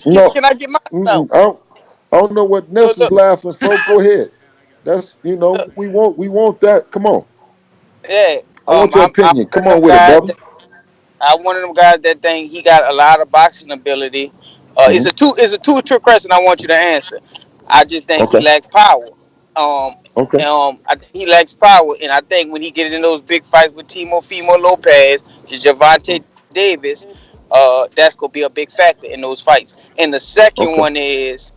E: No,
O: can I get my out?
E: I don't know what Ness is
O: Look,
E: laughing for. Go ahead. That's we want that. Come on.
O: yeah.
E: I want your
O: I'm
E: opinion.
O: one
E: Come
O: of them
E: on with it,
O: guys.
E: brother.
O: I'm one of them guys that think he got a lot of boxing ability.
E: Hmm.
O: It's a two question I want you to answer. I just think he
E: Okay.
O: lacks power. Um,
E: Okay.
O: I think he lacks power, and I think when he get in those big fights with Teofimo Lopez, Javante Davis, that's gonna be a big factor in those fights. And the second
E: Okay.
O: one is,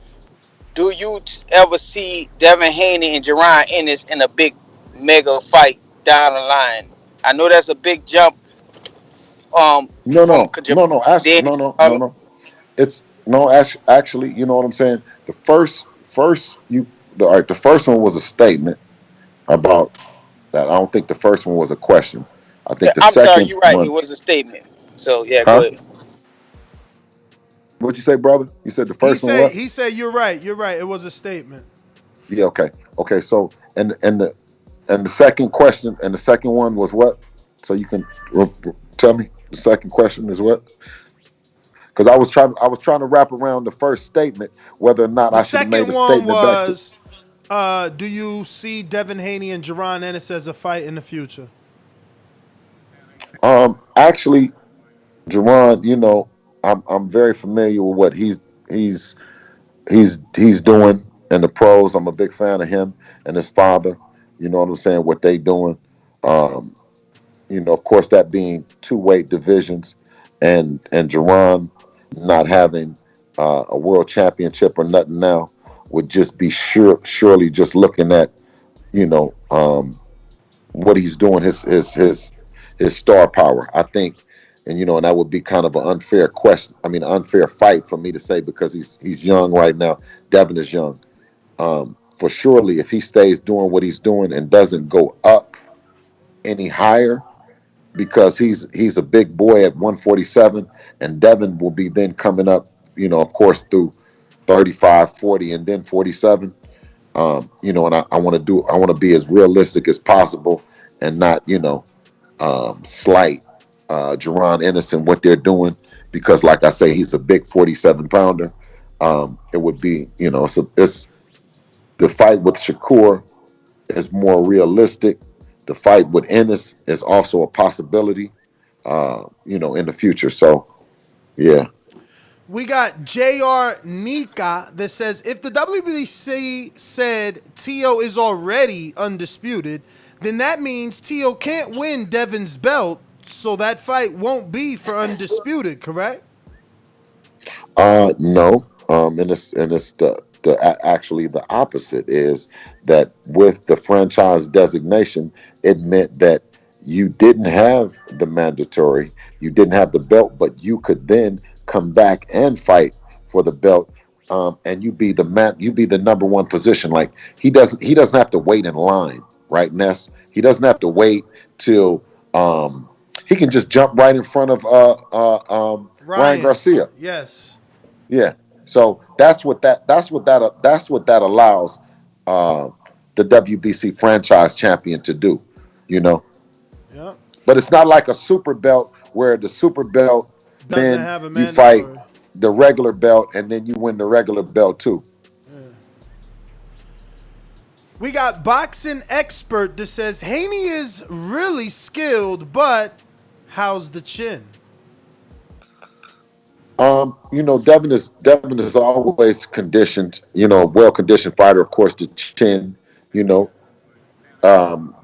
O: do you ever see Devin Haney and Jerron Ennis in a big mega fight down the line? I know that's a big jump
E: No,
O: from
E: no, no, no.
O: then
E: No. It's no. Actually, you know what I'm saying. All right. The first one was a statement about that. I don't think the first one was a question. I think the
O: I'm sorry,
E: second
O: you're right. It
E: one,
O: was a statement. So yeah, go
E: huh?
O: ahead.
E: What'd you say, brother? You said the first one what?
B: He said you're right. You're right. It was a statement.
E: Yeah. Okay. Okay. So and the second question and the second one was what? So you can tell me the second question is what? Because I was trying to wrap around the first statement whether or not
B: The
E: I should have made
B: second
E: a
B: one
E: statement back to.
B: was, do you see Devin Haney and Jerron Ennis as a fight in the future?
E: Actually, Jerron, I'm very familiar with what he's he's doing in the pros. I'm a big fan of him and his father. You know what I'm saying? What they doing. Um, of course, that being two weight divisions, and Jerron not having a world championship or nothing now would just be surely just looking at you know what he's doing, his star power. I think, and that would be kind of an unfair question. I mean, an unfair fight for me to say because he's young right now. Devin is young. For surely, if he stays doing what he's doing and doesn't go up any higher, because he's a big boy at 147, and Devin will be then coming up, of course, through 35, 40, and then 47. And I want to be as realistic as possible and not, slight Jerron Ennis and what they're doing because, like I say, he's a big 47 pounder. It would be, it's the fight with Shakur is more realistic. The fight with Ennis is also a possibility, in the future. So, yeah.
B: We got JR Nika that says if the WBC said Tio is already undisputed, then that means Tio can't win Devin's belt, so that fight won't be for undisputed, correct?
E: No. And it's actually the opposite is that with the franchise designation, it meant that you didn't have the mandatory, you didn't have the belt, but you could then come back and fight for the belt, and you be the number one position. Like he doesn't have to wait in line, right, Ness? He doesn't have to wait till He can just jump right in front of Ryan
B: Ryan.
E: Garcia.
B: Yes.
E: Yeah. So that's what that allows uh, the WBC franchise champion to do. You know,
B: Yep.
E: but it's not like a super belt where the super belt
B: Doesn't
E: then
B: have a
E: you fight
B: mandatory.
E: the regular belt and then you win the regular belt too.
B: We got boxing expert that says Haney is really skilled, but how's the chin?
E: Devin is always conditioned, well conditioned fighter. Of course, the chin, you know, um,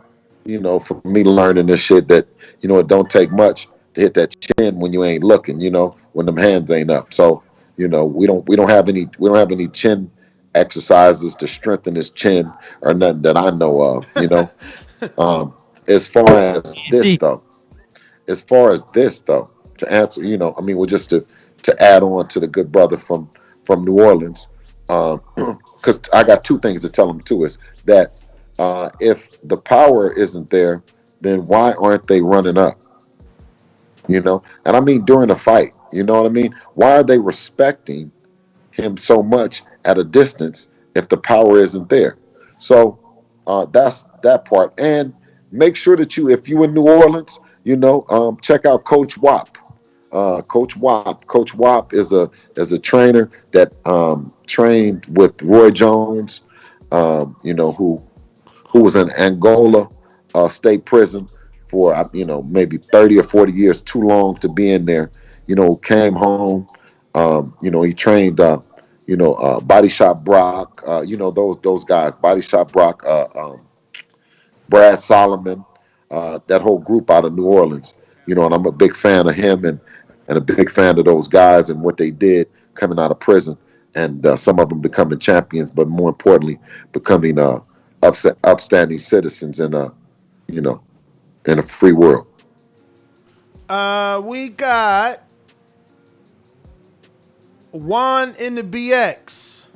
E: for me learning this shit that it don't take much to hit that chin when you ain't looking, when them hands ain't up. So we don't have any chin exercises to strengthen his chin or nothing that I know of. As far as this
H: See,
E: though, to answer, I mean, well, just to add on to the good brother from New Orleans, because I got two things to tell him too is that if the power isn't there, then why aren't they running up? And I mean during a fight, you know what I mean? Why are they respecting him so much at a distance if the power isn't there? So that's that part. And make sure that if you in New Orleans, check out Coach Wap. Coach Wap is a trainer that trained with Roy Jones, who was in Angola state prison for maybe 30 or 40 years, too long to be in there. Came home. He trained. Body Shop Brock. Those guys. Body Shop Brock. Brad Solomon. That whole group out of New Orleans. And I'm a big fan of him and a big fan of those guys and what they did coming out of prison. And some of them becoming champions, but more importantly, becoming upstanding citizens you know, in a free world.
B: We got Juan in the BX.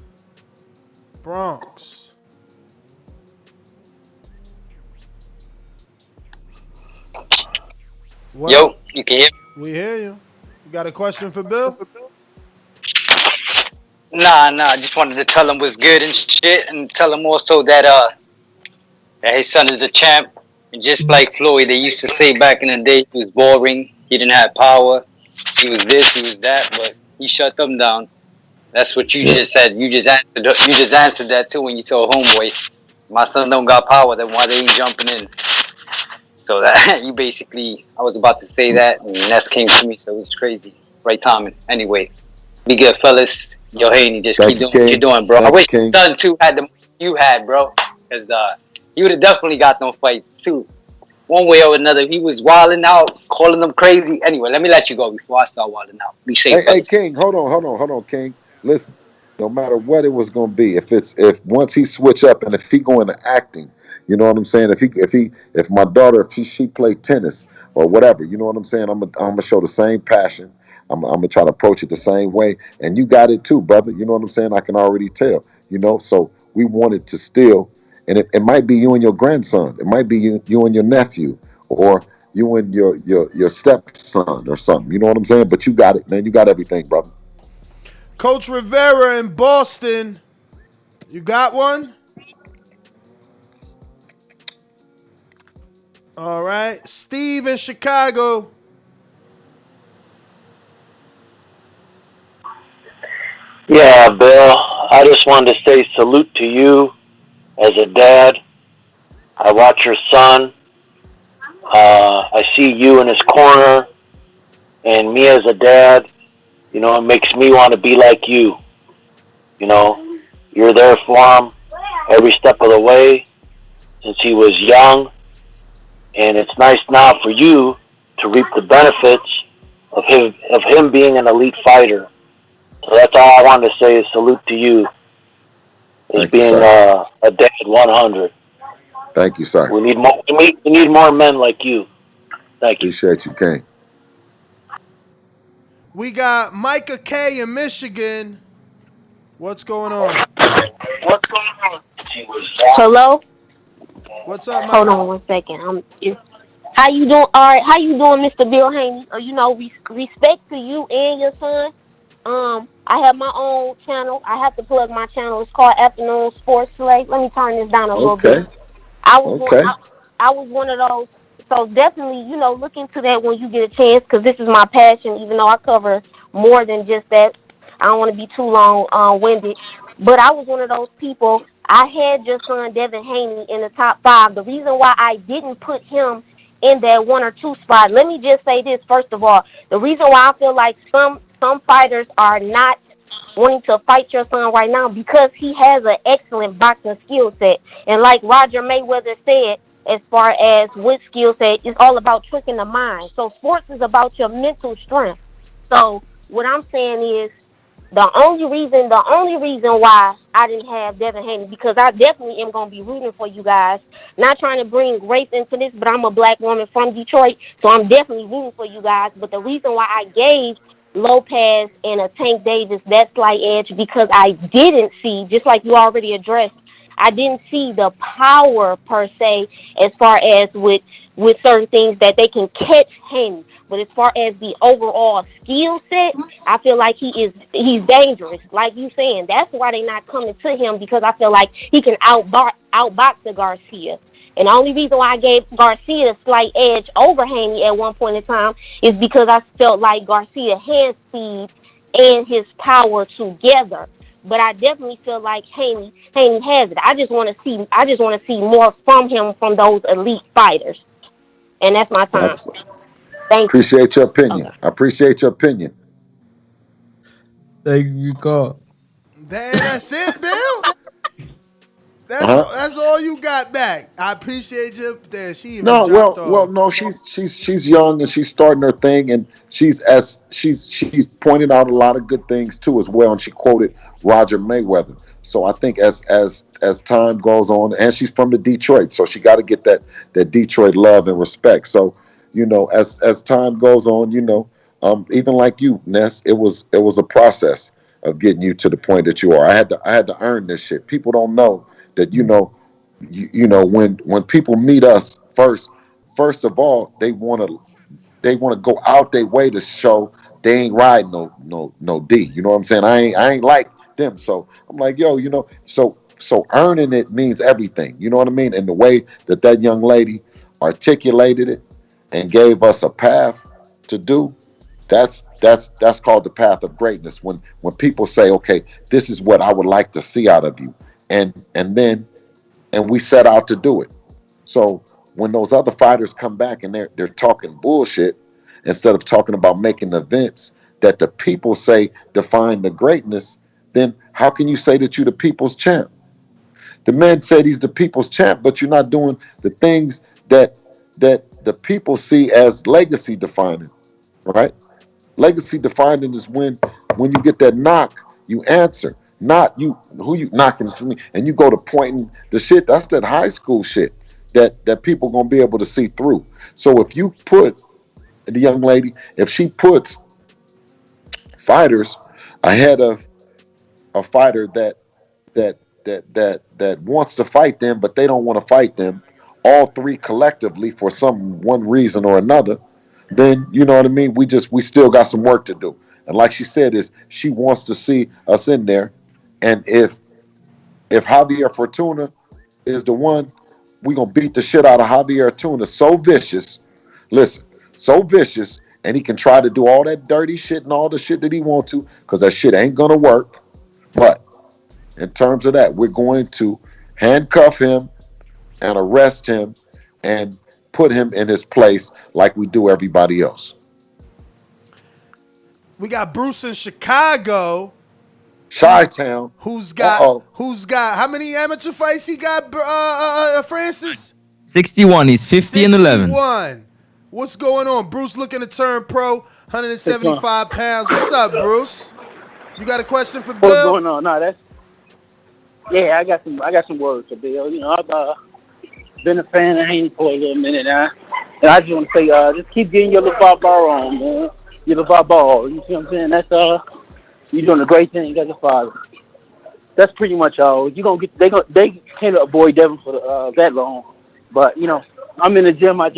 B: Bronx. What?
P: Yo, you can hear me?
B: We hear you. You got a question for Bill?
P: Nah. I just wanted to tell him what's good and shit, and tell him also that his son is a champ. And just like Floyd, they used to say back in the day, he was boring. He didn't have power. He was this, he was that, but he shut them down. That's what you just said. You just answered. You just answered that too when you told homeboy, "My son don't got power. Then why they ain't jumping in?" So that you basically, I was about to say that, and Ness came to me, so it was crazy. Right timing. Anyway, be good, fellas. Yo, Haney, just
E: Thank
P: keep
E: you,
P: doing what you're
E: King.
P: doing, bro. I
E: Thank you,
P: wish
E: King.
P: your son too had the you had, bro, because he would have definitely got them fights too. One way or another, he was wilding out, calling them crazy. Anyway, let me let you go before I start wilding out. Be safe,
E: Hey,
P: fellas.
E: King, hold on, King. Listen, no matter what it was going to be, if once he switch up and if he go into acting, you know what I'm saying. If my daughter if she play tennis or whatever, you know what I'm saying. I'm gonna show the same passion. I'm gonna try to approach it the same way, and you got it too, brother. You know what I'm saying. I can already tell. So we wanted to still, and it might be you and your grandson. It might be you and your nephew, or you and your stepson or something. You know what I'm saying? But you got it, man. You got everything, brother.
B: Coach Rivera in Boston. You got one? All right. Steve in Chicago.
Q: Yeah, Bill, I just wanted to say salute to you as a dad. I watch your son. I see you in his corner, and me as a dad, it makes me want to be like you. You're there for him every step of the way since he was young, and it's nice now for you to reap the benefits of him being an elite fighter. So that's all I wanted to say is salute to you as
E: Thank you,
Q: being
E: sir.
Q: a dad 100.
E: Thank you, sir.
Q: We need more. We need more men like you. Thank you.
E: Appreciate you, King.
B: We got Micah K in Michigan. What's going on?
F: Hello?
B: What's up,
F: Hold
B: Micah?
F: on one second.
R: How you doing? All right, how you doing, Mr. Bill Haney? Respect to you and your son. I have my own channel. I have to plug my channel. It's called Afternoon Sports Slate. Let me turn this down a little bit.
E: Okay.
R: I was one.
E: Okay.
R: I was one of those. So definitely, look into that when you get a chance, because this is my passion. Even though I cover more than just that, I don't want to be too long winded. But I was one of those people. I had your son Devin Haney in the top 5. The reason why I didn't put him in that 1 or 2 spot. Let me just say this first of all. The reason why I feel like some fighters are not wanting to fight your son right now, because he has an excellent boxing skill set. And like Roger Mayweather said, as far as with skill set, it's all about tricking the mind. So sports is about your mental strength. So what I'm saying is, the only reason why I didn't have Devin Haney, because I definitely am gonna be rooting for you guys. Not trying to bring race into this, but I'm a black woman from Detroit, so I'm definitely rooting for you guys. But the reason why I gave Lopez and a Tank Davis that slight edge, because I didn't see, just like you already addressed, I didn't see the power per se, as far as with certain things that they can catch Haney. But as far as the overall skill set, I feel like he's dangerous. Like you saying, that's why they're not coming to him, because I feel like he can outbox the Garcia. And the only reason why I gave Garcia a slight edge over Haney at one point in time is because I felt like Garcia had speed and his power together. But I definitely feel like Haney has it. I just want to see more from him, from those elite fighters. And that's my time.
E: Absolutely.
R: Thank you.
E: Appreciate your opinion. I appreciate your opinion.
H: Thank you, God.
B: That's it, Bill. That's all you got back. I appreciate you. There, she even
E: No,
B: dropped
E: well,
B: off.
E: no. She's young and she's starting her thing, and she's pointed out a lot of good things too as well. And she quoted Roger Mayweather. So I think as time goes on, and she's from the Detroit, so she got to get that Detroit love and respect. So as time goes on, even like you, Ness, it was a process of getting you to the point that you are. I had to earn this shit. People don't know that when people meet us first of all, they want to go out their way to show they ain't riding no D. You know what I'm saying? I ain't like them. So I'm like, yo, so earning it means everything. You know what I mean? And the way that young lady articulated it and gave us a path to do, that's called the path of greatness. When people say, okay, this is what I would like to see out of you, and we set out to do it. So when those other fighters come back and they're talking bullshit, instead of talking about making events that the people say define the greatness, then how can you say that you're the people's champ? The man said he's the people's champ, but you're not doing the things that the people see as legacy defining, right? Legacy defining is when you get that knock, you answer. Not you who you knocking for me, and you go to pointing the shit. That's that high school shit that people gonna be able to see through. So if you put the young lady, if she puts fighters ahead of a fighter that wants to fight them, but they don't want to fight them, all three collectively for one reason or another, then you know what I mean. We still got some work to do. And like she said, is she wants to see us in there. And if Javier Fortuna is the one, we're gonna beat the shit out of Javier Fortuna. So vicious, listen, so vicious, and he can try to do all that dirty shit and all the shit that he wants to, because that shit ain't gonna work. But in terms of that, we're going to handcuff him and arrest him and put him in his place like we do everybody else.
B: We got Bruce in Chicago.
E: Chi-Town.
B: Who's got how many amateur fights he got, Francis?
H: 61. He's 50 and 11.
B: 61. What's going on? Bruce looking to turn pro, 175 pounds. What's up, Bruce? You got a question for Bill?
S: What's going on? No, I got some words for Bill. I've been a fan of Haney for a little minute now, and I just want to say, just keep getting your little Bob Arum, man. Your little Bob ball. You see what I'm saying? That's you're doing a great thing as a father. That's pretty much all. You gonna get they can't avoid Devin for that long, but I'm in the gym. I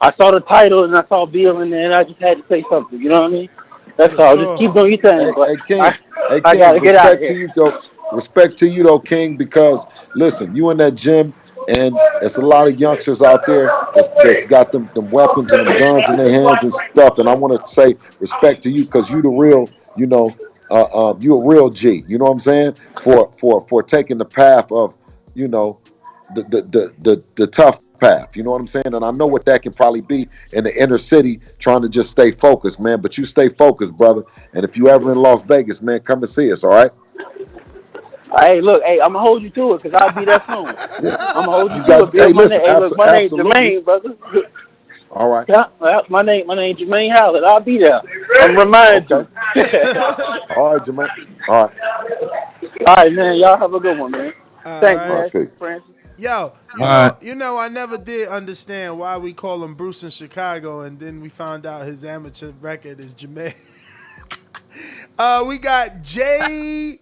S: I saw the title and I saw Bill in there, and I just had to say something. You know what I mean? That's all.
B: Sure.
S: Just keep doing your thing. But
E: Hey, King. Hey,
S: I gotta
E: King.
S: get out of
E: Respect to
S: here.
E: you, though. Respect to you, though, King. Because listen, you in that gym, and there's a lot of youngsters out there that's got them weapons and them guns in their hands and stuff. And I want to say respect to you because you the real, you a real G. You know what I'm saying? For taking the path of, you know, the tough path. You know what I'm saying? And I know what that can probably be in the inner city, trying to just stay focused, man. But you stay focused, brother. And if you ever in Las Vegas, man, come and see us. All right?
S: Hey, look, hey, I'm gonna hold you to it because I'll be there soon.
E: Yeah.
S: I'm gonna hold you
E: You
S: to it,
E: got.
S: Bill.
E: Hey,
S: My
E: listen.
S: name, hey, look, my name's
E: Absolutely.
S: Jermaine, brother.
E: All right.
S: Yeah, well, my name Jermaine Howlett. I'll be there. I'm reminding you.
E: All right, Jermaine. All right.
S: All right, man. Y'all have a good one, man. Thanks,
B: right.
S: man. Francis.
B: Yo, you know, I never did understand why we call him Bruce in Chicago, and then we found out his amateur record is Jermaine. We got JT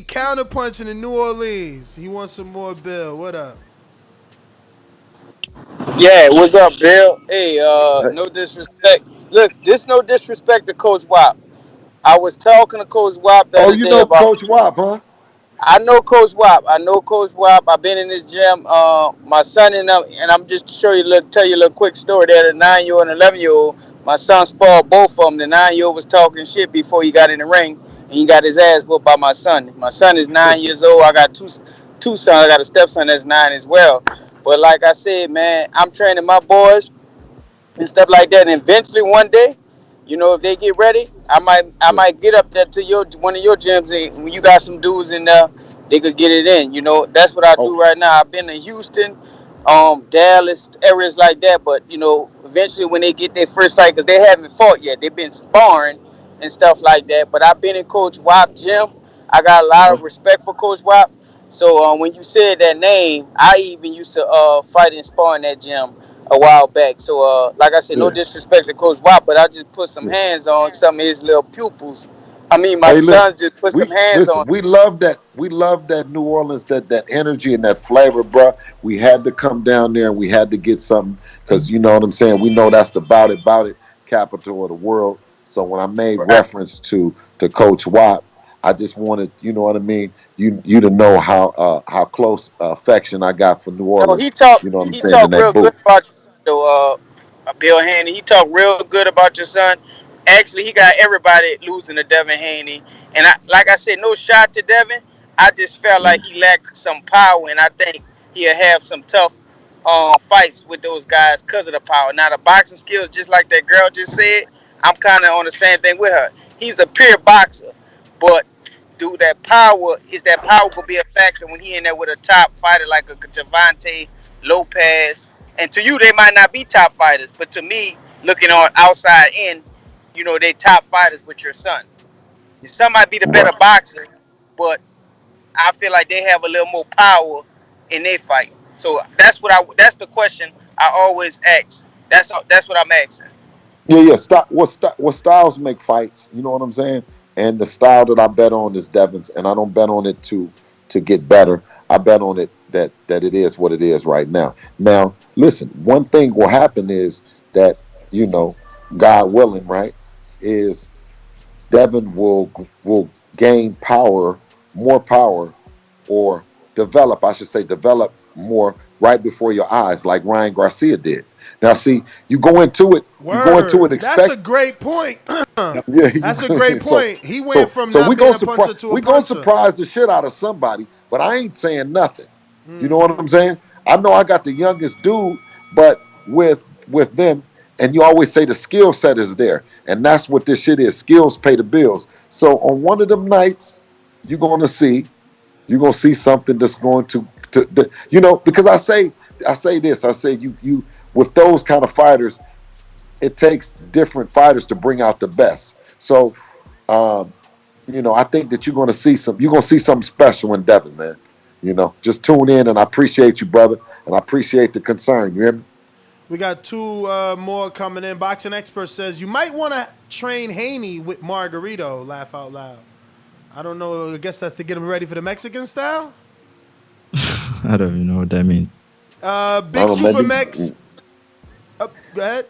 B: counterpunching in New Orleans. He wants some more Bill. What up?
O: Yeah, what's up, Bill? Hey, no disrespect. Look, this no disrespect to Coach Wop. I was talking to Coach Wop the
E: Oh,
O: other
E: you
O: day
E: know
O: about.
E: Coach Wop, huh?
O: I know Coach Wop. I know Coach Wop. I've been in this gym. My son and I'm just to show you, tell you a little quick story. There, the 9-year-old and 11-year-old. My son spoiled both of them. The 9-year-old was talking shit before he got in the ring, and he got his ass whooped by my son. My son is 9 years old. I got two sons. I got a stepson that's 9 as well. But like I said, man, I'm training my boys and stuff like that. And eventually, one day, you know, if they get ready, I might get up there to one of your gyms, and when you got some dudes in there, they could get it in. You know, that's what I do right now. I've been to Houston, Dallas, areas like that. But you know, eventually, when they get their first fight, because they haven't fought yet, they've been sparring and stuff like that. But I've been in Coach Wop gym. I got a lot of respect for Coach Wop. So when you said that name, I even used to fight and spar in that gym a while back. So like I said, no disrespect to Coach Wop, but I just put some hands on some of his little pupils. I mean, my
E: Hey, listen.
O: son just put some hands
E: Listen.
O: on.
E: We love that. We love that New Orleans, that energy and that flavor, bro. We had to come down there and we had to get something because you know what I'm saying. We know that's the bout it capital of the world. So when I made reference to Coach Watt, I just wanted, you know what I mean, you to know how close affection I got for New
O: No,
E: Orleans.
O: he talked.
E: You know what I'm
O: He
E: saying? In
O: talked
E: that
O: real good
E: booth.
O: about your son, though. Bill Haney. He talked real good about your son. Actually, he got everybody losing to Devin Haney. And like I said, no shot to Devin. I just felt like he lacked some power, and I think he'll have some tough fights with those guys because of the power. Now, the boxing skills, just like that girl just said, I'm kind of on the same thing with her. He's a pure boxer, but do that power gonna be a factor when he in there with a top fighter like a Javante Lopez? And to you, they might not be top fighters, but to me, looking on outside in, you know, they top fighters with your son. Your son might be the better boxer, but I feel like they have a little more power in their fight. So that's the question I always ask. That's what I'm asking.
E: Yeah. What styles make fights? You know what I'm saying? And the style that I bet on is Devin's, and I don't bet on it to get better. I bet on it that it is what it is right now. Now, listen, one thing will happen is that, you know, God willing, right, is Devin will gain power, more power, or develop, I should say, develop more right before your eyes, like Ryan Garcia did. Now, see, you go into it
B: That's a great point. That's a great point. He went from
E: so
B: not being a puncher to a
E: we gonna
B: puncher.
E: surprise the shit out of somebody, but I ain't saying nothing. You know
B: Mm-hmm.
E: what I'm saying? I know I got the youngest dude, but with them, and you always say the skill set is there, and that's what this shit is. Skills pay the bills. So on one of them nights, you're gonna see something that's going to you know, because I say this, I say you with those kind of fighters, it takes different fighters to bring out the best. So, you know, I think that you're going to see something special in Devin, man. You know, just tune in, and I appreciate you, brother, and I appreciate the concern. You hear me?
B: We got two more coming in. Boxing expert says you might want to train Haney with Margarito. Laugh out loud. I don't know. I guess that's to get him ready for the Mexican style.
H: I don't even know what that means.
B: Big Super Mex. Go ahead.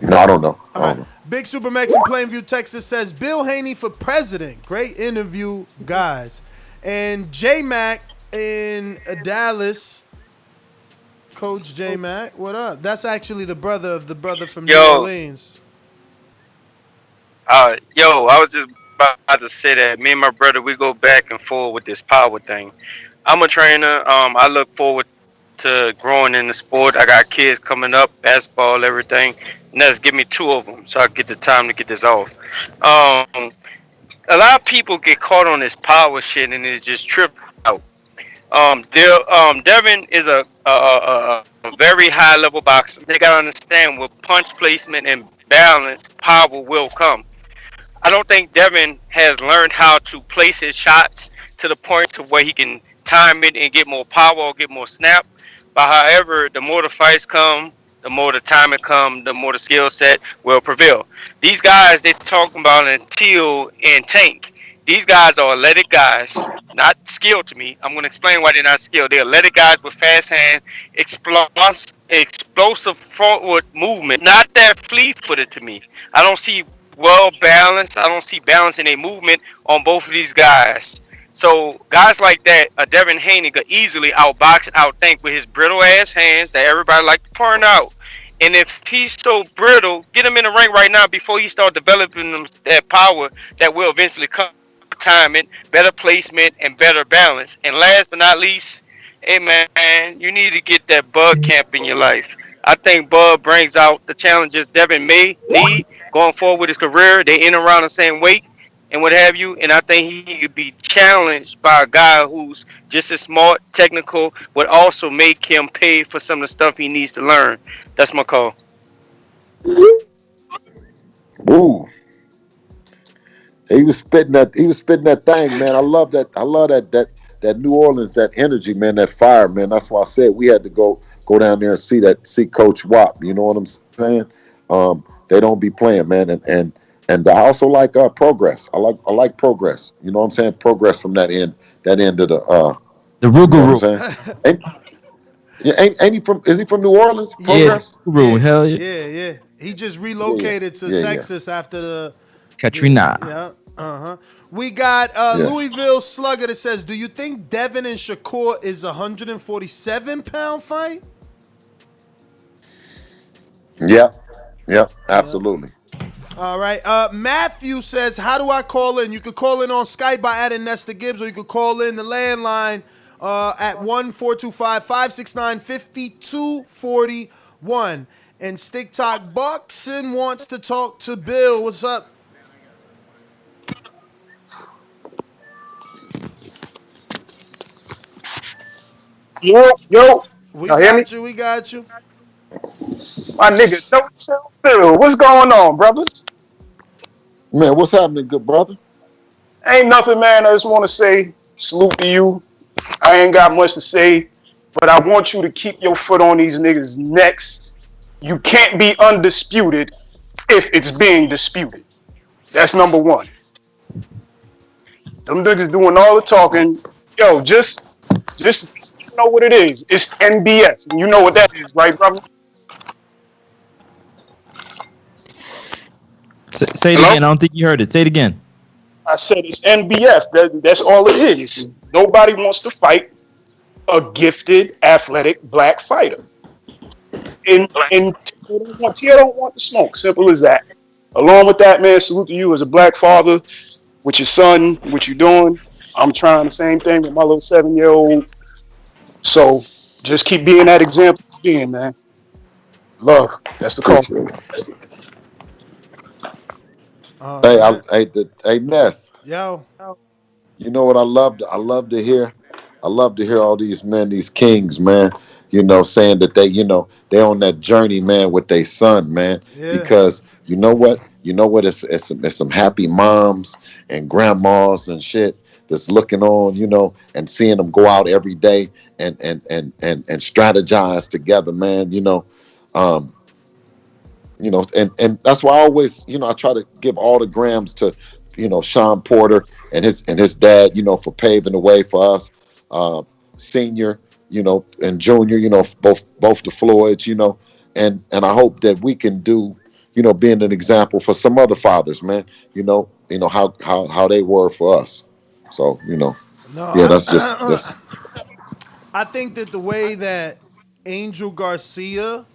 E: No, I don't know.
B: All right. Big Super Max in Plainview, Texas says Bill Haney for president. Great interview, guys. And J Mac in Dallas. Coach J Mac, what up? That's actually the brother from New Orleans.
L: I was just about to say that me and my brother, we go back and forth with this power thing. I'm a trainer. I look forward to growing in the sport. I got kids coming up, basketball, everything. Ness, give me 2 of them so I get the time to get this off. A lot of people get caught on this power shit and it just trip out. Devin is a very high level boxer. They gotta understand with punch placement and balance, power will come. I don't think Devin has learned how to place his shots to the point to where he can time it and get more power or get more snap. But however, the more the fights come, the more the timing come, the more the skill set will prevail. These guys they talking about Until and Tank. These guys are athletic guys, not skilled to me. I'm going to explain why they're not skilled. They're athletic guys with fast hands, explosive forward movement, not that fleet-footed to me. I don't see well balanced. I don't see balance in a movement on both of these guys. So guys like that, Devin Haney could easily outbox and outthink with his brittle ass hands that everybody like to point out. And if he's so brittle, get him in the ring right now before he start developing that power that will eventually come. Timing, better placement, and better balance. And last but not least, hey man, you need to get that Bud camp in your life. I think Bud brings out the challenges Devin may need going forward with his career. They in around the same weight and what have you. And I think he could be challenged by a guy who's just as smart, technical, but also make him pay for some of the stuff he needs to learn. That's my call.
E: Ooh. He was spitting that thing, man. I love that New Orleans, that energy, man, that fire, man. That's why I said we had to go down there and see Coach Wap. You know what I'm saying? They don't be playing, man. And I also like progress. I like progress. You know what I'm saying? Progress from that end of the
H: Rougarou.
E: Ain't he from? Is he from New Orleans? Progress?
H: Yeah, hell yeah.
B: Yeah. He just relocated to Texas after the
H: Katrina.
B: Yeah. We got Louisville Slugger that says, do you think Devin and Shakur is a 147-pound fight?
E: Yeah, absolutely.
B: All right. Matthew says, how do I call in? You could call in on Skype by adding Nesta Gibbs, or you could call in the landline at 1-425-569-5241. And Stick Talk Boxing wants to talk to Bill. What's up?
T: Yo.
B: We got you.
T: My nigga, don't tell Bill. What's going on, brothers?
E: Man, what's happening, good brother?
T: Ain't nothing, man. I just want to say salute to you. I ain't got much to say, but I want you to keep your foot on these niggas' necks. You can't be undisputed if it's being disputed. That's number one. Them niggas doing all the talking. Yo, just know what it is. It's NBF. And you know what that is, right, brother?
H: Say it again. I don't think you heard it. Say it again.
T: I said it's NBF. That's all it is. Nobody wants to fight a gifted, athletic black fighter. And Tia don't want the smoke. Simple as that. Along with that, man, salute to you as a black father with your son, what you doing. I'm trying the same thing with my little 7-year-old. So just keep being that example of being, man. Love. That's the call.
E: Hey, Ness.
B: Yo.
E: You know what I love to hear? I love to hear all these men, these kings, man, saying that they on that journey, man, with their son, man. Yeah. Because you know what? It's some happy moms and grandmas and shit that's looking on, and seeing them go out every day and strategize together, man, and that's why I always, I try to give all the grams to, Sean Porter and his dad, for paving the way for us, senior, and junior, both the Floyds, and I hope that we can do, being an example for some other fathers, man. How they were for us. So
B: No,
E: yeah, that's
B: I think that the way that Angel Garcia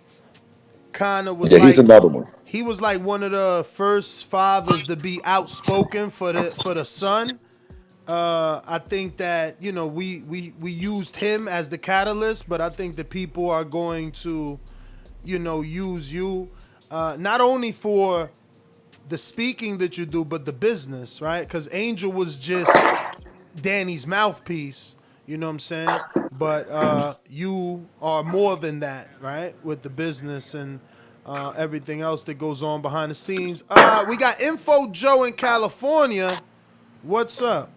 B: kind of was
E: yeah. He's
B: like,
E: another one.
B: he was like one of the first fathers to be outspoken for the son. I think that we used him as the catalyst, but I think that people are going to use you not only for the speaking that you do, but the business, right? Because Angel was just Danny's mouthpiece, you know what I'm saying? But you are more than that, right? With the business and everything else that goes on behind the scenes. We got Info Joe in California. What's up?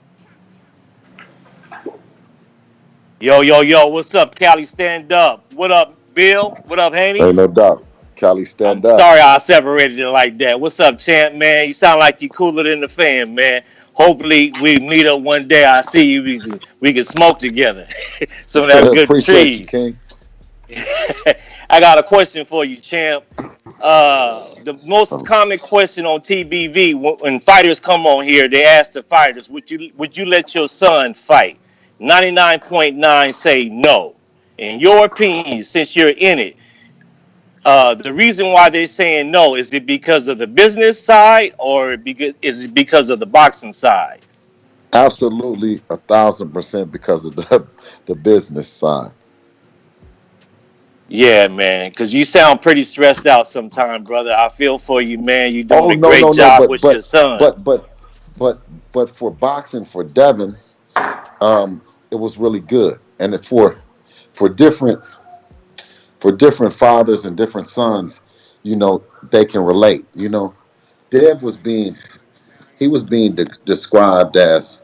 U: Yo, what's up, Cali? Stand up. What up, Bill? What up, Haney?
E: Ain't no doubt. Cali,
U: I'm
E: stand up.
U: sorry I separated it like that. What's up, champ, man? You sound like you cooler than the fan, man. Hopefully we meet up one day. I see you. We can smoke together. Some of that good
E: Appreciate you,
U: trees.
E: King.
U: I got a question for you, champ. The most common question on TBV when fighters come on here, they ask the fighters, would you let your son fight? 99.9 say no. In your opinion, since you're in it, the reason why they're saying no, is it because of the business side or is it because of the boxing side?
E: Absolutely 1,000% because of the business side.
U: Yeah, man, because you sound pretty stressed out sometime, brother. I feel for you, man. You're doing
E: Oh
U: a
E: no,
U: great
E: no, no,
U: job
E: but
U: with your son.
E: but for boxing for Devin, it was really good, and for different fathers and different sons, they can relate. Dev was being described as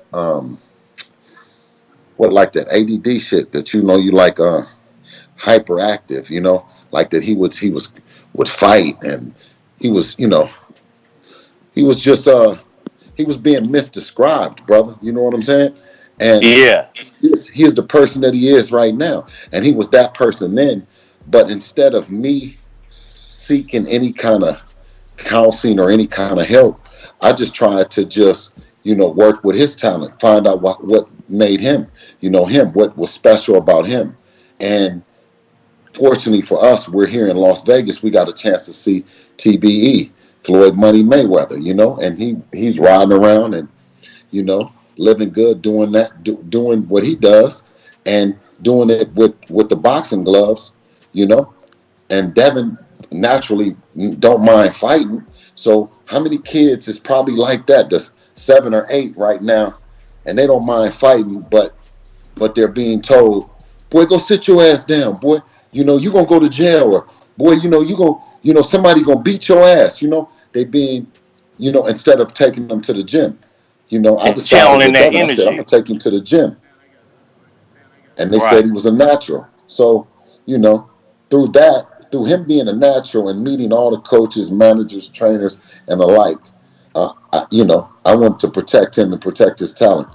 E: what, like that ADD shit that you like hyperactive, like that he would fight, and he was he was just he was being misdescribed, brother. You know what I'm saying? And
U: yeah,
E: he is the person that he is right now, and he was that person then. But instead of me seeking any kind of counseling or any kind of help, I just tried to just work with his talent, find out what made him, what was special about him. And fortunately for us, we're here in Las Vegas. We got a chance to see TBE, Floyd Money Mayweather, and he's riding around and living good, doing doing what he does, and doing it with the boxing gloves, And Devin naturally don't mind fighting. So how many kids is probably like that? There's 7 or 8 right now, and they don't mind fighting, but they're being told, boy, go sit your ass down, boy. You're gonna go to jail, or boy, somebody gonna beat your ass. They being, instead of taking them to the gym. I
U: and
E: decided
U: channeling
E: with
U: that
E: Devin, I said, I'm
U: energy.
E: gonna take him to the gym. And they said
U: Right.
E: he was a natural. So, through him being a natural and meeting all the coaches, managers, trainers, and the like, I want to protect him and protect his talent.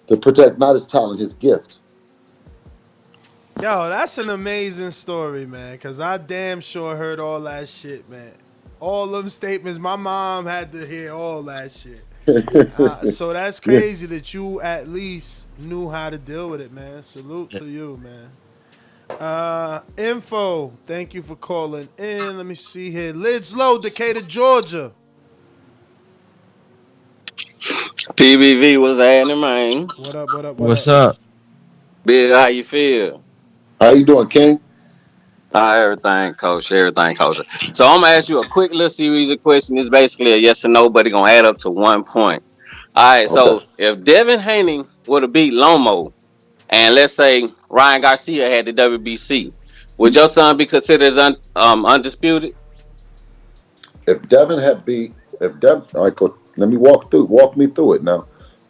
E: To protect not his talent, his gift.
B: Yo, that's an amazing story, man. Because I damn sure heard all that shit, man. All them statements. My mom had to hear all that shit. So that's
E: Yeah.
B: crazy that you at least knew how to deal with it, man. Salute to you, man. Info, thank you for calling in. Let me see here. Lids Low, Decatur, Georgia.
V: TBV was happening, man.
B: What up, what up, what
H: What's
B: up?
H: up?
V: Bill, how you feel?
E: How you doing, King?
V: Everything, coach. Everything, coach. So I'm gonna ask you a quick little series of questions. It's basically a yes or no, but it's gonna add up to 1 point. All right.
E: Okay.
V: So if Devin Haney would have beat Lomo, and let's say Ryan Garcia had the WBC, would your son be considered as undisputed?
E: If Devin all right, coach, let me walk me through it now.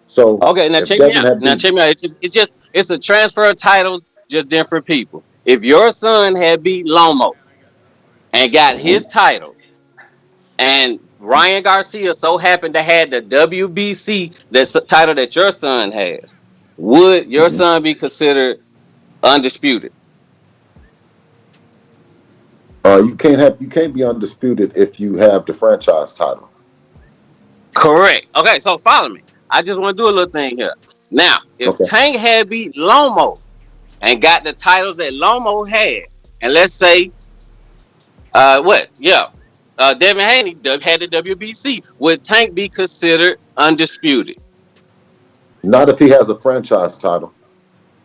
E: So
V: Okay, now
E: if
V: check me
E: Devin
V: out.
E: had beat,
V: It's a transfer of titles, just different people. If your son had beat Lomo and got his title, and Ryan Garcia so happened to have the WBC, that's the title that your son has, would your son be considered undisputed?
E: You can't be undisputed if you have the franchise title.
V: Correct. Okay, so follow me. I just want to do a little thing here. Now, if
E: Okay.
V: Tank had beat Lomo and got the titles that Lomo had, and let's say, Devin Haney had the WBC, would Tank be considered undisputed?
E: Not if he has a franchise title.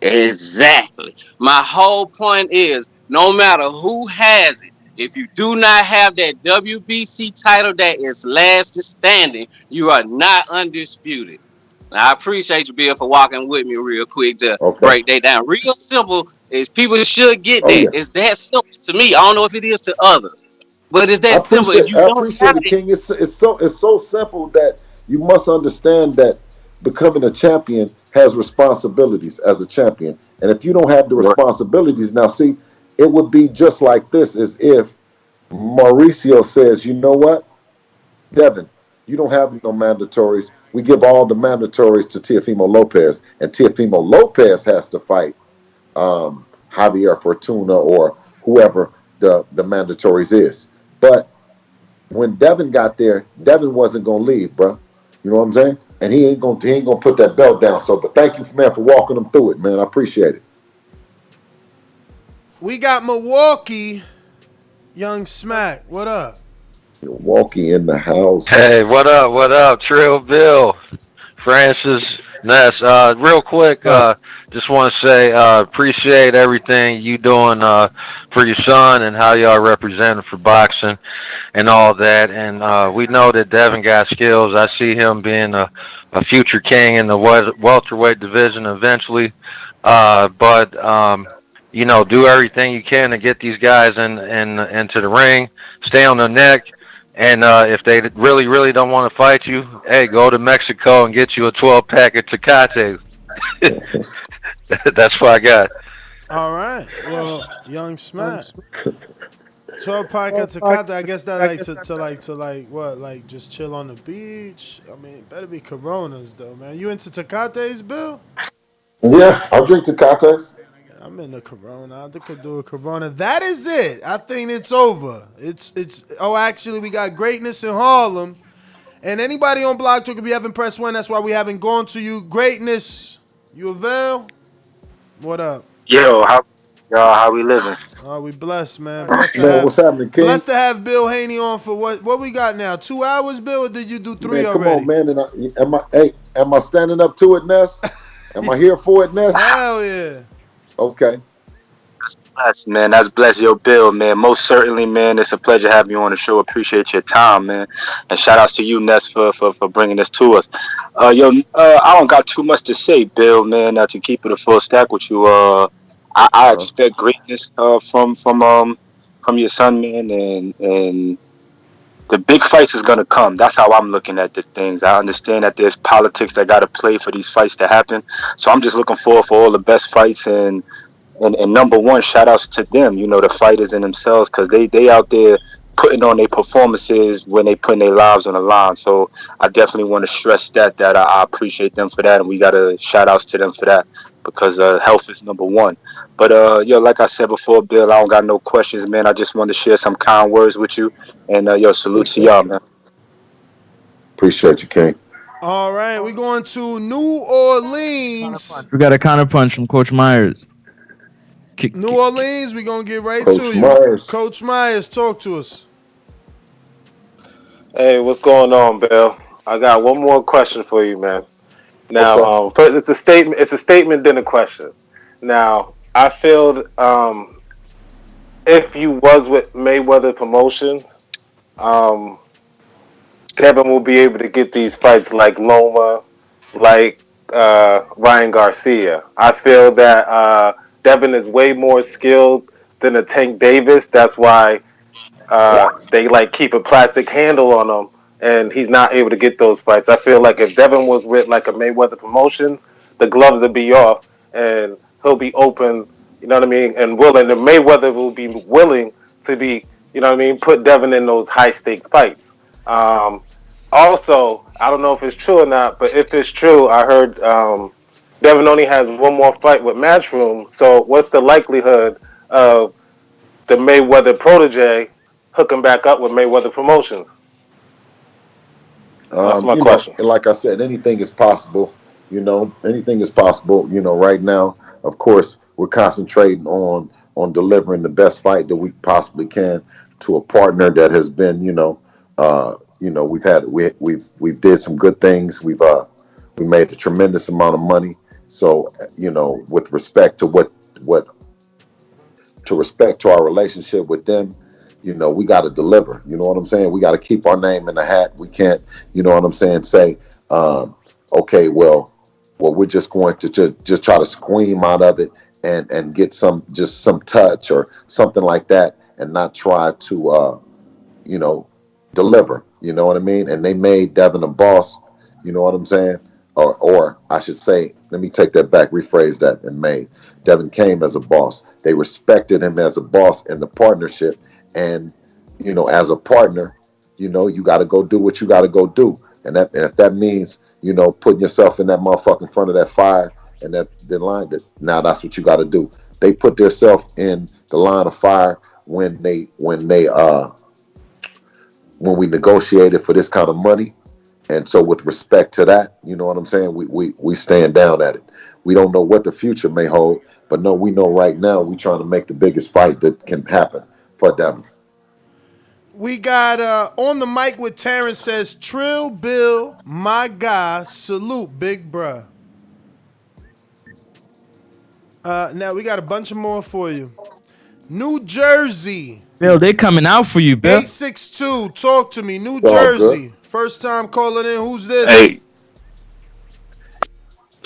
V: Exactly. My whole point is, no matter who has it, if you do not have that WBC title that is last standing, you are not undisputed. Now, I appreciate you, Bill, for walking with me real quick to break that down. Real simple is people should get that. It's that simple to me. I don't know if it is to others, but it's that simple. If you
E: I
V: don't
E: appreciate
V: have
E: it,
V: it,
E: King. It's so simple that you must understand that becoming a champion has responsibilities as a champion. And if you don't have the responsibilities, now see, it would be just like this as if Mauricio says, you know what, Devin, you don't have no mandatories. We give all the mandatories to Teofimo Lopez, and Teofimo Lopez has to fight Javier Fortuna or whoever the mandatories is. But when Devin got there, Devin wasn't gonna leave, bro. You know what I'm saying? And he ain't gonna put that belt down. So, but thank you, man, for walking them through it, man. I appreciate it.
B: We got Milwaukee, Young Smack. What up?
E: Milwaukee in the house.
C: Hey, what up? What up? Trill Bill, Francis, Ness. Real quick, just want to say appreciate everything you doing for your son and how y'all representing for boxing and all that. And we know that Devin got skills. I see him being a future king in the welterweight division eventually. But you know, do everything you can to get these guys into the ring, stay on their neck. And if they really, really don't want to fight you, hey, go to Mexico and get you a 12-pack of Tecate. That's what I got.
B: All right. Well, Young Smack. 12-pack of Tecate. I guess that like what? Like just chill on the beach. I mean, better be Coronas though, man. You into Tecates, Bill?
E: Yeah, I'll drink Tecates.
B: I'm in the Corona. I could do a Corona. That is it. I think it's over. It's. Oh, actually, we got greatness in Harlem, and anybody on Blog Talk could be having press one. That's why we haven't gone to you. Greatness, you avail? What up?
D: Yo, how we living?
B: Oh, we blessed, man. Blessed to
E: Man,
B: have,
E: what's happening, King?
B: blessed to have Bill Haney on for what we got now? 2 hours, Bill, or did you do 3
E: Man, come
B: already?
E: on, man. And am I standing up to it, Ness? Am I here for it, Ness?
B: Hell yeah.
E: Okay.
D: That's blessed, man. That's blessed, yo, Bill, man. Most certainly, man. It's a pleasure having you on the show. Appreciate your time, man. And shout outs to you, Ness, for bringing this to us. I don't got too much to say, Bill, man. To keep it a full stack with you, I expect greatness from your son, man, and the big fights is gonna come. That's how I'm looking at the things. I understand that there's politics that gotta play for these fights to happen. So I'm just looking forward for all the best fights and number one, shout outs to them, you know, the fighters in themselves, because they out there putting on their performances when they putting their lives on the line. So I definitely want to stress that I appreciate them for that, and we got to shout outs to them for that, because health is number one. But like I said before, Bill, I don't got no questions, man. I just wanted to share some kind words with you, and salute to y'all, man.
E: Appreciate you, King.
B: All right, we're going to New Orleans.
H: We got a counter punch from Coach Myers.
B: New Orleans, we're going to get right
E: Coach
B: to you.
E: Myers.
B: Coach Myers, talk to us.
M: Hey, what's going on, Bill? I got one more question for you, man. Now, first, it's a statement. It's a statement, then a question. Now, I feel if you was with Mayweather Promotions, Devin will be able to get these fights like Loma, like Ryan Garcia. I feel that Devin is way more skilled than a Tank Davis. That's why they like keep a plastic handle on him, and he's not able to get those fights. I feel like if Devin was with like a Mayweather Promotion, the gloves would be off, and he'll be open. You know what I mean? And willing. And Mayweather will be willing to be. You know what I mean? Put Devin in those high stake fights. Also, I don't know if it's true or not, but if it's true, I heard Devin only has one more fight with Matchroom. So, what's the likelihood of the Mayweather protege hooking back up with Mayweather Promotions? That's my question.
E: Like I said, anything is possible. Anything is possible. Right now, of course, we're concentrating on delivering the best fight that we possibly can to a partner that has been, we've did some good things. We made a tremendous amount of money. So, with respect to respect to our relationship with them, we got to deliver. You know what I'm saying? We got to keep our name in the hat. We can't, you know what I'm saying, say, okay, well, we're just going to just try to scream out of it and get some touch or something like that, and not try to, deliver. You know what I mean? And they made Devin a boss. You know what I'm saying? Or I should say, let me take that back, rephrase that, and made Devin came as a boss. They respected him as a boss in the partnership. And, as a partner, you got to go do what you got to go do. And if that means, putting yourself in that motherfucking front of that fire and that line, now that's what you got to do. They put themselves in the line of fire when we negotiated for this kind of money. And so with respect to that, you know what I'm saying? We stand down at it. We don't know what the future may hold, but no, we know right now we're trying to make the biggest fight that can happen for them.
B: We got on the mic with Terrence says, Trill Bill, my guy, salute, big bruh. Now we got a bunch of more for you. New Jersey.
H: Bill, they coming out for you, Bill.
B: 862, talk to me. New Jersey. First time calling in. Who's this?
G: Hey.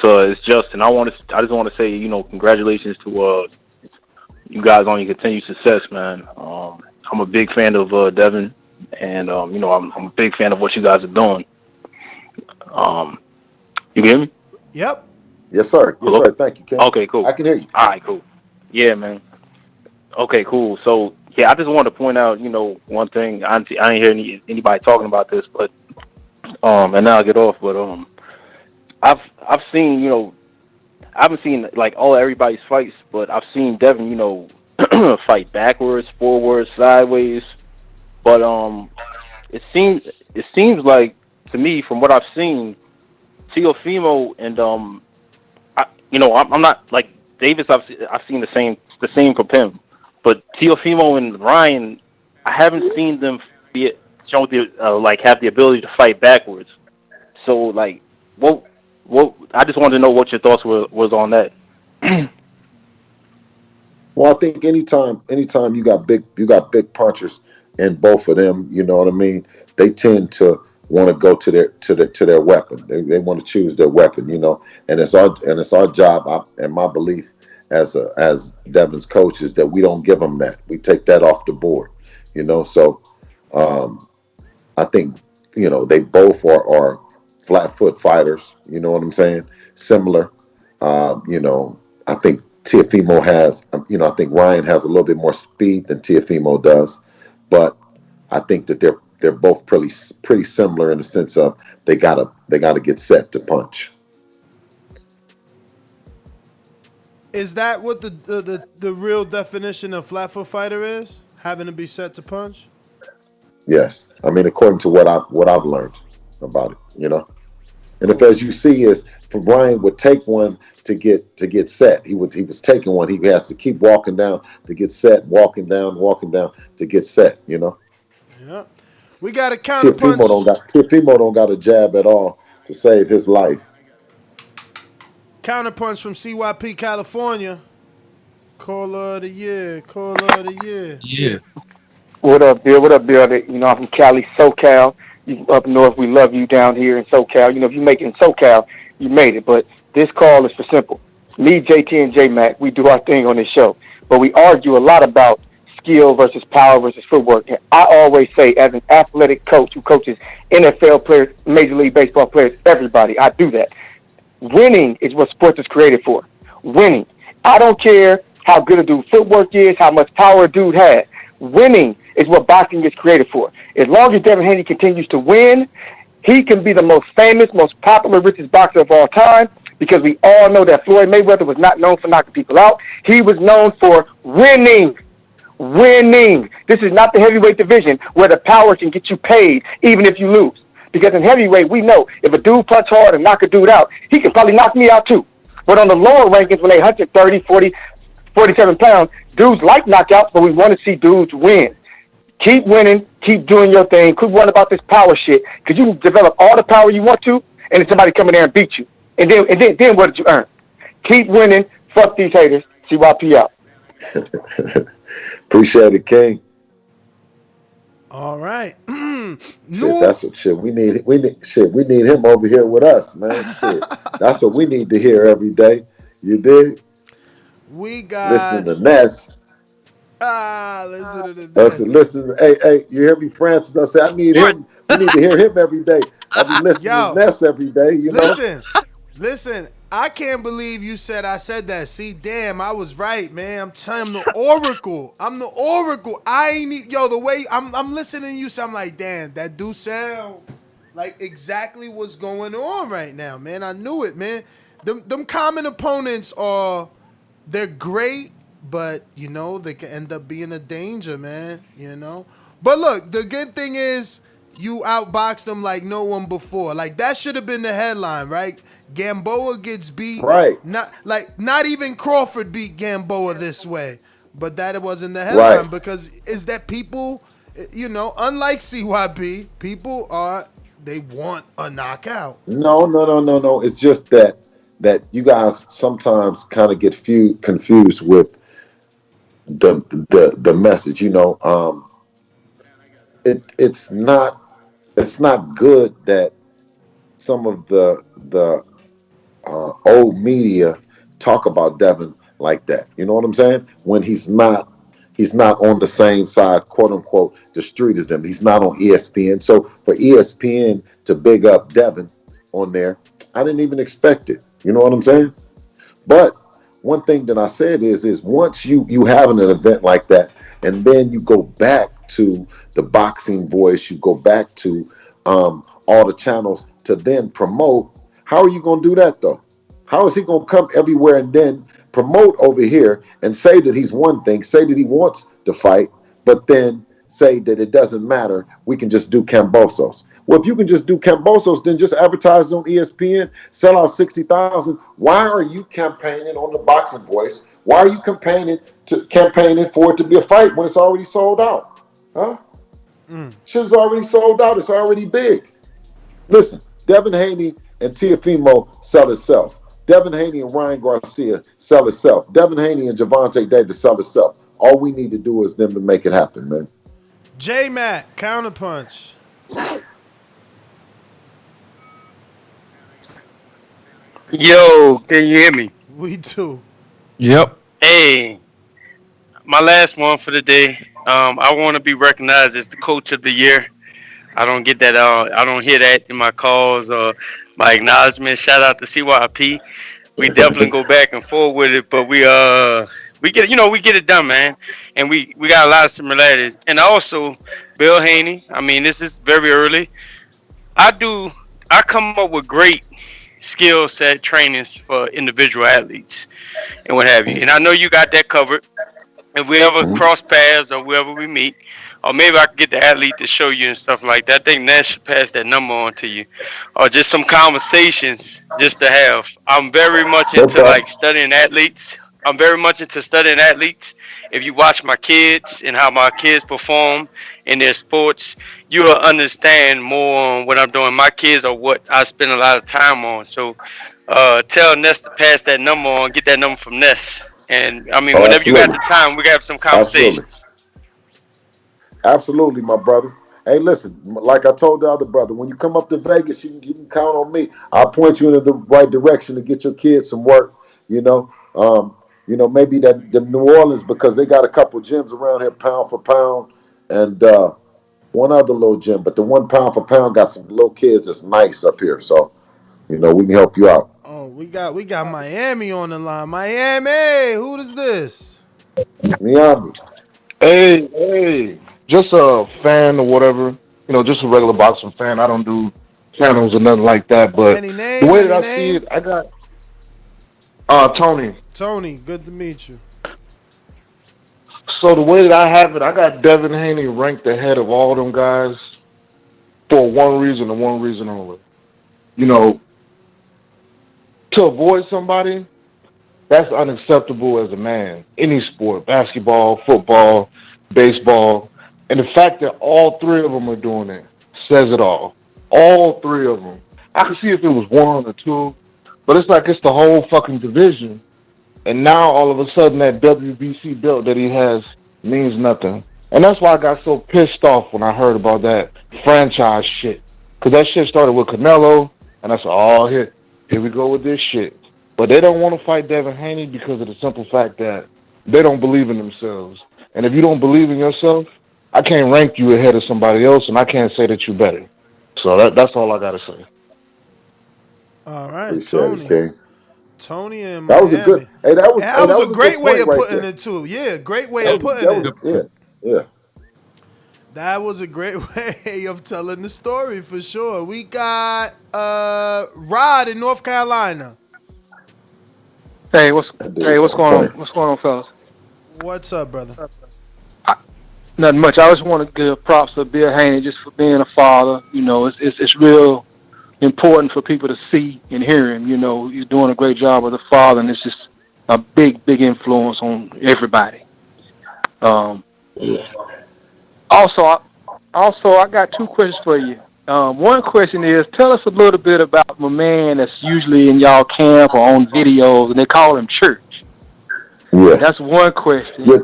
G: So it's Justin. I just want to say, congratulations to you guys on your continued success, man. I'm a big fan of Devin, and I'm a big fan of what you guys are doing. You hear me?
B: Yep.
E: Yes, sir. Yes, sir. Thank you, Ken.
G: Okay, cool.
E: I can hear you.
G: All right, cool. Yeah, man. Okay, cool. So yeah, I just wanted to point out, one thing. I didn't hear anybody talking about this, but and now I'll get off. But I've seen, I haven't seen like everybody's fights, but I've seen Devin, fight backwards, forwards, sideways. But it seems like to me, from what I've seen, Teofimo and I'm not like Davis. I've seen the same from him, but Teofimo and Ryan, I haven't seen them have the ability to fight backwards. So like, what? I just wanted to know what your thoughts was on that.
E: Well, I think anytime you got big punchers in both of them, you know what I mean. They tend to want to go to their weapon. They want to choose their weapon, And it's our job, and my belief as Devin's coach is that we don't give them that. We take that off the board, So I think they both are flat foot fighters. You know what I'm saying? Similar. I think Teofimo has, I think Ryan has a little bit more speed than Teofimo does, but I think that they're both pretty similar in the sense of they gotta get set to punch.
B: Is that what the real definition of flat foot fighter is? Having to be set to punch?
E: Yes, I mean according to what I've learned about it, And if as you see is for Ryan would take one to get set. He was taking one. He has to keep walking down to get set, walking down to get set.
B: Yeah. We got a counterpunch.
E: Teofimo don't got a jab at all to save his life.
B: Counterpunch from CYP California. Caller of the year.
H: Yeah.
K: What up, Bill? I'm from Cali, SoCal. You up north, we love you down here in SoCal. If you make it in SoCal, you made it. But this call is for simple. Me, JT, and J-Mac, we do our thing on this show. But we argue a lot about skill versus power versus footwork. And I always say, as an athletic coach who coaches NFL players, Major League Baseball players, everybody, I do that. Winning is what sports is created for. Winning. I don't care how good a dude's footwork is, how much power a dude has. Winning is what boxing is created for. As long as Devin Haney continues to win, he can be the most famous, most popular, richest boxer of all time, because we all know that Floyd Mayweather was not known for knocking people out. He was known for winning. Winning. This is not the heavyweight division where the power can get you paid even if you lose. Because in heavyweight, we know if a dude punch hard and knock a dude out, he can probably knock me out too. But on the lower rankings, when they 130, 40, 47 pounds, dudes like knockouts, but we want to see dudes win. Keep winning. Keep doing your thing. Quit worrying about this power shit. Because you can develop all the power you want to, and then somebody come in there and beat you. And then what did you earn? Keep winning. Fuck these haters. CYP out.
E: Appreciate it, King.
B: All right.
E: Shit, that's what shit we need. We need him over here with us, man. Shit, that's what we need to hear every day. You dig?
B: We got
E: listening to Ness.
B: Listen to Ness.
E: Listen. Hey, you hear me, Francis? I say I need him. We need to hear him every day. I be listening to Ness every day. You know.
B: Listen. I can't believe you said I said that. See, damn, I was right, man. I'm telling you, I'm the Oracle. I'm the Oracle. I ain't the way I'm listening to you, so I'm like, damn, that do sound like exactly what's going on right now, man. I knew it, man. Them common opponents they're great, but they can end up being a danger, man. But look, the good thing is you outboxed them like no one before. Like that should have been the headline, right? Gamboa gets beat.
E: Right.
B: Not even Crawford beat Gamboa this way. But that wasn't the headline because is that people, unlike CYB, people they want a knockout.
E: No. It's just that you guys sometimes kind of get confused with the message. It's not good that some of the old media talk about Devin like that. You know what I'm saying? When he's not on the same side, quote unquote, the street as them. He's not on ESPN. So for ESPN to big up Devin on there, I didn't even expect it. You know what I'm saying? But one thing that I said is once you have an event like that, and then you go back to the Boxing Voice, you go back to all the channels to then promote. How are you going to do that, though? How is he going to come everywhere and then promote over here and say that he's one thing, say that he wants to fight, but then say that it doesn't matter, we can just do Cambosos? Well, if you can just do Cambosos, then just advertise on ESPN, sell out 60,000. Why are you campaigning on the Boxing Voice? Why are you campaigning for it to be a fight when it's already sold out? Huh? Shit's already sold out. It's already big. Listen, Devin Haney and Teofimo sell itself. Devin Haney and Ryan Garcia sell itself. Devin Haney and Javante Davis sell itself. All we need to do is them to make it happen, man.
B: J-Mac, counterpunch.
L: Yo, can you hear me?
B: We do.
H: Yep.
L: Hey, my last one for the day. I want to be recognized as the coach of the year. I don't get that. I don't hear that in my calls or my acknowledgement. Shout out to CYP. We definitely go back and forth with it, but we get it done, man. And we got a lot of similarities. And also, Bill Haney. I mean, this is very early. I come up with great skill set trainings for individual athletes and what have you. And I know you got that covered. If we ever cross paths or wherever we meet, or maybe I could get the athlete to show you and stuff like that. I think Nash should pass that number on to you, or just some conversations just to have. I'm very much into studying athletes. If you watch my kids and how my kids perform in their sports, you will understand more on what I'm doing. My kids are what I spend a lot of time on. So tell Ness to pass that number on, get that number from Ness. And I mean, whenever you got the time, we can have some conversations.
E: Absolutely, my brother. Hey, listen, like I told the other brother, when you come up to Vegas, you can count on me. I'll point you in the right direction to get your kids some work. Maybe the New Orleans, because they got a couple gyms around here, pound for pound, and one other little gym. But the one pound for pound got some little kids that's nice up here. So, we can help you out.
B: Oh, we got Miami on the line. Miami, who is this?
E: Miami.
A: Hey, just a fan or whatever. Just a regular boxing fan. I don't do channels or nothing like that. But the way that I see it, I got Tony.
B: Tony, good to meet you.
A: So the way that I have it, I got Devin Haney ranked ahead of all them guys for one reason and one reason only. You know, to avoid somebody, that's unacceptable as a man. Any sport, basketball, football, baseball. And the fact that all three of them are doing it says it all. All three of them. I could see if it was one or two, but it's like it's the whole fucking division. And now all of a sudden that WBC belt that he has means nothing. And that's why I got so pissed off when I heard about that franchise shit. Because that shit started with Canelo, and I said, oh, here we go with this shit. But they don't want to fight Devin Haney because of the simple fact that they don't believe in themselves. And if you don't believe in yourself, I can't rank you ahead of somebody else, and I can't say that you're better. So that's all I got to say.
B: All right,
E: Appreciate
B: Tony.
E: it,
B: Tony in
E: that
B: Miami.
E: was a good. Hey, that was
B: a great way of
E: right
B: putting
E: there.
B: it too. Yeah, great way of putting it.
E: Yeah.
B: That was a great way of telling the story for sure. We got Rod in North Carolina.
K: Hey, what's going on? What's going on, fellas?
B: What's up, brother?
K: Nothing much. I just want to give props to Bill Haney just for being a father. You know, it's real important for people to see and hear him. You know, you're doing a great job as a father, and it's just a big influence on everybody. Also, I got two questions for you. One question is, tell us a little bit about my man that's usually in y'all camp or on videos, and they call him Church.
E: Yeah.
K: That's one question.
E: Yeah.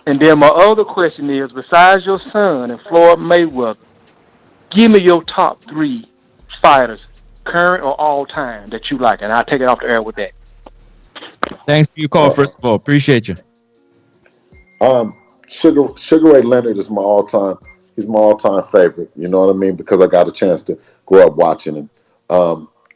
K: And then my other question is, besides your son and Floyd Mayweather, give me your top 3 fighters, current or all time, that you like, and I'll take it off the air with that.
H: Thanks for your call, first of all. Appreciate you.
E: Sugar Ray Leonard is my all-time. He's my all-time favorite. You know what I mean? Because I got a chance to grow up watching him.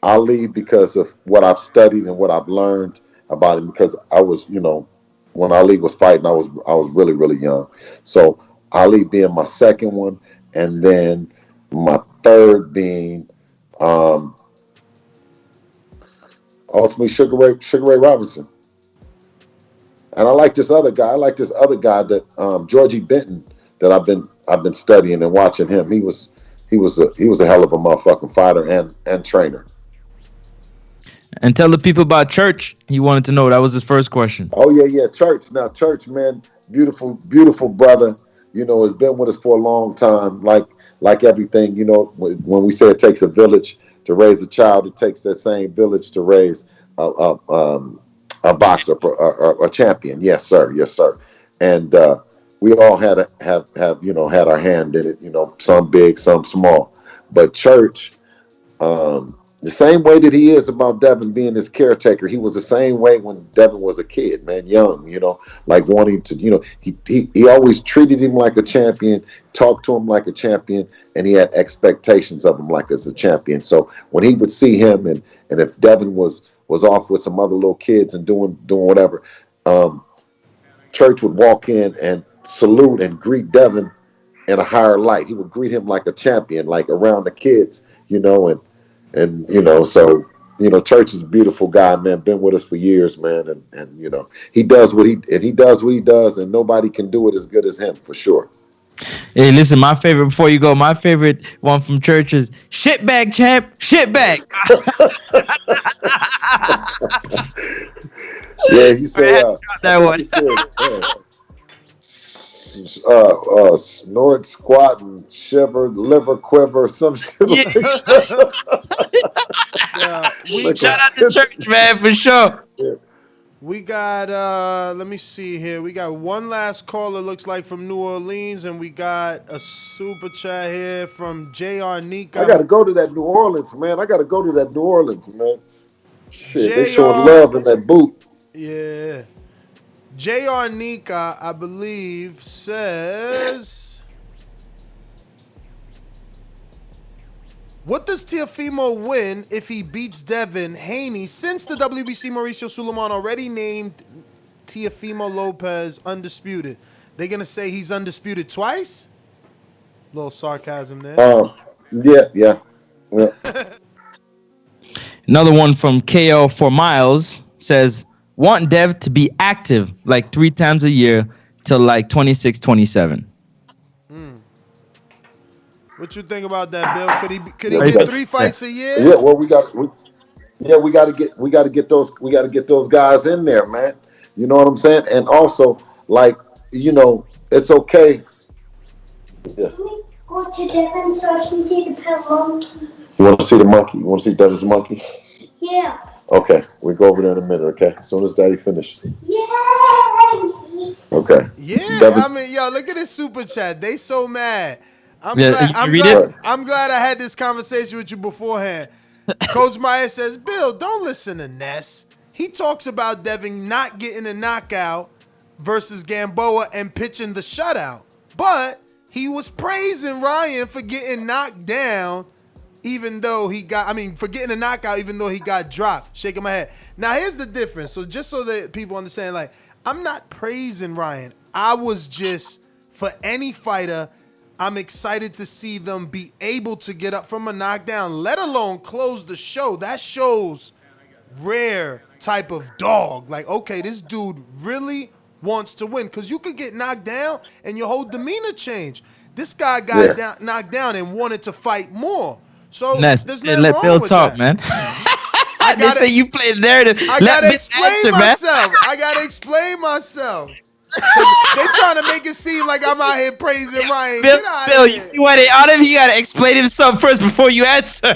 E: Ali, because of what I've studied and what I've learned about him. Because I was, you know, when Ali was fighting, I was really, really young. So Ali being my second one, and then my third being ultimately Sugar Ray Robinson. And I like this other guy. That Georgie Benton, that I've been studying and watching him. He was a hell of a motherfucking fighter and trainer.
H: And tell the people about Church. He wanted to know. That was his first question.
E: Oh yeah, Church. Now Church, man, beautiful brother. You know, has been with us for a long time. Like everything, you know, when we say it takes a village to raise a child, it takes that same village to raise a boxer, a champion. Yes, sir. And we all have had our hand in it. You know, some big, some small. But Church, the same way that he is about Devin being his caretaker, he was the same way when Devin was a kid, man, young. You know, like wanting to. You know, he always treated him like a champion, talked to him like a champion, and he had expectations of him like as a champion. So when he would see him, and if Devin was off with some other little kids and doing whatever, Church would walk in and salute and greet Devin in a higher light. He would greet him like a champion, like around the kids, you know, and you know, so you know, Church is a beautiful guy, man. Been with us for years, man, and you know, he does what he does, and nobody can do it as good as him for sure.
H: Hey, listen, my favorite, before you go, my favorite one from Church is shitbag champ, shitbag.
E: Yeah, he said
H: that one.
E: He said, snort, squat, and shiver, liver quiver, some shit like that.
H: Shout out to Church, man, for sure.
E: Yeah.
B: We got, let me see here. We got one last caller, looks like, from New Orleans, and we got a super chat here from J.R. Nika.
E: I got to go to that New Orleans, man. Shit, they showing love in that boot.
B: Yeah. J.R. Nika, I believe, says, what does Teofimo win if he beats Devin Haney, since the WBC Mauricio Sulaiman already named Teofimo Lopez undisputed? They're going to say he's undisputed twice? A little sarcasm there.
E: Yeah.
H: Another one from KO for Miles says, want Dev to be active like 3 times a year, till like 26, 27.
B: What you think about that, Bill? Could he
E: Yeah,
B: get 3 fights a year?
E: Yeah, well, we got to get those guys in there, man. You know what I'm saying? And also, like, it's okay. Yes.
I: Go to Devin so I can see the pet monkey.
E: You want to see the monkey? You want to see Devin's monkey?
I: Yeah.
E: Okay, we go over there in a minute. Okay, as soon as Daddy finishes.
I: Yay!
E: Okay.
B: Yeah,
E: Devin.
B: I mean, yo, look at this super chat. They so mad.
H: You read it?
B: I'm glad I had this conversation with you beforehand. Coach Meyer says, Bill, don't listen to Ness. He talks about Devin not getting a knockout versus Gamboa and pitching the shutout. But he was praising Ryan for getting knocked down for getting a knockout even though he got dropped. Shaking my head. Now, here's the difference. So just so that people understand, like, I'm not praising Ryan. I was just, for any fighter, I'm excited to see them be able to get up from a knockdown, let alone close the show. That shows rare type of dog. Like, okay, this dude really wants to win, because you could get knocked down and your whole demeanor change. This guy got knocked down and wanted to fight more. So
H: Ness,
B: there's nothing
H: let
B: wrong
H: Bill
B: with
H: talk,
B: that.
H: man. They say you play the narrative.
B: I
H: Let
B: gotta
H: Bill
B: explain
H: answer,
B: myself. I gotta explain myself. They trying to make it seem like I'm out here praising Ryan.
H: Bill,
B: Get out
H: Bill,
B: of here.
H: you want it out of him? You gotta explain himself first before you answer.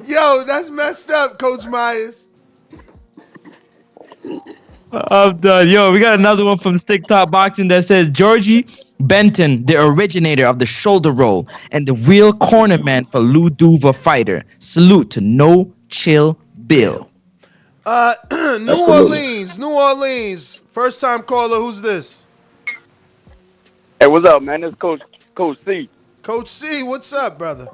B: Yo, that's messed up, Coach Myers.
H: I'm done. Yo, we got another one from Stick Top Boxing that says Georgie Benton, the originator of the shoulder roll and the real corner man for Lou Duva fighter. Salute to No Chill Bill.
B: New Orleans. First time caller, who's this?
J: Hey, what's up, man? This is Coach C.
B: Coach C, what's up, brother?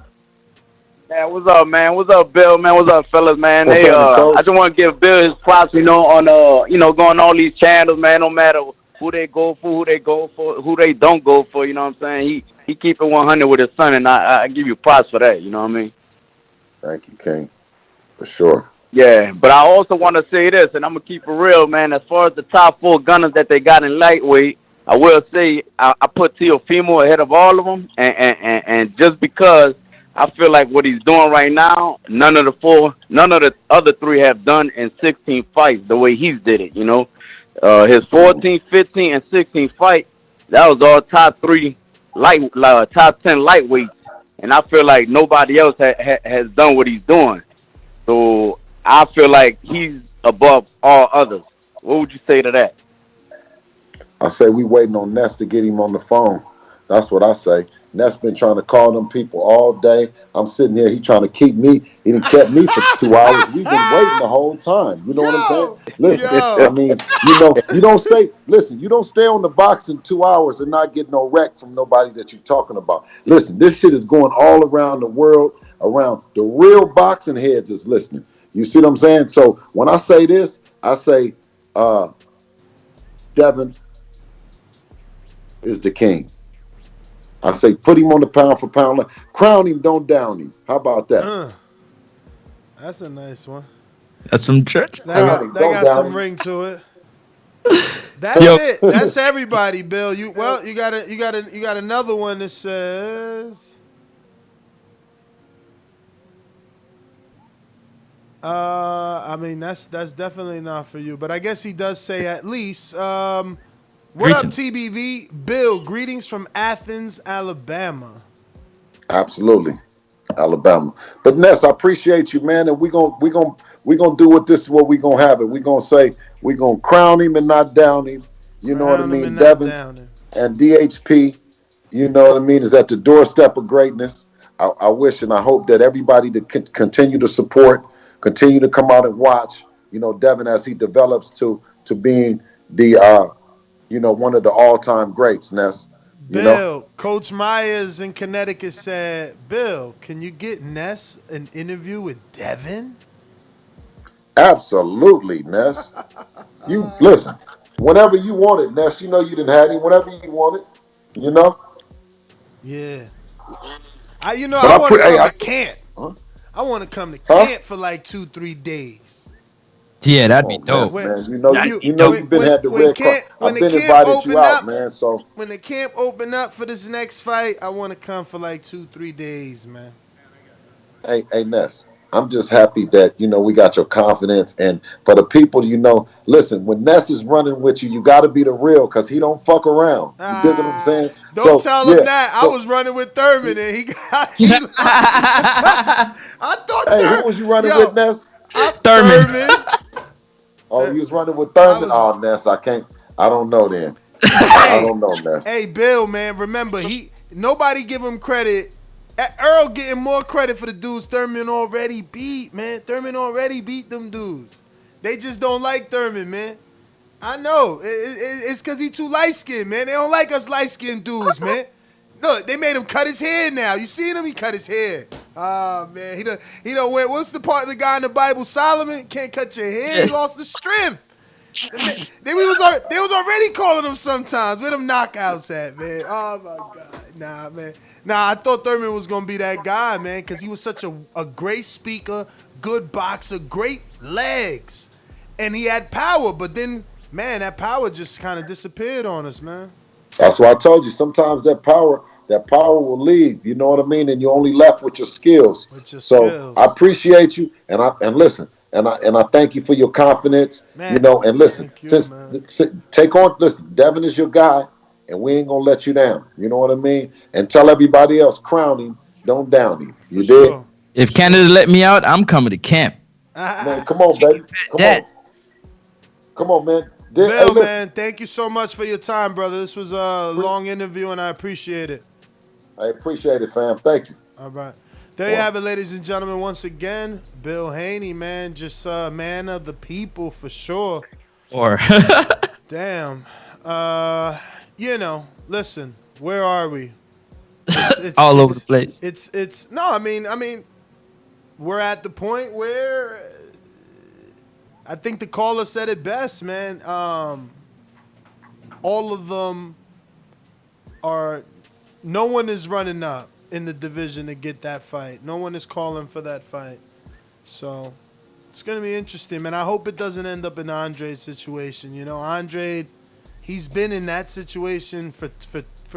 J: Man, what's up, man? What's up, Bill? Man, what's up, fellas, man?
E: What's up, Coach?
J: I just want to give Bill his props, on, going all these channels, man. No matter who they go for, who they don't go for. You know what I'm saying? He keep it 100 with his son, and I give you props for that. You know what I mean?
E: Thank you, King. For sure.
J: Yeah, but I also want to say this, and I'm gonna keep it real, man. As far as the top 4 gunners that they got in lightweight, I will say I put Teofimo ahead of all of them, and just because I feel like what he's doing right now, none of the other 3 have done in 16 fights the way he's did it. His 14, 15, and 16 fight, that was all top 10 lightweights, and I feel like nobody else has done what he's doing. So I feel like he's above all others. What would you say to that?
E: I say we waiting on Ness to get him on the phone. That's what I say. Ness been trying to call them people all day. I'm sitting here. He trying to keep me. He done kept me for 2 hours. We've been waiting the whole time. You know what I'm saying? Listen, I mean, you don't stay. Listen, you don't stay on the box in 2 hours and not get no wreck from nobody that you're talking about. Listen, this shit is going all around the world. Around the real boxing heads is listening. You see what I'm saying? So when I say this, I say Devin is the king. I say put him on the pound for pound line. Crown him, don't down him. How about that?
B: That's a nice one.
H: That's from church.
B: That got some ring to it. That's it. That's everybody, Bill. You got another one that says I mean that's definitely not for you, but I guess he does say at least what up, TBV? Bill, greetings from Athens, Alabama.
E: Absolutely, Alabama. But Ness, I appreciate you, man, and we gonna do what this is what we gonna have it. We gonna say we gonna crown him and not down him. You know what I mean? Devin and DHP. You know what I mean? Is at the doorstep of greatness. I wish and I hope that everybody to continue to support, continue to come out and watch. Devin as he develops to being the one of the all-time greats, Ness.
B: Bill, Coach Myers in Connecticut said, Bill, can you get Ness an interview with Devin?
E: Absolutely, Ness. You listen, whenever you want it, Ness, you didn't have him, whenever you want it,
B: Yeah. I want to come to camp.
E: Huh?
B: I want to come to camp for like 2-3 days.
H: Yeah, that'd
E: Come
H: be
E: on,
H: dope.
E: Ness, man. You know
B: when you
E: you've been had the red card.
B: when
E: I've
B: the
E: been
B: camp
E: invited you
B: open
E: out,
B: up,
E: man. So
B: when the camp open up for this next fight, I want to come for like 2-3 days, man.
E: hey, Ness. I'm just happy that we got your confidence, and for the people, listen. When Ness is running with you, you got to be the real, cause he don't fuck around. You dig what I'm saying?
B: Don't
E: So
B: tell him
E: yeah.
B: that. I
E: So
B: was running with Thurman, and he got. I thought
E: hey, who was you running with, Ness?
H: Thurman.
B: Thurman.
E: Oh, you was running with Thurman. Oh, Ness, I can't. I don't know then. I don't know, Ness.
B: Hey, Bill, man, remember nobody give him credit. Earl getting more credit for the dudes Thurman already beat, man. Thurman already beat them dudes. They just don't like Thurman, man. I know. It's because he too light-skinned, man. They don't like us light-skinned dudes, man. Look, they made him cut his hair now. You seen him? He cut his hair. Oh, man. He done went, what's the part of the guy in the Bible? Solomon can't cut your hair. He lost the strength. They was already calling him sometimes. Where them knockouts at, man? Oh, my God. Nah, man. Nah, I thought Thurman was going to be that guy, man, because he was such a great speaker, good boxer, great legs. And he had power, but then, man, that power just kind of disappeared on us, man.
E: That's why I told you. Sometimes that power will leave. You know what I mean? And you're only left with your skills. I appreciate you, and listen, and I thank you for your confidence.
B: Man,
E: and listen, listen, Devin is your guy, and we ain't gonna let you down. You know what I mean? And tell everybody else, crown him, don't down him. You did?
H: If Canada let me out, I'm coming to camp.
E: Man, come on, baby. Come on, man.
B: Bill, man, thank you so much for your time, brother. This was a long interview, and I appreciate it.
E: I appreciate it, fam. Thank you.
B: All right. There you have it, ladies and gentlemen. Once again, Bill Haney, man, just a man of the people for sure.
H: Or
B: damn. Listen, where are we? It's
H: all over the place.
B: It's no, I mean, we're at the point where I think the caller said it best, man. All of them no one is running up in the division to get that fight. No one is calling for that fight. So it's going to be interesting, man. I hope it doesn't end up in Andre's situation. Andre, he's been in that situation for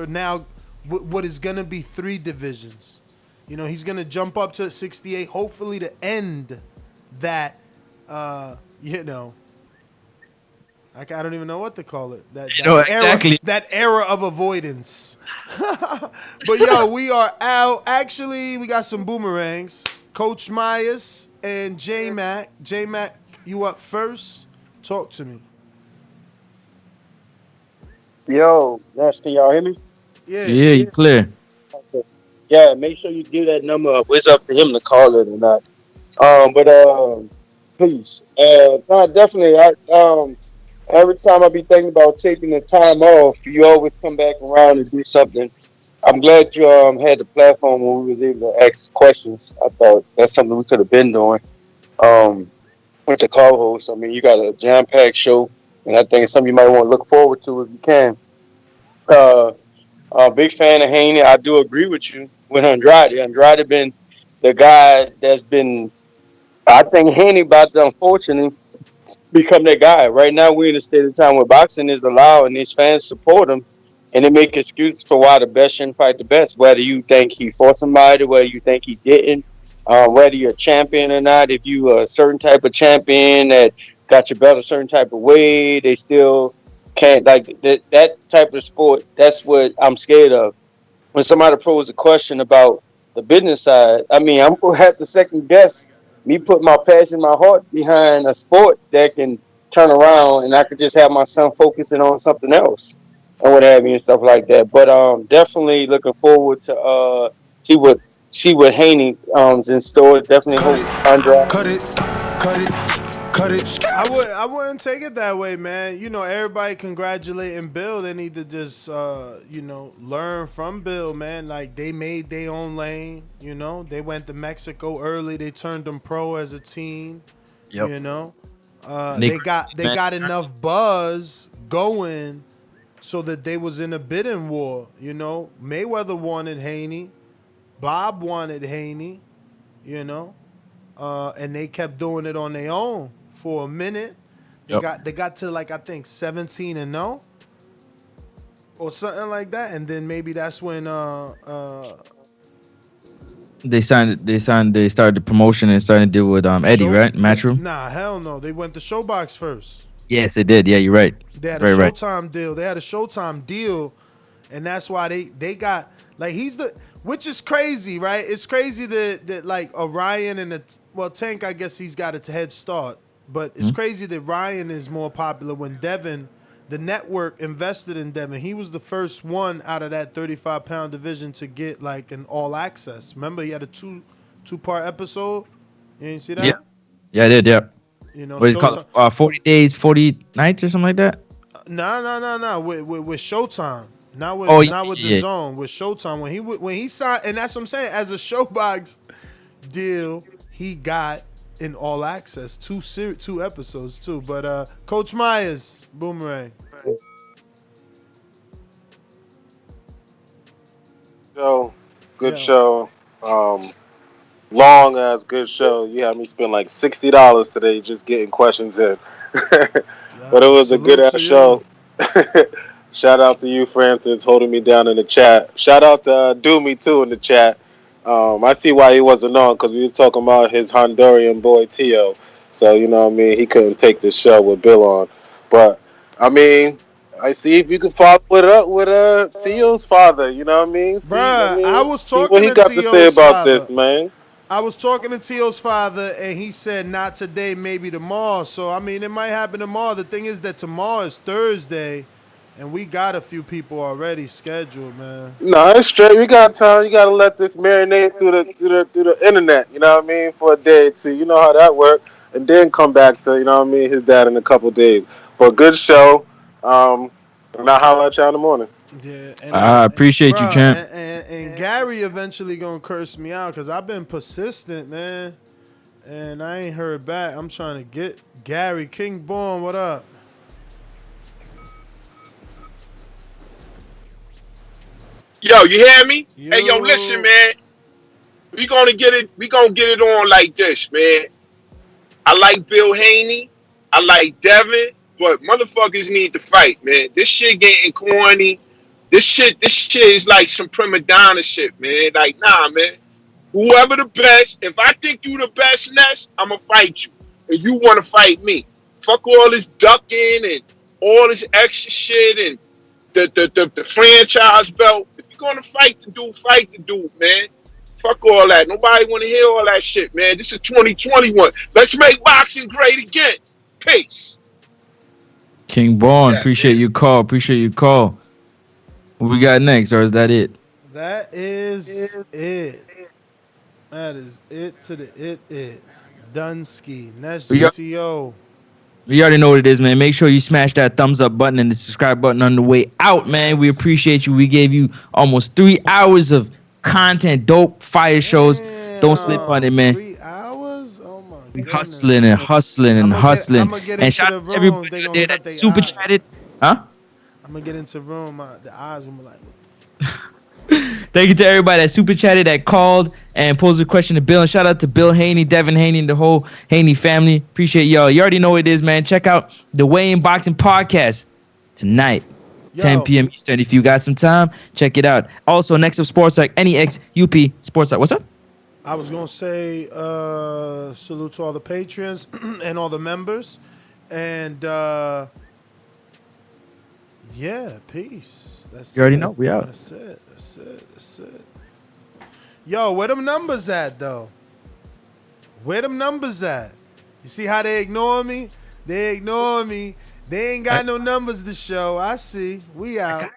B: now what is going to be 3 divisions. He's going to jump up to 68, hopefully to end that, I don't even know what to call it. That era of avoidance. But yo, we are out. Actually, we got some boomerangs. Coach Myers and J Mac. J Mac, you up first? Talk to me.
L: Yo, Nash, can y'all hear me?
B: Yeah,
H: you clear.
L: Okay. Yeah, make sure you give that number up. It's up to him to call it or not. Please. No, definitely. Every time I be thinking about taking the time off, you always come back around and do something. I'm glad you had the platform where we was able to ask questions. I thought that's something we could have been doing with the co-host. I mean, you got a jam-packed show, and I think it's something you might want to look forward to if you can. Big fan of Haney. I do agree with you with Andrade. Andrade been the guy that's been. I think Haney about to unfortunately become that guy. Right now, we're in a state of time where boxing is allowed and his fans support him, and they make excuses for why the best shouldn't fight the best. Whether you think he fought somebody, whether you think he didn't, whether you're a champion or not. If you a certain type of champion that got your belt a certain type of way, they still can't like that type of sport. That's what I'm scared of. When somebody poses a question about the business side, I mean, I'm gonna have to second guess me put my passion, my heart behind a sport that can turn around, and I could just have my son focusing on something else and what have you and stuff like that. But definitely looking forward to see what Haney is in store. Definitely hope Andrade.
B: Cut it. I wouldn't take it that way, man. Everybody congratulating Bill. They need to just learn from Bill, man. Like they made their own lane. They went to Mexico early. They turned them pro as a team.
H: Yep.
B: They got enough buzz going so that they was in a bidding war. Mayweather wanted Haney, Bob wanted Haney. And they kept doing it on their own for a minute. They got to like I think 17-0 or something like that, and then maybe that's when
H: They started the promotion and started to deal with Eddie, right? Matchroom.
B: Nah, hell no. They went to Showbox first.
H: Yes, they did. Yeah, you're right.
B: They had a Showtime deal. They had a Showtime deal, and that's why they got like which is crazy, right? It's crazy that like Orion and Tank. I guess he's got a head start, but it's crazy that Ryan is more popular when Devin, the network invested in Devin. He was the first one out of that 35-pound division to get like an all access. Remember, he had a two-part episode. You didn't see that?
H: Yeah, I did. Yeah.
B: You know,
H: what is it called? 40 days, 40 nights, or something like that.
B: No. With Showtime, not with Dazn. With Showtime, when he signed, and that's what I'm saying. As a Showbox deal, he got an all access two episodes too. But Coach Myers, Boomerang.
M: Good show. Long ass good show. You had me spend like $60 today just getting questions in. But it was a good ass show. Shout out to you, Francis, holding me down in the chat. Shout out to Doomy too in the chat. I see why he wasn't on because we were talking about his Honduran boy Teo. So you know what I mean, he couldn't take the show with Bill on. But I mean, I see if you can follow it up with Teo's father. You know what I mean?
B: Bruh, I was talking
M: what he
B: to
M: got to say about
B: father.
M: this, man.
B: I was talking to Teo's father, and he said not today, maybe tomorrow. So, I mean, it might happen tomorrow. The thing is that tomorrow is Thursday, and we got a few people already scheduled, man.
M: No, it's straight. We got time. You got to let this marinate through the internet, you know what I mean, for a day or two. You know how that works. And then come back to, you know what I mean, his dad in a couple days. But good show. And I'll holler at y'all in the morning.
B: Yeah, and
H: I appreciate you, champ.
B: And Gary eventually gonna curse me out because I've been persistent, man, and I ain't heard back. I'm trying to get Gary King Born. What up?
N: Yo, you hear me? Hey, yo, listen, man. We gonna get it on like this, man. I like Bill Haney. I like Devin, but motherfuckers need to fight, man. This shit getting corny. This shit is like some prima donna shit, man. Like, nah, man. Whoever the best, if I think you the best, Ness, I'ma fight you. And you wanna fight me. Fuck all this ducking and all this extra shit and the franchise belt. If you're gonna fight the dude, man. Fuck all that. Nobody wanna hear all that shit, man. This is 2021. Let's make boxing great again. Peace.
H: King Born, appreciate your call. What we got next, or is that it?
B: That is it. That is it to the it. Dunsky. That's GTO.
H: You already know what it is, man. Make sure you smash that thumbs up button and the subscribe button on the way out, man. We appreciate you. We gave you almost 3 hours of content, dope fire shows. Don't sleep on it, man.
B: 3 hours? Oh my
H: We hustling. And shout out to everybody that super chatted. Huh?
B: I'm gonna get into the room. The eyes will be like,
H: Thank you to everybody that super chatted, that called and posed a question to Bill. And shout out to Bill Haney, Devin Haney, and the whole Haney family. Appreciate y'all. You already know what it is, man. Check out the Weigh In Boxing podcast tonight, 10 p.m. Eastern. If you got some time, check it out. Also, next up, Sports Talk, NEX UP Sports Talk. What's up?
B: I was gonna say salute to all the patrons and all the members, and yeah, peace.
H: You already know. We out.
B: That's it. Yo, where them numbers at, though? Where them numbers at? You see how they ignore me? They ignore me. They ain't got no numbers to show. I see. We out.